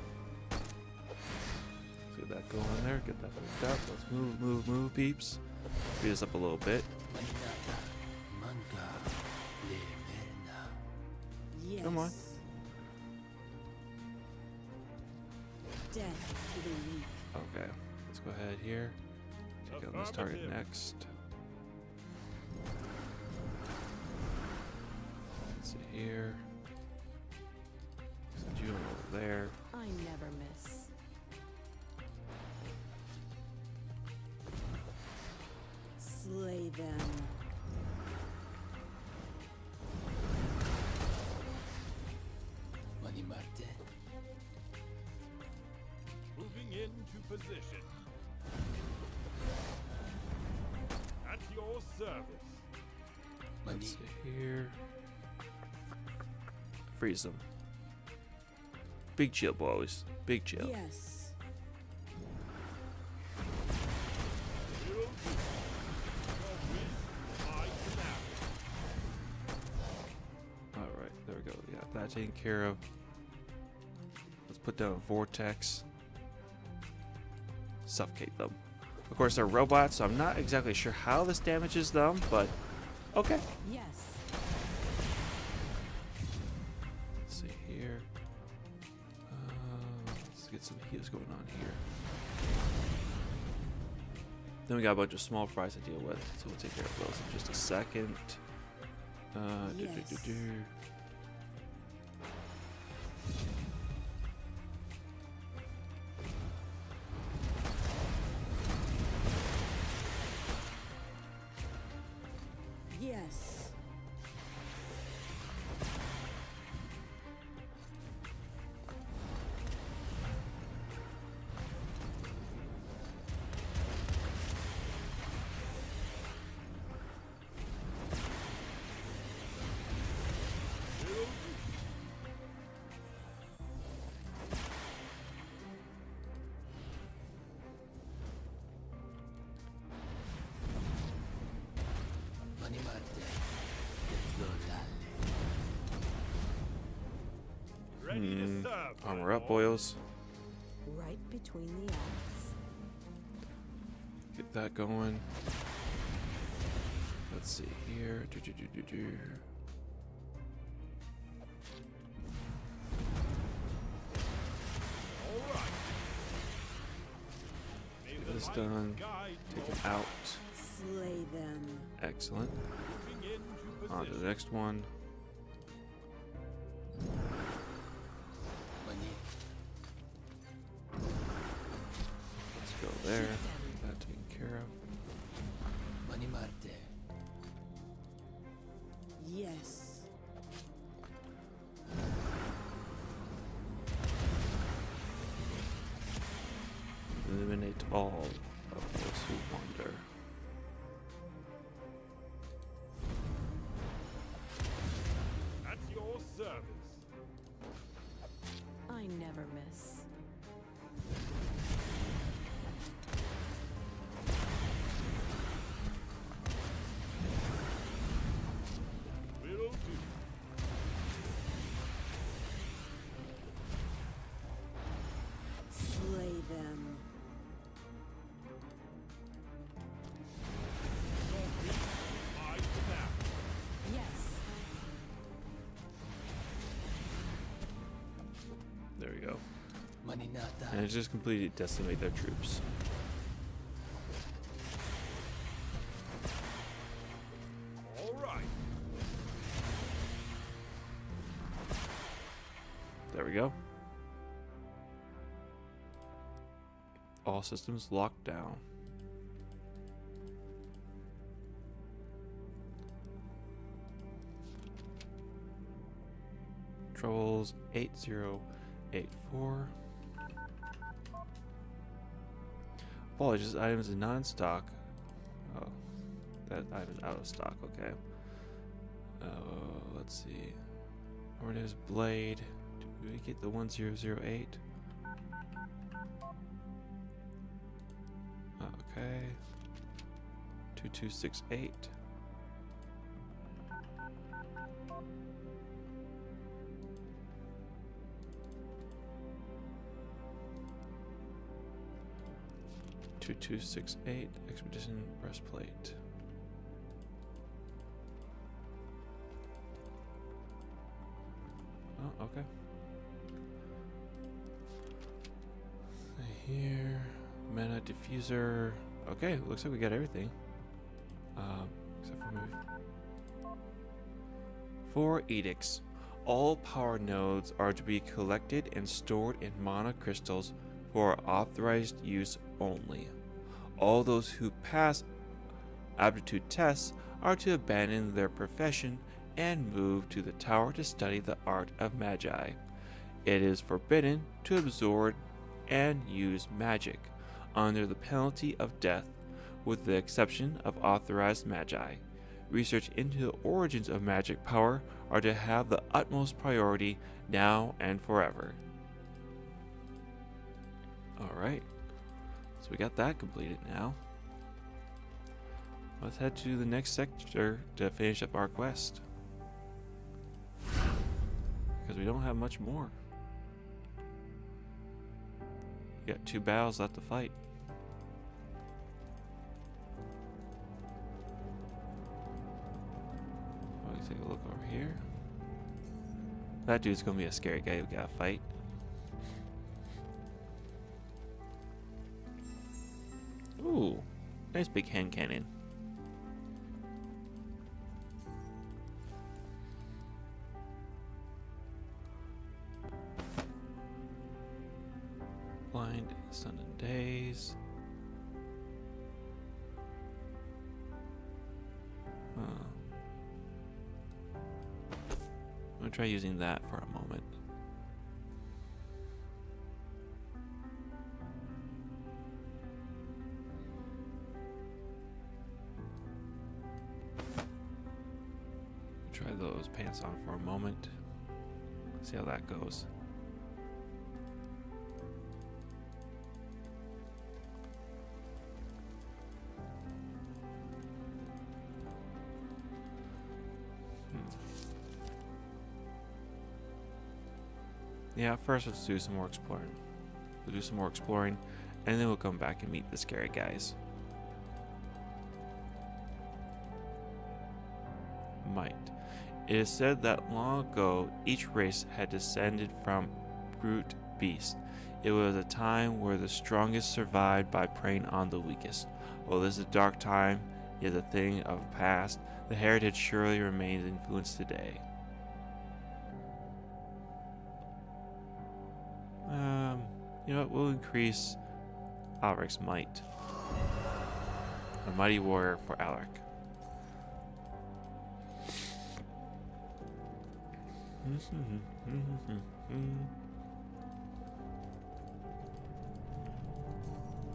Let's get that going there. Get that moved up. Let's move, peeps. Speed us up a little bit. Maninata. Manga. Lemerna. Yes. Come on. Death to the weak. Okay, let's go ahead here. Take out this target Affirmative. next. Let's see here. Send you over there. I never miss. Slay them. Money Marte. Moving into position. At your service. Money. Let's see here. Freeze them. Big chill, boys. Big chill. Yes. Will do. Your wish is my command. Alright, there we go. We got that taken care of. Let's put down a vortex. Suffocate them. Of course, they're robots, so I'm not exactly sure how this damages them, but okay. Yes. Let's see here. Let's get some heals going on here. Then we got a bunch of small fries to deal with, so we'll take care of those in just a second. Yes. Yes. Will do. Money Marte. Desolale. Ready to serve. my Armor up, lord. boys. Right between the eyes. Get that going. Let's see here. All right. May Get the this light done. guide Take your it out. Slay them. Excellent. moving into On to the position. next one. Money. Let's go there. Get that taken care of. Money Marte. Yes. Eliminate all of those who wander. At your service. I never miss. Will do. Slay them. Your wish is my command. Yes. There we go. Money Nata. And it's just completely decimate their troops. All right. There we go. All systems locked down. Troubles 8084. Apologies, items in non-stock. Oh, that item's out of stock, okay. Let's see. Ornez Blade. Do we get the 1008? Okay. 2268. $2268 Expedition Breastplate. Oh, okay. Here, mana diffuser. Okay, looks like we got everything. Except for maybe 4 edicts. All power nodes are to be collected and stored in mana crystals for authorized use only. All those who pass aptitude tests are to abandon their profession and move to the tower to study the art of magi. It is forbidden to absorb and use magic under the penalty of death, with the exception of authorized magi. Research into the origins of magic power are to have the utmost priority now and forever. Alright, so we got that completed now. Let's head to the next sector to finish up our quest, because we don't have much more. We got 2 battles left to fight. Let me take a look over here. That dude's gonna be a scary guy we gotta fight. Ooh, nice big hand cannon. Blind sun and days. I'm gonna try using that for a moment. Try those pants on for a moment. See how that goes. Yeah, first let's do some more exploring. We'll do some more exploring, and then we'll come back and meet the scary guys. Might. It is said that long ago, each race had descended from brute beast. It was a time where the strongest survived by preying on the weakest. While this is a dark time, is a thing of the past, the heritage surely remains influenced today. You know what? We'll increase Alaric's might. A mighty warrior for Alaric.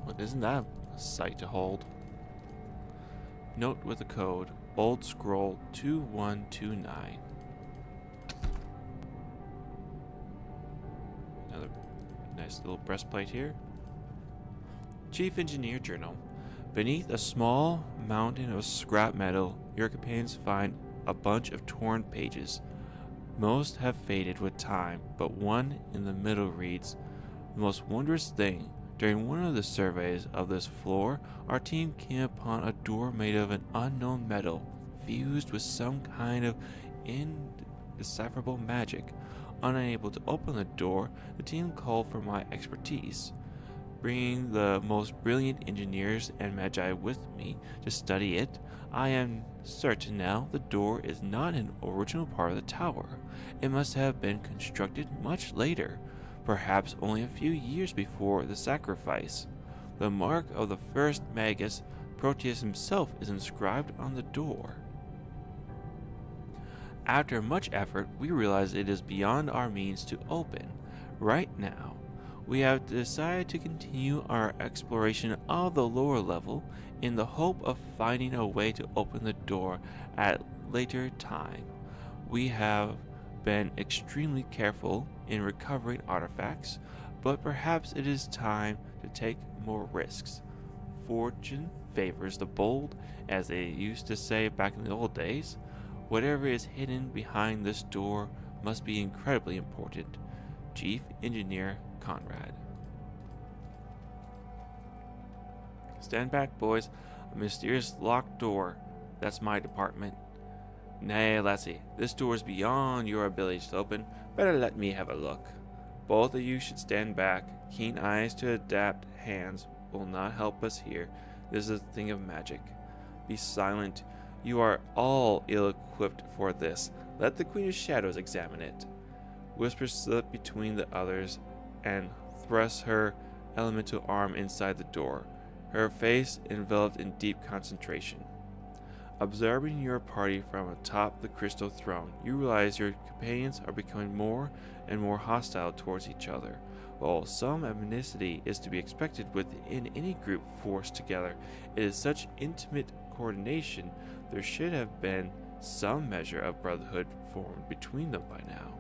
Well, isn't that a sight to hold? Note with the code Old Scroll 2129. Another nice little breastplate here. Chief Engineer Journal. Beneath a small mountain of scrap metal, your companions find a bunch of torn pages. Most have faded with time, but one in the middle reads, "The most wondrous thing. During one of the surveys of this floor, our team came upon a door made of an unknown metal, fused with some kind of indecipherable magic. Unable to open the door, the team called for my expertise. Bringing the most brilliant engineers and magi with me to study it, I am certain now the door is not an original part of the tower. It must have been constructed much later, perhaps only a few years before the sacrifice. The mark of the first Magus, Proteus himself, is inscribed on the door. After much effort, we realize it is beyond our means to open. Right now, we have decided to continue our exploration of the lower level in the hope of finding a way to open the door at later time. We have been extremely careful in recovering artifacts, but perhaps it is time to take more risks. Fortune favors the bold, as they used to say back in the old days. Whatever is hidden behind this door must be incredibly important. Chief Engineer Conrad." "Stand back, boys. A mysterious locked door. That's my department." "Nay, lassie, this door is beyond your ability to open. Better let me have a look." "Both of you should stand back. Keen eyes to adept hands will not help us here. This is a thing of magic. Be silent. You are all ill-equipped for this. Let the Queen of Shadows examine it. Whisper slipped between the others and thrust her elemental arm inside the door, her face enveloped in deep concentration. Observing your party from atop the crystal throne, you realize your companions are becoming more and more hostile towards each other. While some amenity is to be expected within any group forced together, it is such intimate coordination there should have been some measure of brotherhood formed between them by now.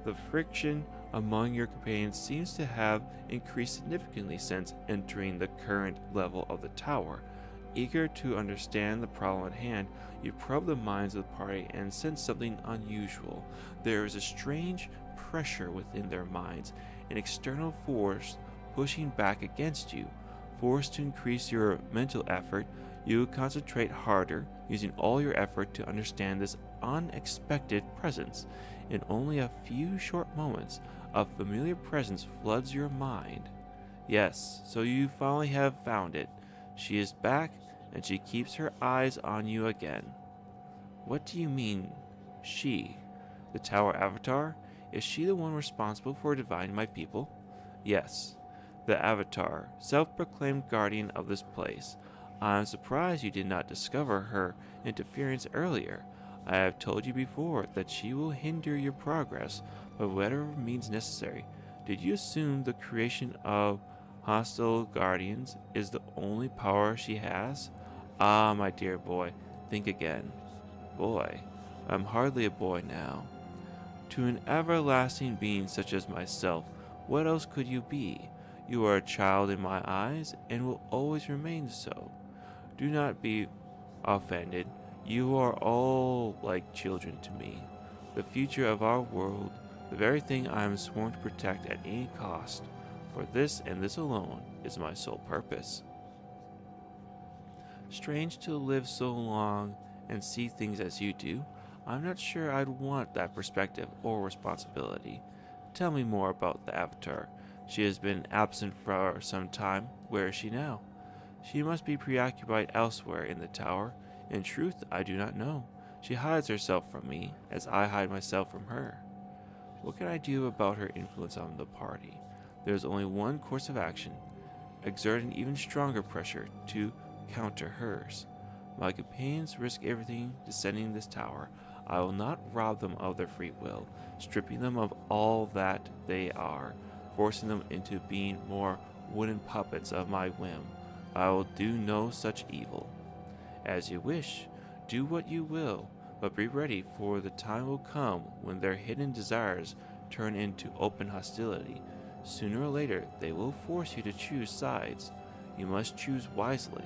The friction among your companions seems to have increased significantly since entering the current level of the tower. Eager to understand the problem at hand, you probe the minds of the party and sense something unusual. There is a strange pressure within their minds, an external force pushing back against you. Forced to increase your mental effort, you concentrate harder, using all your effort to understand this unexpected presence. In only a few short moments, a familiar presence floods your mind. Yes, so you finally have found it. She is back, and she keeps her eyes on you again. What do you mean, she? The Tower Avatar? Is she the one responsible for dividing my people? Yes, the Avatar, self-proclaimed guardian of this place. I am surprised you did not discover her interference earlier. I have told you before that she will hinder your progress by whatever means necessary. Did you assume the creation of hostile guardians is the only power she has? Ah, my dear boy, think again. Boy, I'm hardly a boy now. To an everlasting being such as myself, what else could you be? You are a child in my eyes, and will always remain so. Do not be offended. You are all like children to me. The future of our world, the very thing I am sworn to protect at any cost. For this and this alone is my sole purpose. Strange to live so long and see things as you do. I'm not sure I'd want that perspective or responsibility. Tell me more about the Avatar. She has been absent for some time. Where is she now? She must be preoccupied elsewhere in the tower. In truth, I do not know. She hides herself from me, as I hide myself from her. What can I do about her influence on the party? There is only one course of action: exert an even stronger pressure to counter hers. My companions risk everything descending this tower. I will not rob them of their free will, stripping them of all that they are, forcing them into being more wooden puppets of my whim. I will do no such evil. As you wish, do what you will, but be ready, for the time will come when their hidden desires turn into open hostility. Sooner or later, they will force you to choose sides. You must choose wisely.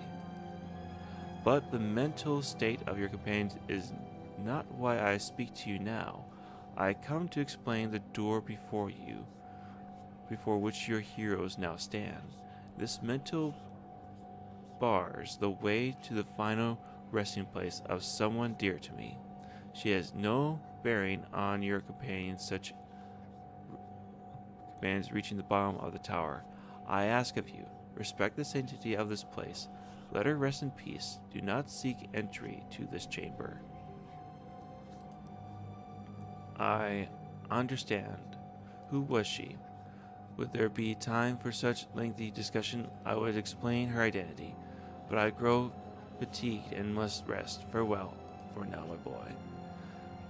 But the mental state of your companions is not why I speak to you now. I come to explain the door before you, before which your heroes now stand. This mental bars the way to the final resting place of someone dear to me. She has no bearing on your companions, such companions reaching the bottom of the tower. I ask of you, respect the sanctity of this place. Let her rest in peace. Do not seek entry to this chamber. I understand. Who was she? Would there be time for such lengthy discussion? I would explain her identity, but I grow fatigued and must rest. Farewell for now, my boy.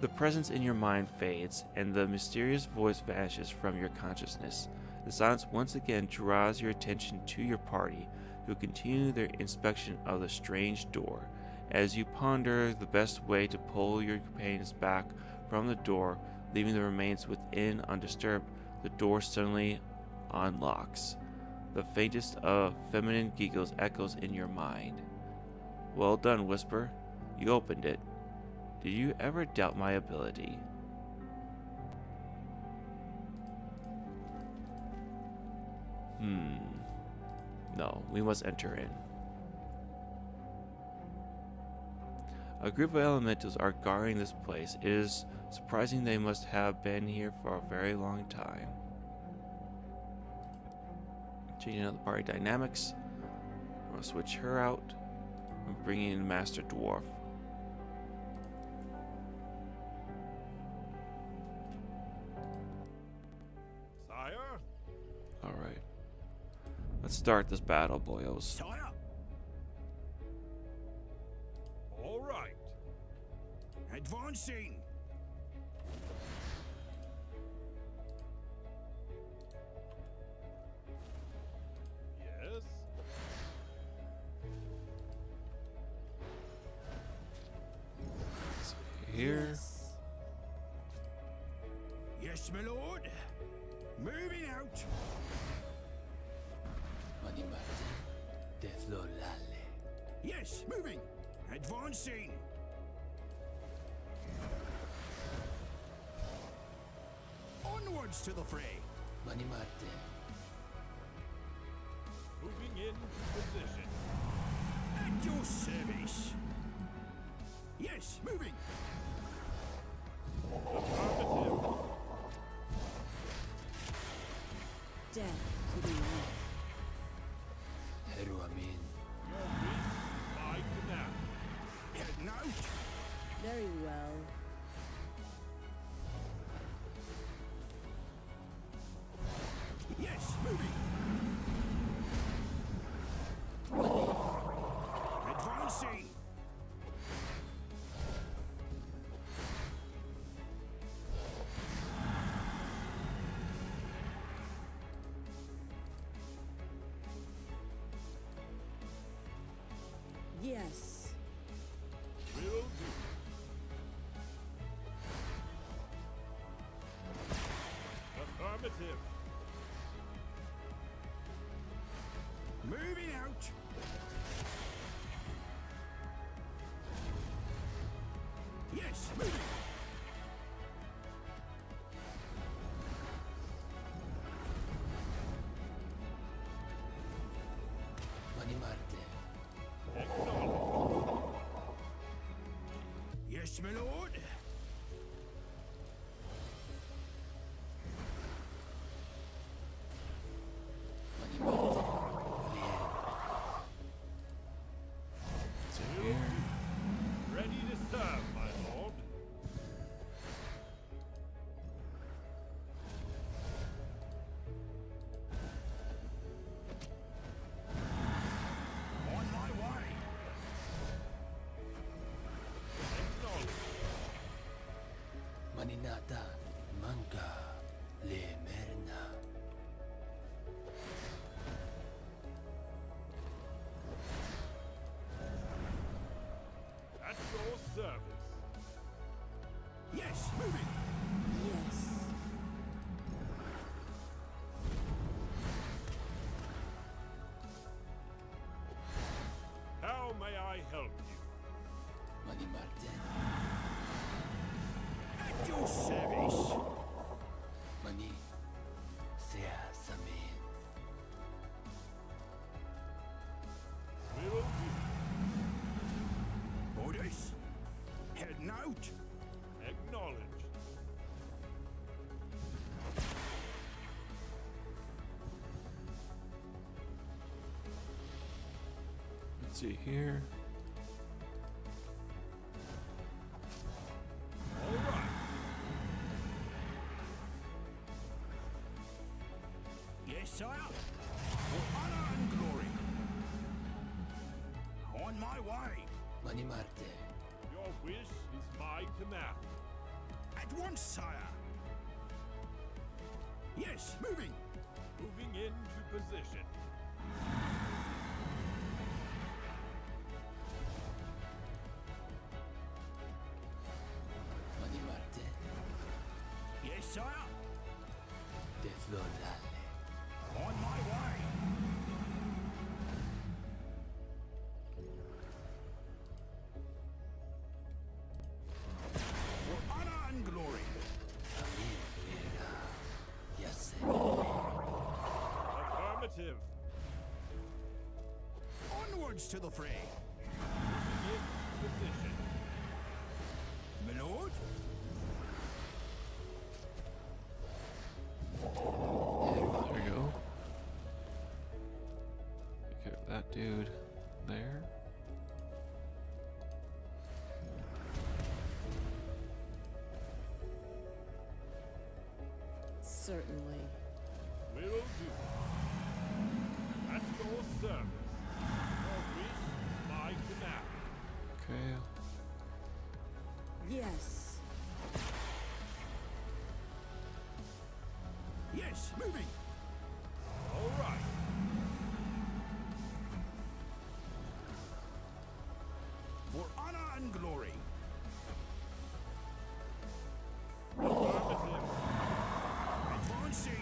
The presence in your mind fades, and the mysterious voice vanishes from your consciousness. The silence once again draws your attention to your party, who continue their inspection of the strange door. As you ponder the best way to pull your companions back from the door, leaving the remains within undisturbed, the door suddenly unlocks. The faintest of feminine giggles echoes in your mind. Well done, Whisper. You opened it. Did you ever doubt my ability? No, we must enter in. A group of elementals are guarding this place. It is surprising they must have been here for a very long time. Changing out the party dynamics. I'm going to switch her out. I'm bringing in Master Dwarf. Let's start this battle, boyos. Sire. All right. Advancing. Yes. Here. Yes. Yes, my lord. Moving out. Mani Marte, desolale. Yes, moving. Advancing. Onwards to the fray. Mani Marte, Moving into position. At your service. Yes, moving. Affirmative. Death to the weak. Heru Amin. Your wish is my command. Heading out. Very well. Yes, moving. Advancing. Yes. Will do. Affirmative. Moving out. Yes, moving. Mani Marte, Acknowledge. Yes, my lord. Mani Marte, Lier. So here. Ready to serve, my lord. On my way. Acknowledge. Maninata, Manga, Le Merna. At your service. Yes, moving. Yes. How may I help you? Mani Marte, At your service. Mani, Sea Samin. Will do. Orders. Heading out. Acknowledged. Let's see here. All right. Yes, sire. For honor and glory. On my way. Mani Marte, Your wish is my command. At once, sire. Yes, moving. Moving into position. Mani Marte, Yes, sire. desolale. On my way. For honor and glory. Amin Vera, Yase. Affirmative. Onwards to the fray. Moving into position. My lord. There we go. Okay, that dude there. Certainly. Will do. At service. Your wish is my command. Okay. Yes. Yes, moving. All right. For honor and glory. Affirmative. Advancing.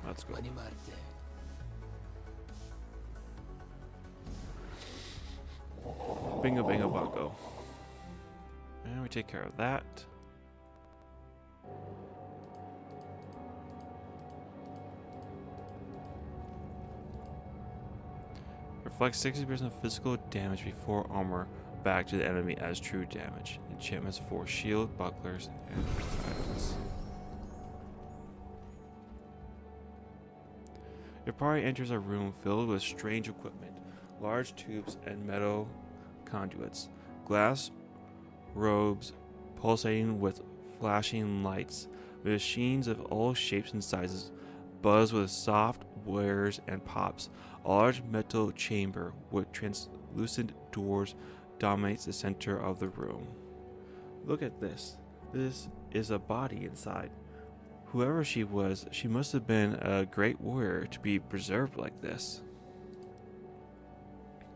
Let's go. Mani Marte. Bingo, bingo, bongo. And we take care of that. Reflects 60% physical damage before armor back to the enemy as true damage. Enchantments for shield, bucklers, and items. Your party enters a room filled with strange equipment, large tubes and metal conduits, glass robes pulsating with flashing lights, machines of all shapes and sizes buzz with soft whirs and pops. A large metal chamber with translucent doors dominates the center of the room. Look at this. This is a body inside. Whoever she was, she must have been a great warrior to be preserved like this.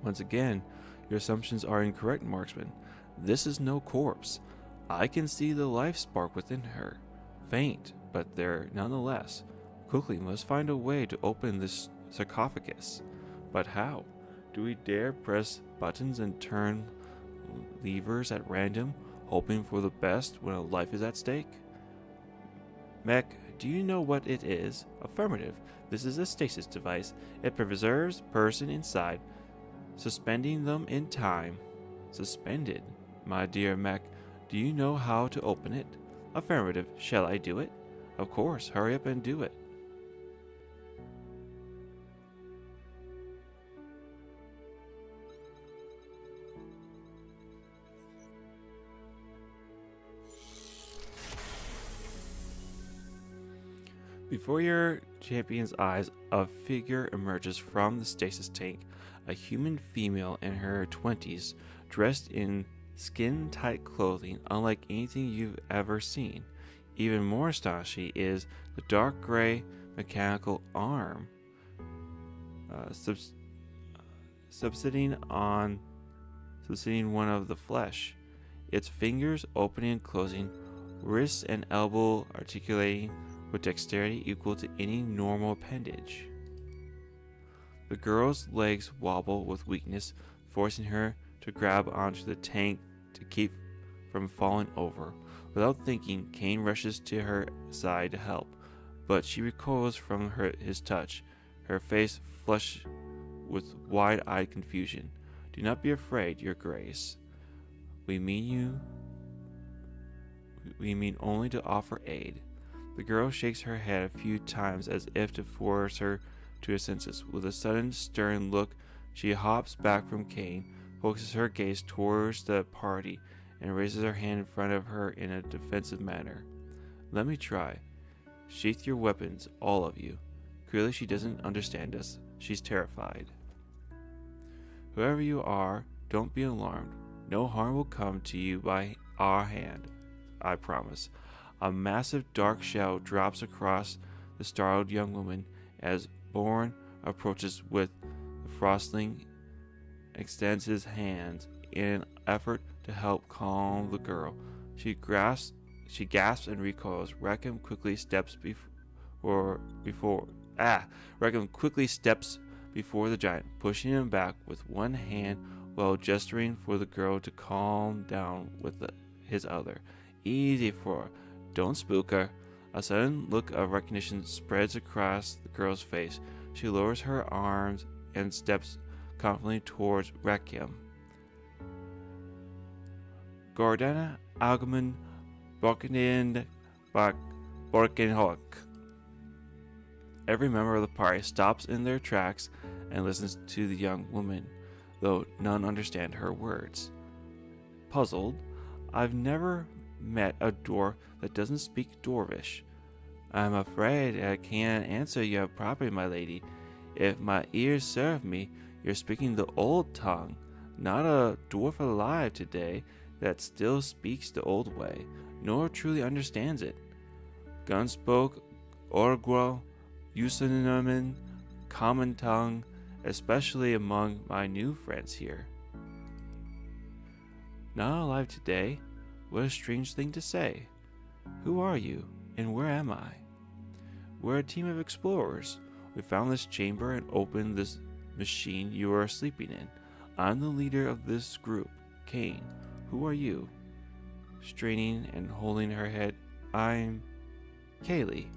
Once again, your assumptions are incorrect, marksman. This is no corpse. I can see the life spark within her. Faint, but there nonetheless. Quickly must find a way to open this sarcophagus. But how? Do we dare press buttons and turn levers at random, hoping for the best when a life is at stake? Mech, do you know what it is? Affirmative. This is a stasis device. It preserves person inside, suspending them in time. Suspended? My dear Mech, do you know how to open it? Affirmative. Shall I do it? Of course. Hurry up and do it. Before your champion's eyes, a figure emerges from the stasis tank, a human female in her 20s, dressed in skin-tight clothing unlike anything you've ever seen. Even more astonishing is the dark gray mechanical arm subsiding one of the flesh, its fingers opening and closing, wrists and elbow articulating with dexterity equal to any normal appendage. The girl's legs wobble with weakness, forcing her to grab onto the tank to keep from falling over. Without thinking, Kane rushes to her side to help, but she recoils from his touch, her face flushed with wide-eyed confusion. Do not be afraid, Your Grace. We mean only to offer aid. The girl shakes her head a few times as if to force her to her senses. With a sudden stern look, she hops back from Kane, focuses her gaze towards the party, and raises her hand in front of her in a defensive manner. Let me try. Sheath your weapons, all of you. Clearly she doesn't understand us. She's terrified. Whoever you are, don't be alarmed. No harm will come to you by our hand, I promise. A massive dark shadow drops across the startled young woman as Bourne approaches with the frostling, extends his hands in an effort to help calm the girl. She gasps and recoils. Rackham quickly steps before the giant, pushing him back with one hand while gesturing for the girl to calm down with his other. Easy for her. Don't spook her. A sudden look of recognition spreads across the girl's face. She lowers her arms and steps confidently towards Requiem. Gordana Algeman Borkenhoek. Every member of the party stops in their tracks and listens to the young woman, though none understand her words. Puzzled, I've never met a dwarf that doesn't speak Dwarvish. I'm afraid I can't answer you properly, my lady. If my ears serve me, you're speaking the old tongue, not a dwarf alive today that still speaks the old way, nor truly understands it. Gunspoke, Orgro, Usinamen, common tongue, especially among my new friends here. Not alive today? What a strange thing to say. Who are you, and where am I? We're a team of explorers. We found this chamber and opened this machine you are sleeping in. I'm the leader of this group, Kane. Who are you? Straining and holding her head, I'm Kaylee.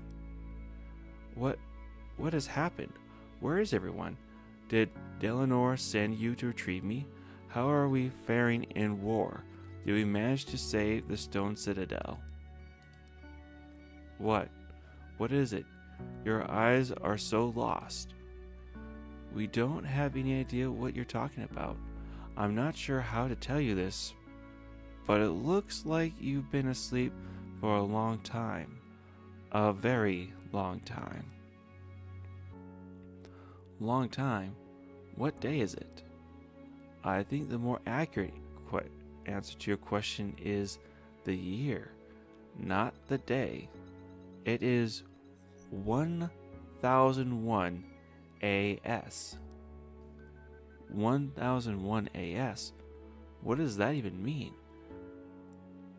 What has happened? Where is everyone? Did Delanor send you to retrieve me? How are we faring in war? Did we manage to save the Stone Citadel? What? What is it? Your eyes are so lost. We don't have any idea what you're talking about. I'm not sure how to tell you this, but it looks like you've been asleep for a long time. A very long time. Long time? What day is it? I think the more accurate answer to your question is the year, not the day. It is 1001 AS. 1001 AS? What does that even mean?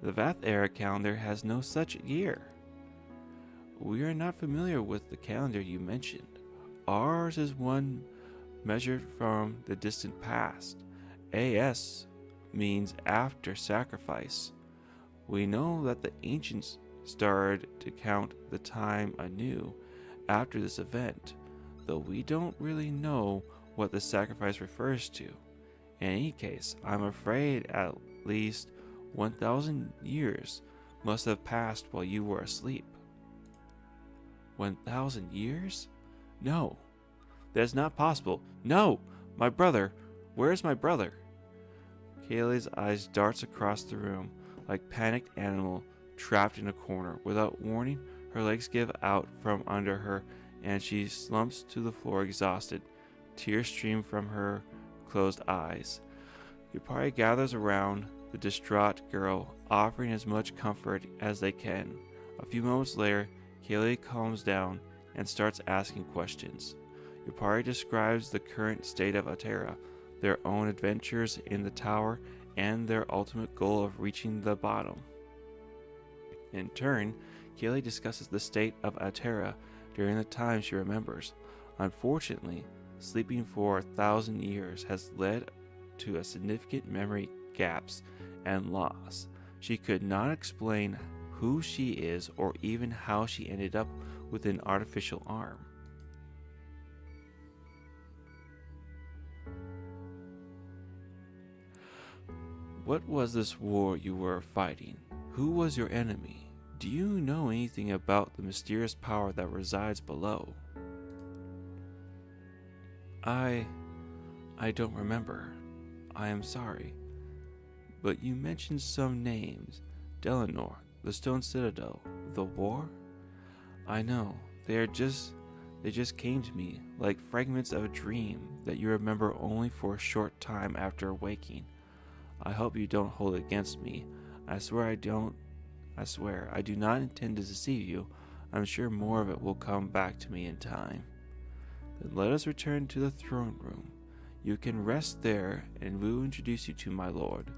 The Vath era calendar has no such year. We are not familiar with the calendar you mentioned. Ours is one measured from the distant past. AS means after sacrifice. We know that the ancients started to count the time anew after this event, though we don't really know what the sacrifice refers to. In any case, I'm afraid at least 1,000 years must have passed while you were asleep. 1,000 years? No, that's not possible. No! My brother! Where's my brother? Kaylee's eyes darts across the room like panicked animal trapped in a corner. Without warning, her legs give out from under her and she slumps to the floor exhausted. Tears stream from her closed eyes. Yupari gathers around the distraught girl, offering as much comfort as they can. A few moments later, Kaylee calms down and starts asking questions. Yupari describes the current state of Altera, their own adventures in the tower, and their ultimate goal of reaching the bottom. In turn, Kaylee discusses the state of Altera during the time she remembers. Unfortunately, sleeping for 1,000 years has led to a significant memory gaps and loss. She could not explain who she is or even how she ended up with an artificial arm. What was this war you were fighting? Who was your enemy? Do you know anything about the mysterious power that resides below? I don't remember. I am sorry. But you mentioned some names. Delanor, the Stone Citadel, the war? I know. They just came to me like fragments of a dream that you remember only for a short time after waking. I hope you don't hold it against me. I swear I do not intend to deceive you. I'm sure more of it will come back to me in time. Then let us return to the throne room. You can rest there, and we will introduce you to my lord.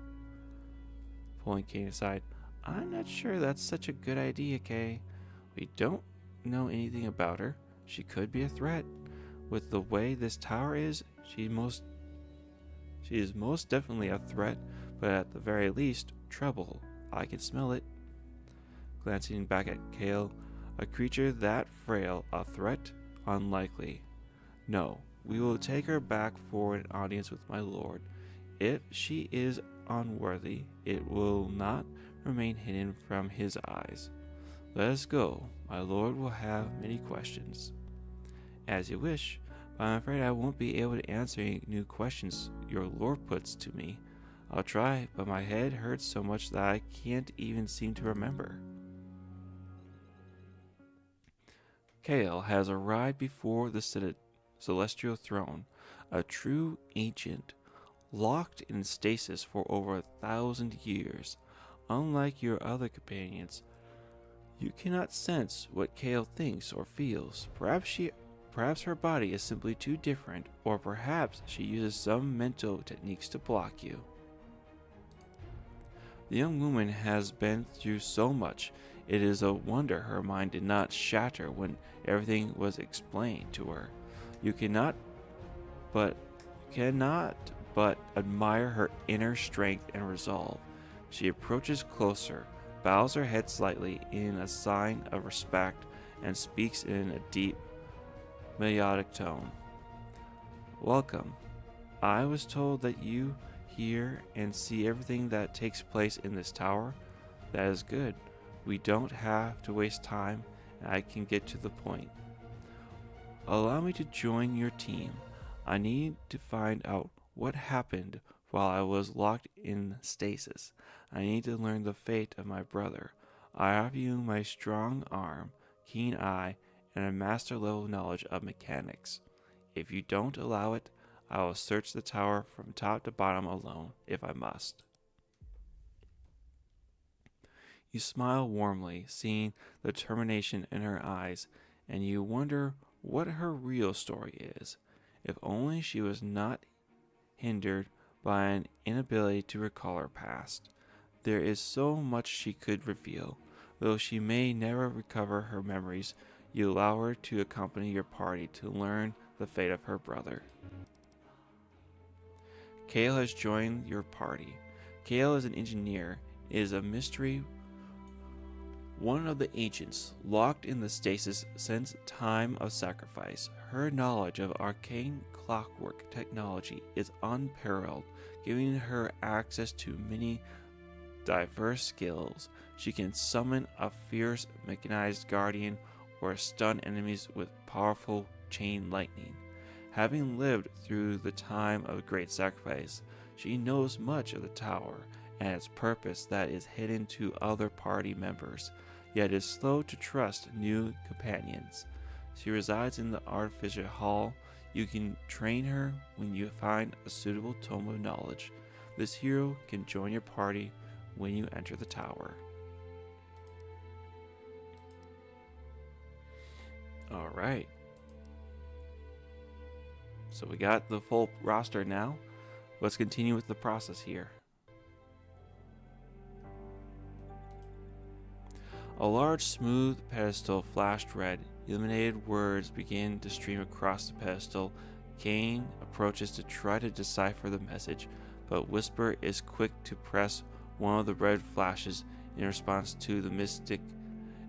Pulling Kane aside, I'm not sure that's such a good idea, Kay. We don't know anything about her. She could be a threat. With the way this tower is, she is most definitely a threat, but at the very least, trouble. I can smell it. Glancing back at Kale, a creature that frail, a threat? Unlikely. No, we will take her back for an audience with my lord. If she is unworthy, it will not remain hidden from his eyes. Let us go. My lord will have many questions. As you wish, but I'm afraid I won't be able to answer any new questions your lord puts to me. I'll try, but my head hurts so much that I can't even seem to remember. Kale has arrived before the celestial throne, a true ancient, locked in stasis for over 1,000 years. Unlike your other companions, you cannot sense what Kale thinks or feels. Perhaps her body is simply too different, or perhaps she uses some mental techniques to block you. The young woman has been through so much, it is a wonder her mind did not shatter when everything was explained to her. You cannot but admire her inner strength and resolve. She approaches closer, bows her head slightly in a sign of respect, and speaks in a deep, melodic tone. Welcome. I was told that you hear and see everything that takes place in this tower. That is good. We don't have to waste time, and I can get to the point. Allow me to join your team. I need to find out what happened while I was locked in stasis. I need to learn the fate of my brother. I offer you my strong arm, keen eye, and a master level knowledge of mechanics. If you don't allow it, I will search the tower from top to bottom alone, if I must. You smile warmly, seeing the determination in her eyes, and you wonder what her real story is. If only she was not hindered by an inability to recall her past. There is so much she could reveal. Though she may never recover her memories, you allow her to accompany your party to learn the fate of her brother. Kale has joined your party. Kale is an engineer. It is a mystery. One of the ancients, locked in the stasis since time of sacrifice. Her knowledge of arcane clockwork technology is unparalleled, giving her access to many diverse skills. She can summon a fierce mechanized guardian or stun enemies with powerful chain lightning. Having lived through the time of great sacrifice, she knows much of the tower and its purpose that is hidden to other party members, yet is slow to trust new companions. She resides in the artificial hall. You can train her when you find a suitable tome of knowledge. This hero can join your party when you enter the tower. Alright. So we got the full roster now. Let's continue with the process here. A large, smooth pedestal flashed red. Illuminated words begin to stream across the pedestal. Kane approaches to try to decipher the message, but Whisper is quick to press one of the red flashes in response to the mystic.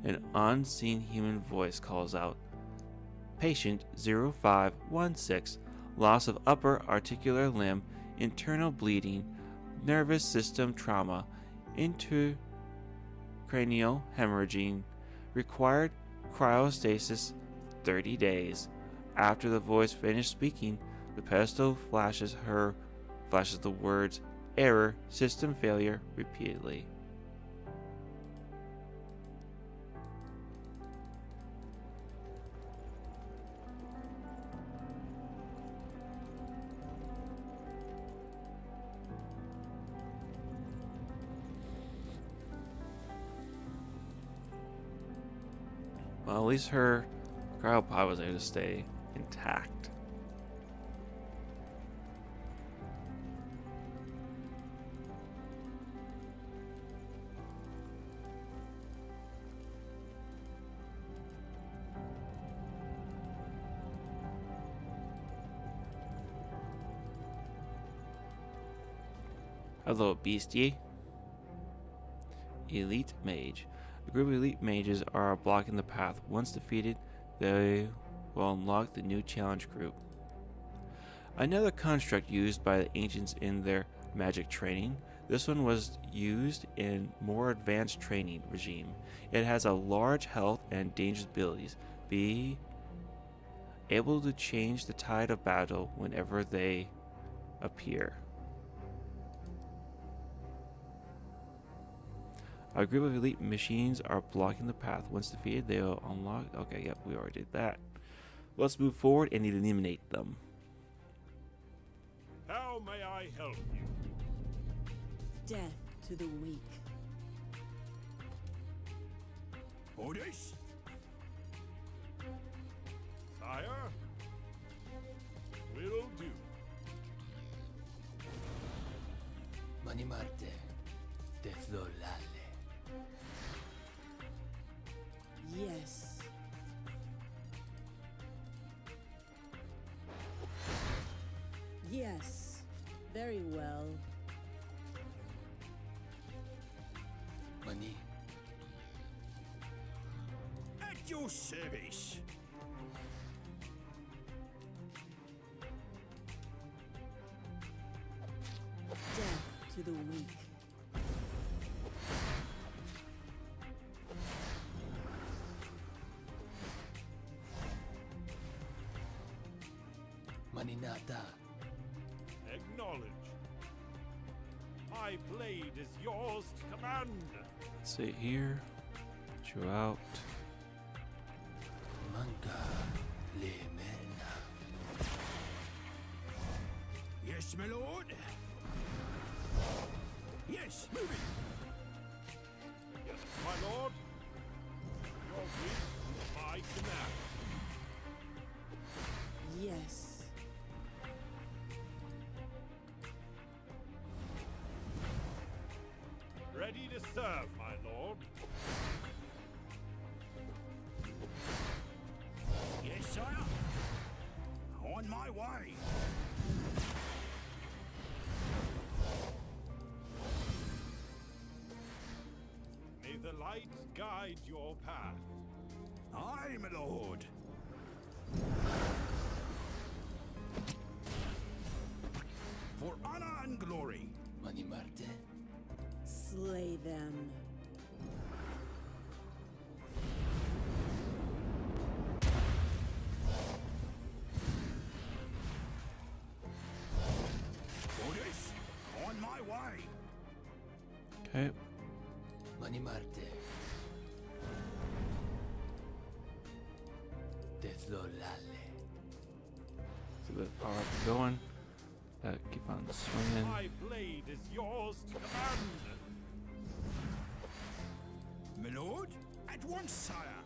An unseen human voice calls out, Patient 0516, loss of upper articular limb, internal bleeding, nervous system trauma, intracranial hemorrhaging, required cryostasis 30 days. After the voice finished speaking, the pedestal flashes the words error, system failure repeatedly. Well, at least her cryopod was able to stay intact. Hello, beastie. Elite Mage. A group of elite mages are blocking the path. Once defeated, they will unlock the new challenge group. Another construct used by the ancients in their magic training. This one was used in more advanced training regime. It has a large health and dangerous abilities. Be able to change the tide of battle whenever they appear. A group of elite machines are blocking the path. Once defeated, they will unlock. Okay, yep, we already did that. Let's move forward and eliminate them. How may I help you? Death to the weak. Orders? Sire? Will do. Mani Marte, desolale. Yes. Yes. Very well. Mani, At your service. Death to the weak. Maninata, Acknowledge. My blade is yours to command. Let's see here. Put you out. Manca, Lemena. Yes, my lord. Yes, moving. Yes, my lord. Your wish is my command. Yes. Ready to serve, my lord. Yes, sire. On my way. May the light guide your path. Aye, my lord. For honor and glory. Mani Marte, Slay them. Orders? On my way. Okay. Mani Marte. Desolale. See the power up and going. Keep on swinging. My blade is yours to command. My lord? At once, sire.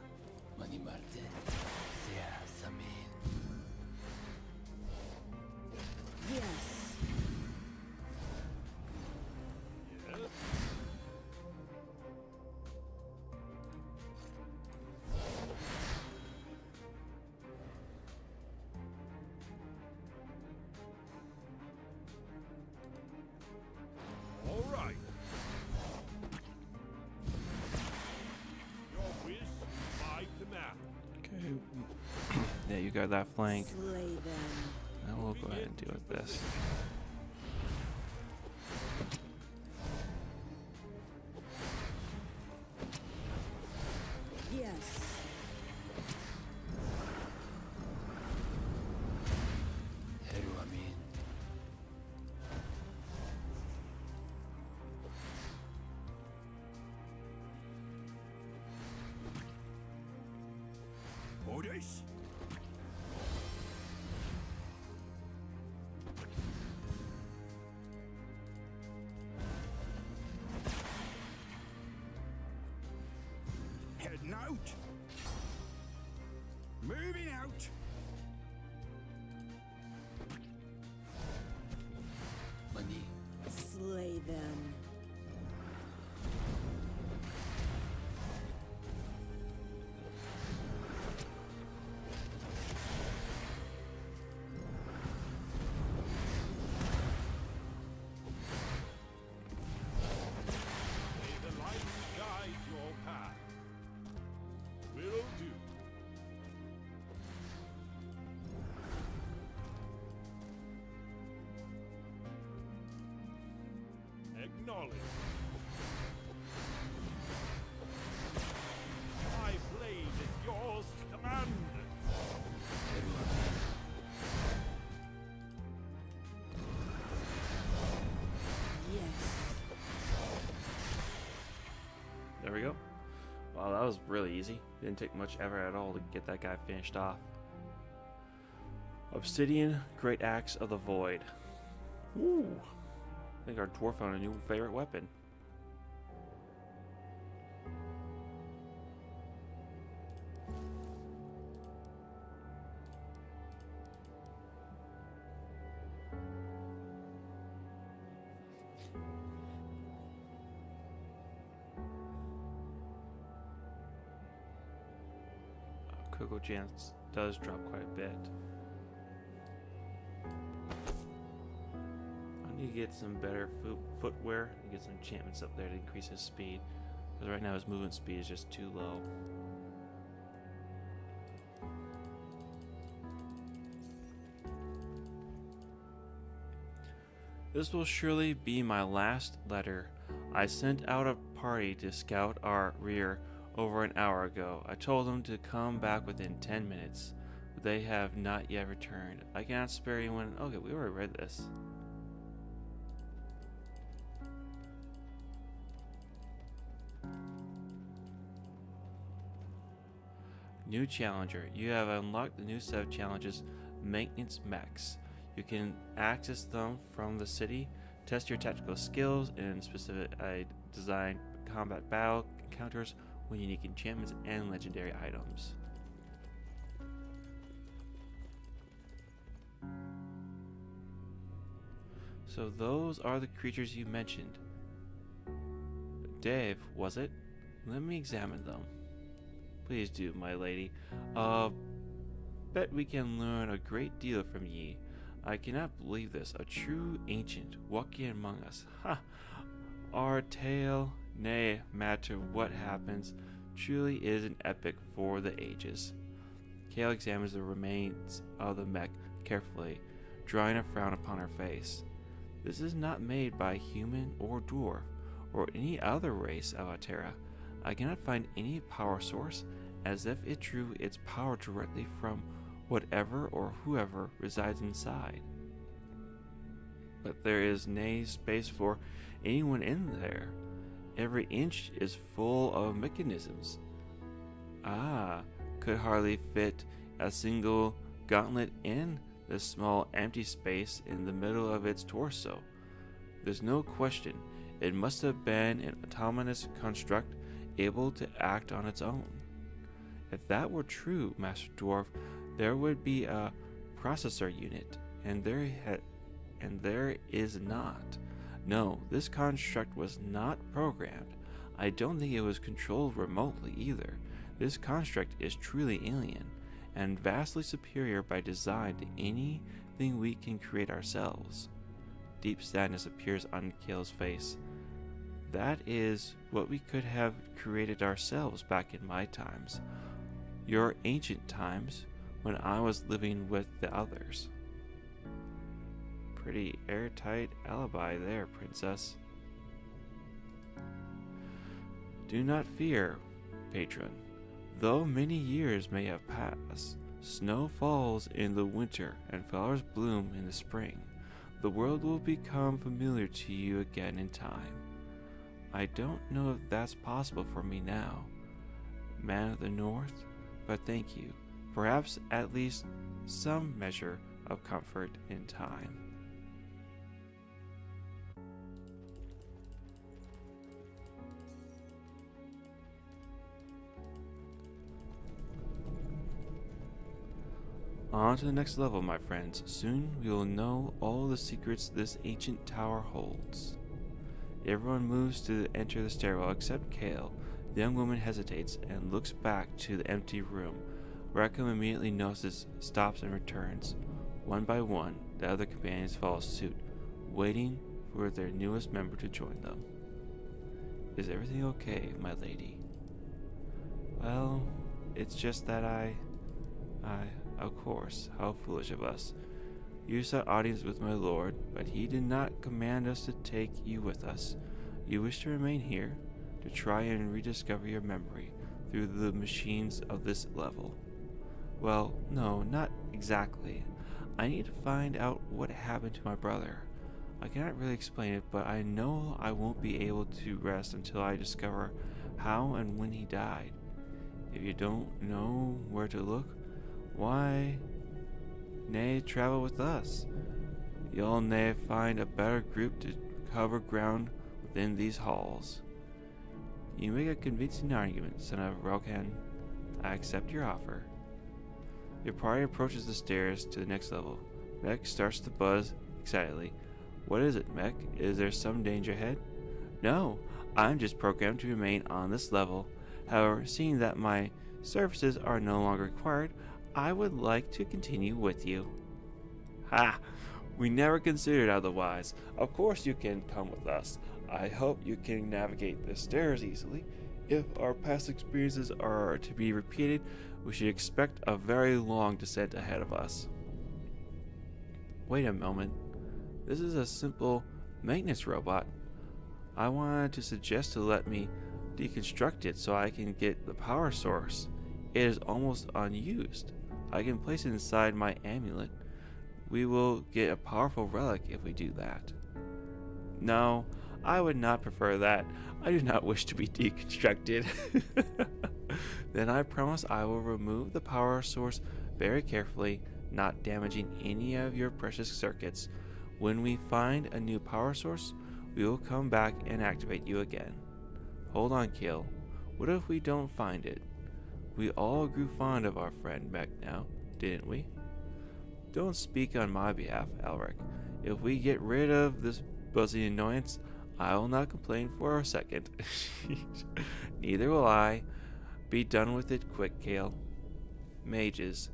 Mani Marte, sea Samin. Yes. Yes. All right. Your wish is my command. Okay. Yeah, you got that flank. Slay them. Now we'll go ahead and deal with this. Yes. Heru Amin. Orders? Heading out. Moving out. Mani, Slay them. May the light guide your path. Will do. Acknowledge. My blade is yours to command. Heru Amin. Yes. There we go. Wow, that was really easy. Didn't take much effort at all to get that guy finished off. Obsidian Great Axe of the Void. Ooh. I think our dwarf found a new favorite weapon. Cocoa Chance does drop quite a bit. I need to get some better footwear and get some enchantments up there to increase his speed. Because right now his movement speed is just too low. This will surely be my last letter. I sent out a party to scout our rear over an hour ago. I told them to come back within 10 minutes, but they have not yet returned. I cannot spare anyone. Okay, we already read this. New challenger. You have unlocked the new set of challenges, Maintenance Mechs. You can access them from the city, test your tactical skills in specific designed combat battle encounters with unique enchantments and legendary items. So those are the creatures you mentioned. Dave, was it? Let me examine them. Please do, my lady. Bet we can learn a great deal from ye. I cannot believe this. A true ancient walking among us. Ha! Our tale, nay, matter what happens, truly is an epic for the ages. Kale examines the remains of the mech carefully, drawing a frown upon her face. This is not made by human or dwarf, or any other race of Altera. I cannot find any power source, as if it drew its power directly from whatever or whoever resides inside. But there is nay space for anyone in there. Every inch is full of mechanisms. Could hardly fit a single gauntlet in the small empty space in the middle of its torso. There's no question, it must have been an autonomous construct able to act on its own. If that were true, Master Dwarf, there would be a processor unit, and there is not. No, this construct was not programmed. I don't think it was controlled remotely either. This construct is truly alien, and vastly superior by design to anything we can create ourselves. Deep sadness appears on Kale's face. That is what we could have created ourselves back in my times. Your ancient times, when I was living with the others. Pretty airtight alibi there, princess. Do not fear, patron. Though many years may have passed, snow falls in the winter and flowers bloom in the spring. The world will become familiar to you again in time. I don't know if that's possible for me now, man of the North, but thank you. Perhaps at least some measure of comfort in time. On to the next level, my friends. Soon we will know all the secrets this ancient tower holds. Everyone moves to enter the stairwell except Kale. The young woman hesitates and looks back to the empty room. Rackham immediately notices, stops, and returns. One by one, the other companions follow suit, waiting for their newest member to join them. Is everything okay, my lady? Well, it's just that of course, how foolish of us. You sought audience with my lord, but he did not command us to take you with us. You wish to remain here, to try and rediscover your memory through the machines of this level. Well, no, not exactly. I need to find out what happened to my brother. I cannot really explain it, but I know I won't be able to rest until I discover how and when he died. If you don't know where to look, why, nay travel with us. You'll nay find a better group to cover ground within these halls. You make a convincing argument, son of Rokan. I accept your offer. Your party approaches the stairs to the next level. Mech starts to buzz excitedly. What is it, Mech? Is there some danger ahead? No, I'm just programmed to remain on this level. However, seeing that my services are no longer required, I would like to continue with you. Ha! We never considered otherwise. Of course you can come with us. I hope you can navigate the stairs easily. If our past experiences are to be repeated, we should expect a very long descent ahead of us. Wait a moment. This is a simple maintenance robot. I wanted to suggest to let me deconstruct it so I can get the power source. It is almost unused. I can place it inside my amulet. We will get a powerful relic if we do that. No, I would not prefer that. I do not wish to be deconstructed. Then I promise I will remove the power source very carefully, not damaging any of your precious circuits. When we find a new power source, we will come back and activate you again. Hold on, Kale. What if we don't find it? We all grew fond of our friend Mech now, didn't we? Don't speak on my behalf, Alric. If we get rid of this buzzing annoyance, I will not complain for a second. Neither will I. Be done with it quick, Kale. Mages.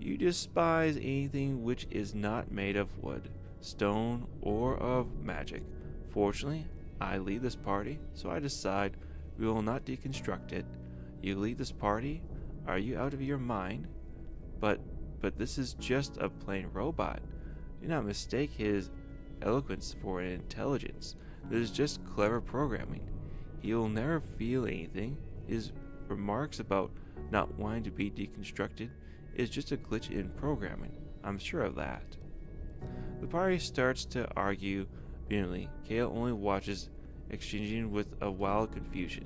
You despise anything which is not made of wood, stone, or of magic. Fortunately, I lead this party, so I decide we will not deconstruct it. You lead this party? Are you out of your mind? But this is just a plain robot. Do not mistake his eloquence for an intelligence. This is just clever programming. He will never feel anything. His remarks about not wanting to be deconstructed is just a glitch in programming. I'm sure of that. The party starts to argue vehemently. Kale only watches, exchanging with a wild confusion.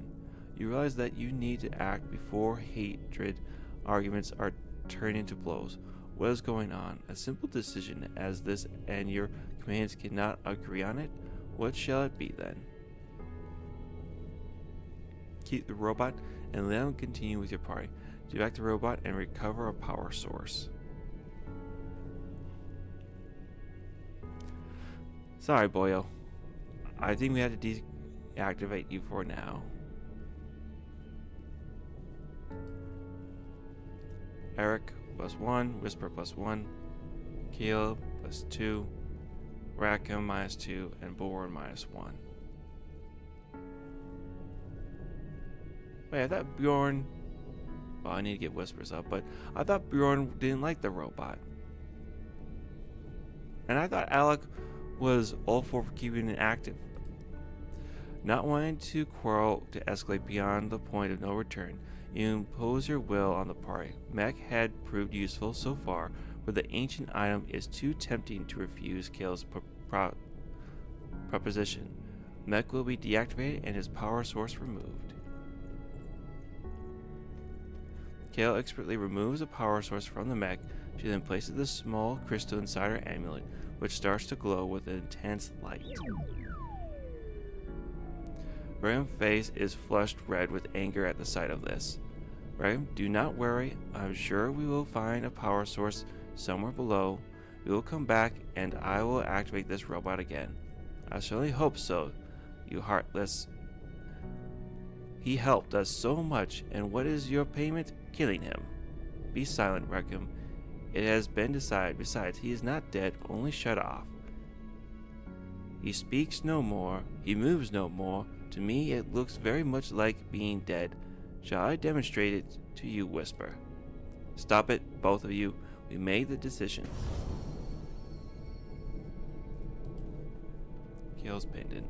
You realize that you need to act before hatred arguments are turned into blows. What is going on? A simple decision as this, and your companions cannot agree on it? What shall it be then? Keep the robot and let him continue with your party. Deactivate the robot and recover a power source. Sorry, Boyo. I think we had to deactivate you for now. Eric +1, Whisper +1, Keel +2, Rackham -2, and Boron -1. Wait, I thought Bjorn... Well, I need to get Whispers up, but I thought Bjorn didn't like the robot. And I thought Alec was all for keeping it active. Not wanting to quarrel to escalate beyond the point of no return, you impose your will on the party. Mech had proved useful so far, but the ancient item is too tempting to refuse Kale's proposition. Mech will be deactivated and his power source removed. Kale expertly removes a power source from the mech. She then places the small crystal inside her amulet, which starts to glow with an intense light. Ragam's face is flushed red with anger at the sight of this. Ragam, do not worry. I'm sure we will find a power source somewhere below. We will come back and I will activate this robot again. I certainly hope so, you heartless. He helped us so much, and what is your payment? Killing him. Be silent, Ragam. It has been decided. Besides, he is not dead, only shut off. He speaks no more. He moves no more. To me, it looks very much like being dead. Shall I demonstrate it to you, Whisper? Stop it, both of you. We made the decision. Kale's pendant.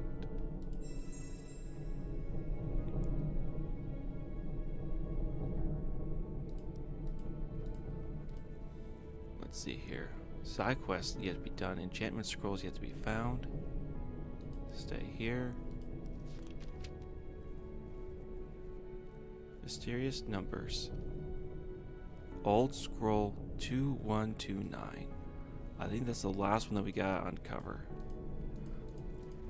Let's see here. Side quests yet to be done. Enchantment scrolls yet to be found. Stay here. Mysterious numbers. Old scroll 2129. I think that's the last one that we gotta uncover.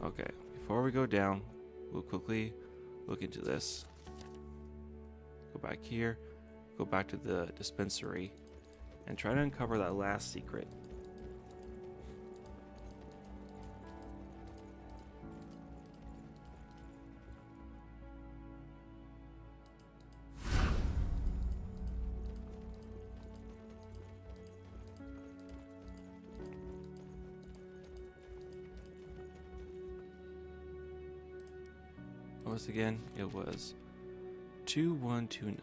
Okay, before we go down, we'll quickly look into this. Go back here, go back to the dispensary, and try to uncover that last secret. Once again, it was 2129.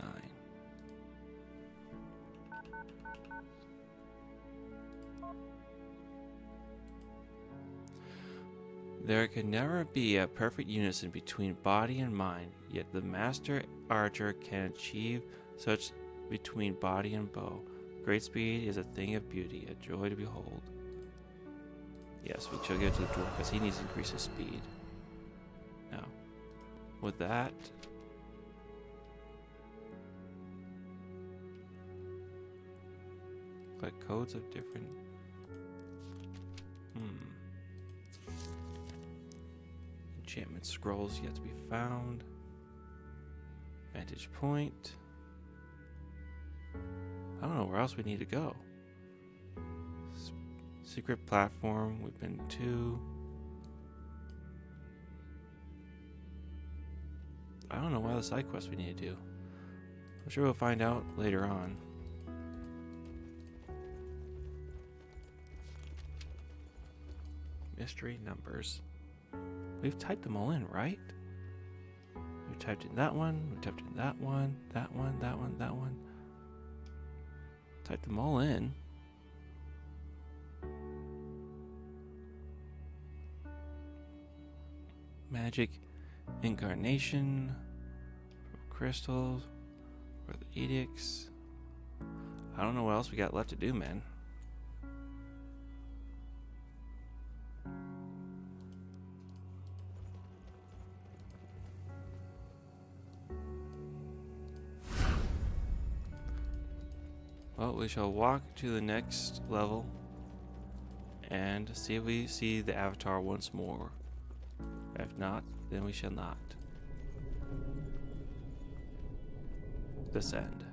There can never be a perfect unison between body and mind, yet the master archer can achieve such between body and bow. Great speed is a thing of beauty, a joy to behold. Yes, we should give it to the dwarf because he needs to increase his speed. Now, with that, collect codes of different. Enchantment scrolls yet to be found. Vantage point. I don't know where else we need to go. Secret platform, we've been to. I don't know what other side quests we need to do. I'm sure we'll find out later on. Mystery numbers. We've typed them all in, right? We typed in that one, we typed in that one, that one, that one, that one. Typed them all in. Magic incarnation, crystals, or the edicts. I don't know what else we got left to do, man. Well, we shall walk to the next level and see if we see the avatar once more. If not, then we shall not. Descend.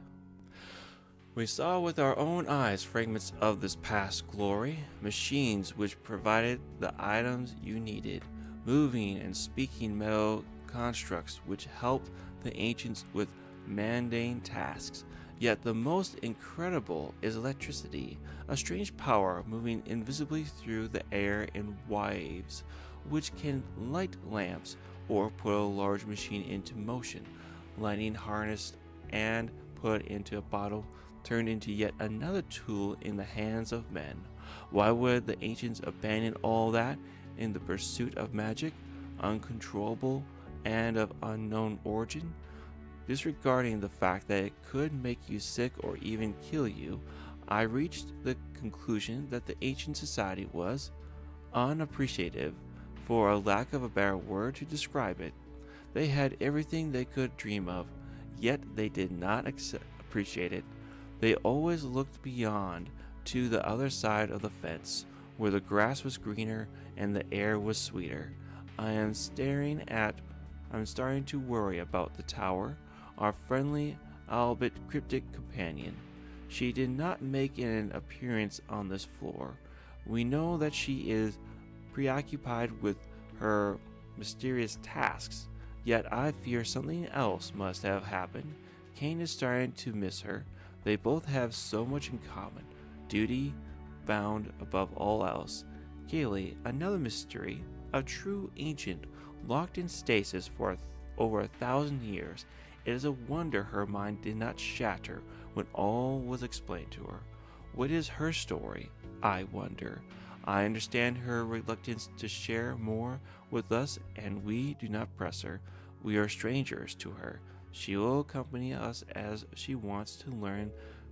We saw with our own eyes fragments of this past glory, machines which provided the items you needed, moving and speaking metal constructs which helped the ancients with mundane tasks. Yet the most incredible is electricity, a strange power moving invisibly through the air in waves, which can light lamps or put a large machine into motion. Lightning harnessed and put into a bottle turned into yet another tool in the hands of men. Why would the ancients abandon all that in the pursuit of magic, uncontrollable and of unknown origin? Disregarding the fact that it could make you sick or even kill you, I reached the conclusion that the ancient society was unappreciative, for a lack of a better word to describe it. They had everything they could dream of, yet they did not appreciate it. They always looked beyond to the other side of the fence, where the grass was greener and the air was sweeter. I'm starting to worry about the tower, our friendly, albeit cryptic companion. She did not make an appearance on this floor. We know that she is preoccupied with her mysterious tasks, yet I fear something else must have happened. Kane is starting to miss her. They both have so much in common. Duty, bound above all else. Kaylee, another mystery, a true ancient, locked in stasis for over 1,000 years. It is a wonder her mind did not shatter when all was explained to her. What is her story, I wonder? I understand her reluctance to share more with us, and we do not press her. We are strangers to her. She will accompany us as she wants to learn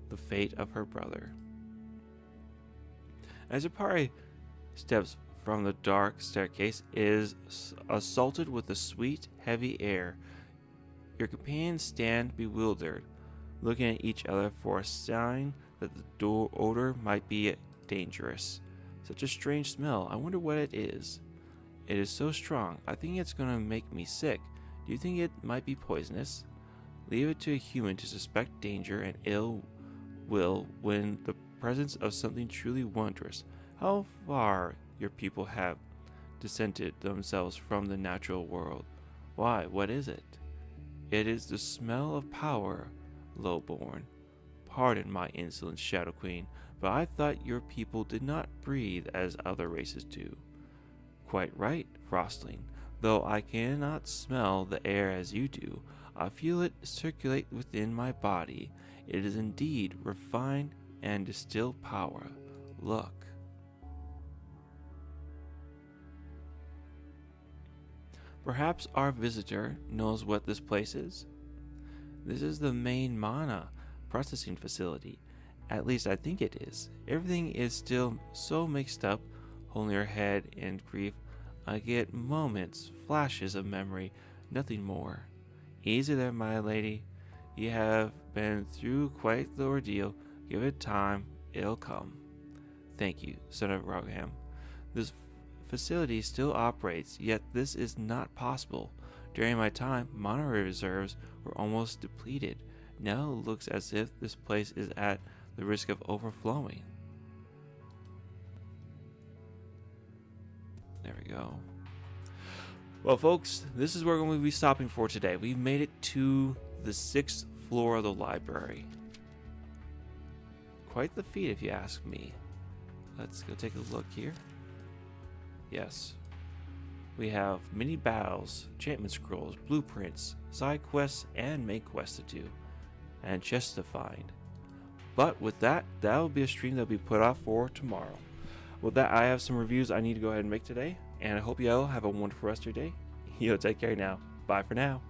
the fate of her brother. As Apari steps from the dark staircase, is assaulted with the sweet, heavy air. Your companions stand bewildered, looking at each other for a sign that the door odor might be dangerous. Such a strange smell. I wonder what it is. It is so strong. I think it's going to make me sick. Do you think it might be poisonous? Leave it to a human to suspect danger and ill will when the presence of something truly wondrous. How far your people have dissented themselves from the natural world. Why, what is it? It is the smell of power, lowborn. Pardon my insolence, Shadow Queen, but I thought your people did not breathe as other races do. Quite right, Frostling. Though I cannot smell the air as you do, I feel it circulate within my body. It is indeed refined and distilled power. Look. Perhaps our visitor knows what this place is? This is the main mana processing facility. At least I think it is. Everything is still so mixed up, holding her head in grief. I get moments, flashes of memory, nothing more. Easy there, my lady. You have been through quite the ordeal. Give it time, it'll come. Thank you, son of Rogham. This facility still operates, yet this is not possible. During my time, mana reserves were almost depleted. Now it looks as if this place is at the risk of overflowing. There we go. Well, folks, this is where we're going to be stopping for today. We've made it to the 6th floor of the library. Quite the feat, if you ask me. Let's go take a look here. Yes. We have mini battles, enchantment scrolls, blueprints, side quests, and main quests to do, and chests to find. But with that, that'll be a stream that'll be put off for tomorrow. With that, I have some reviews I need to go ahead and make today, and I hope you all have a wonderful rest of your day. Take care now. Bye for now.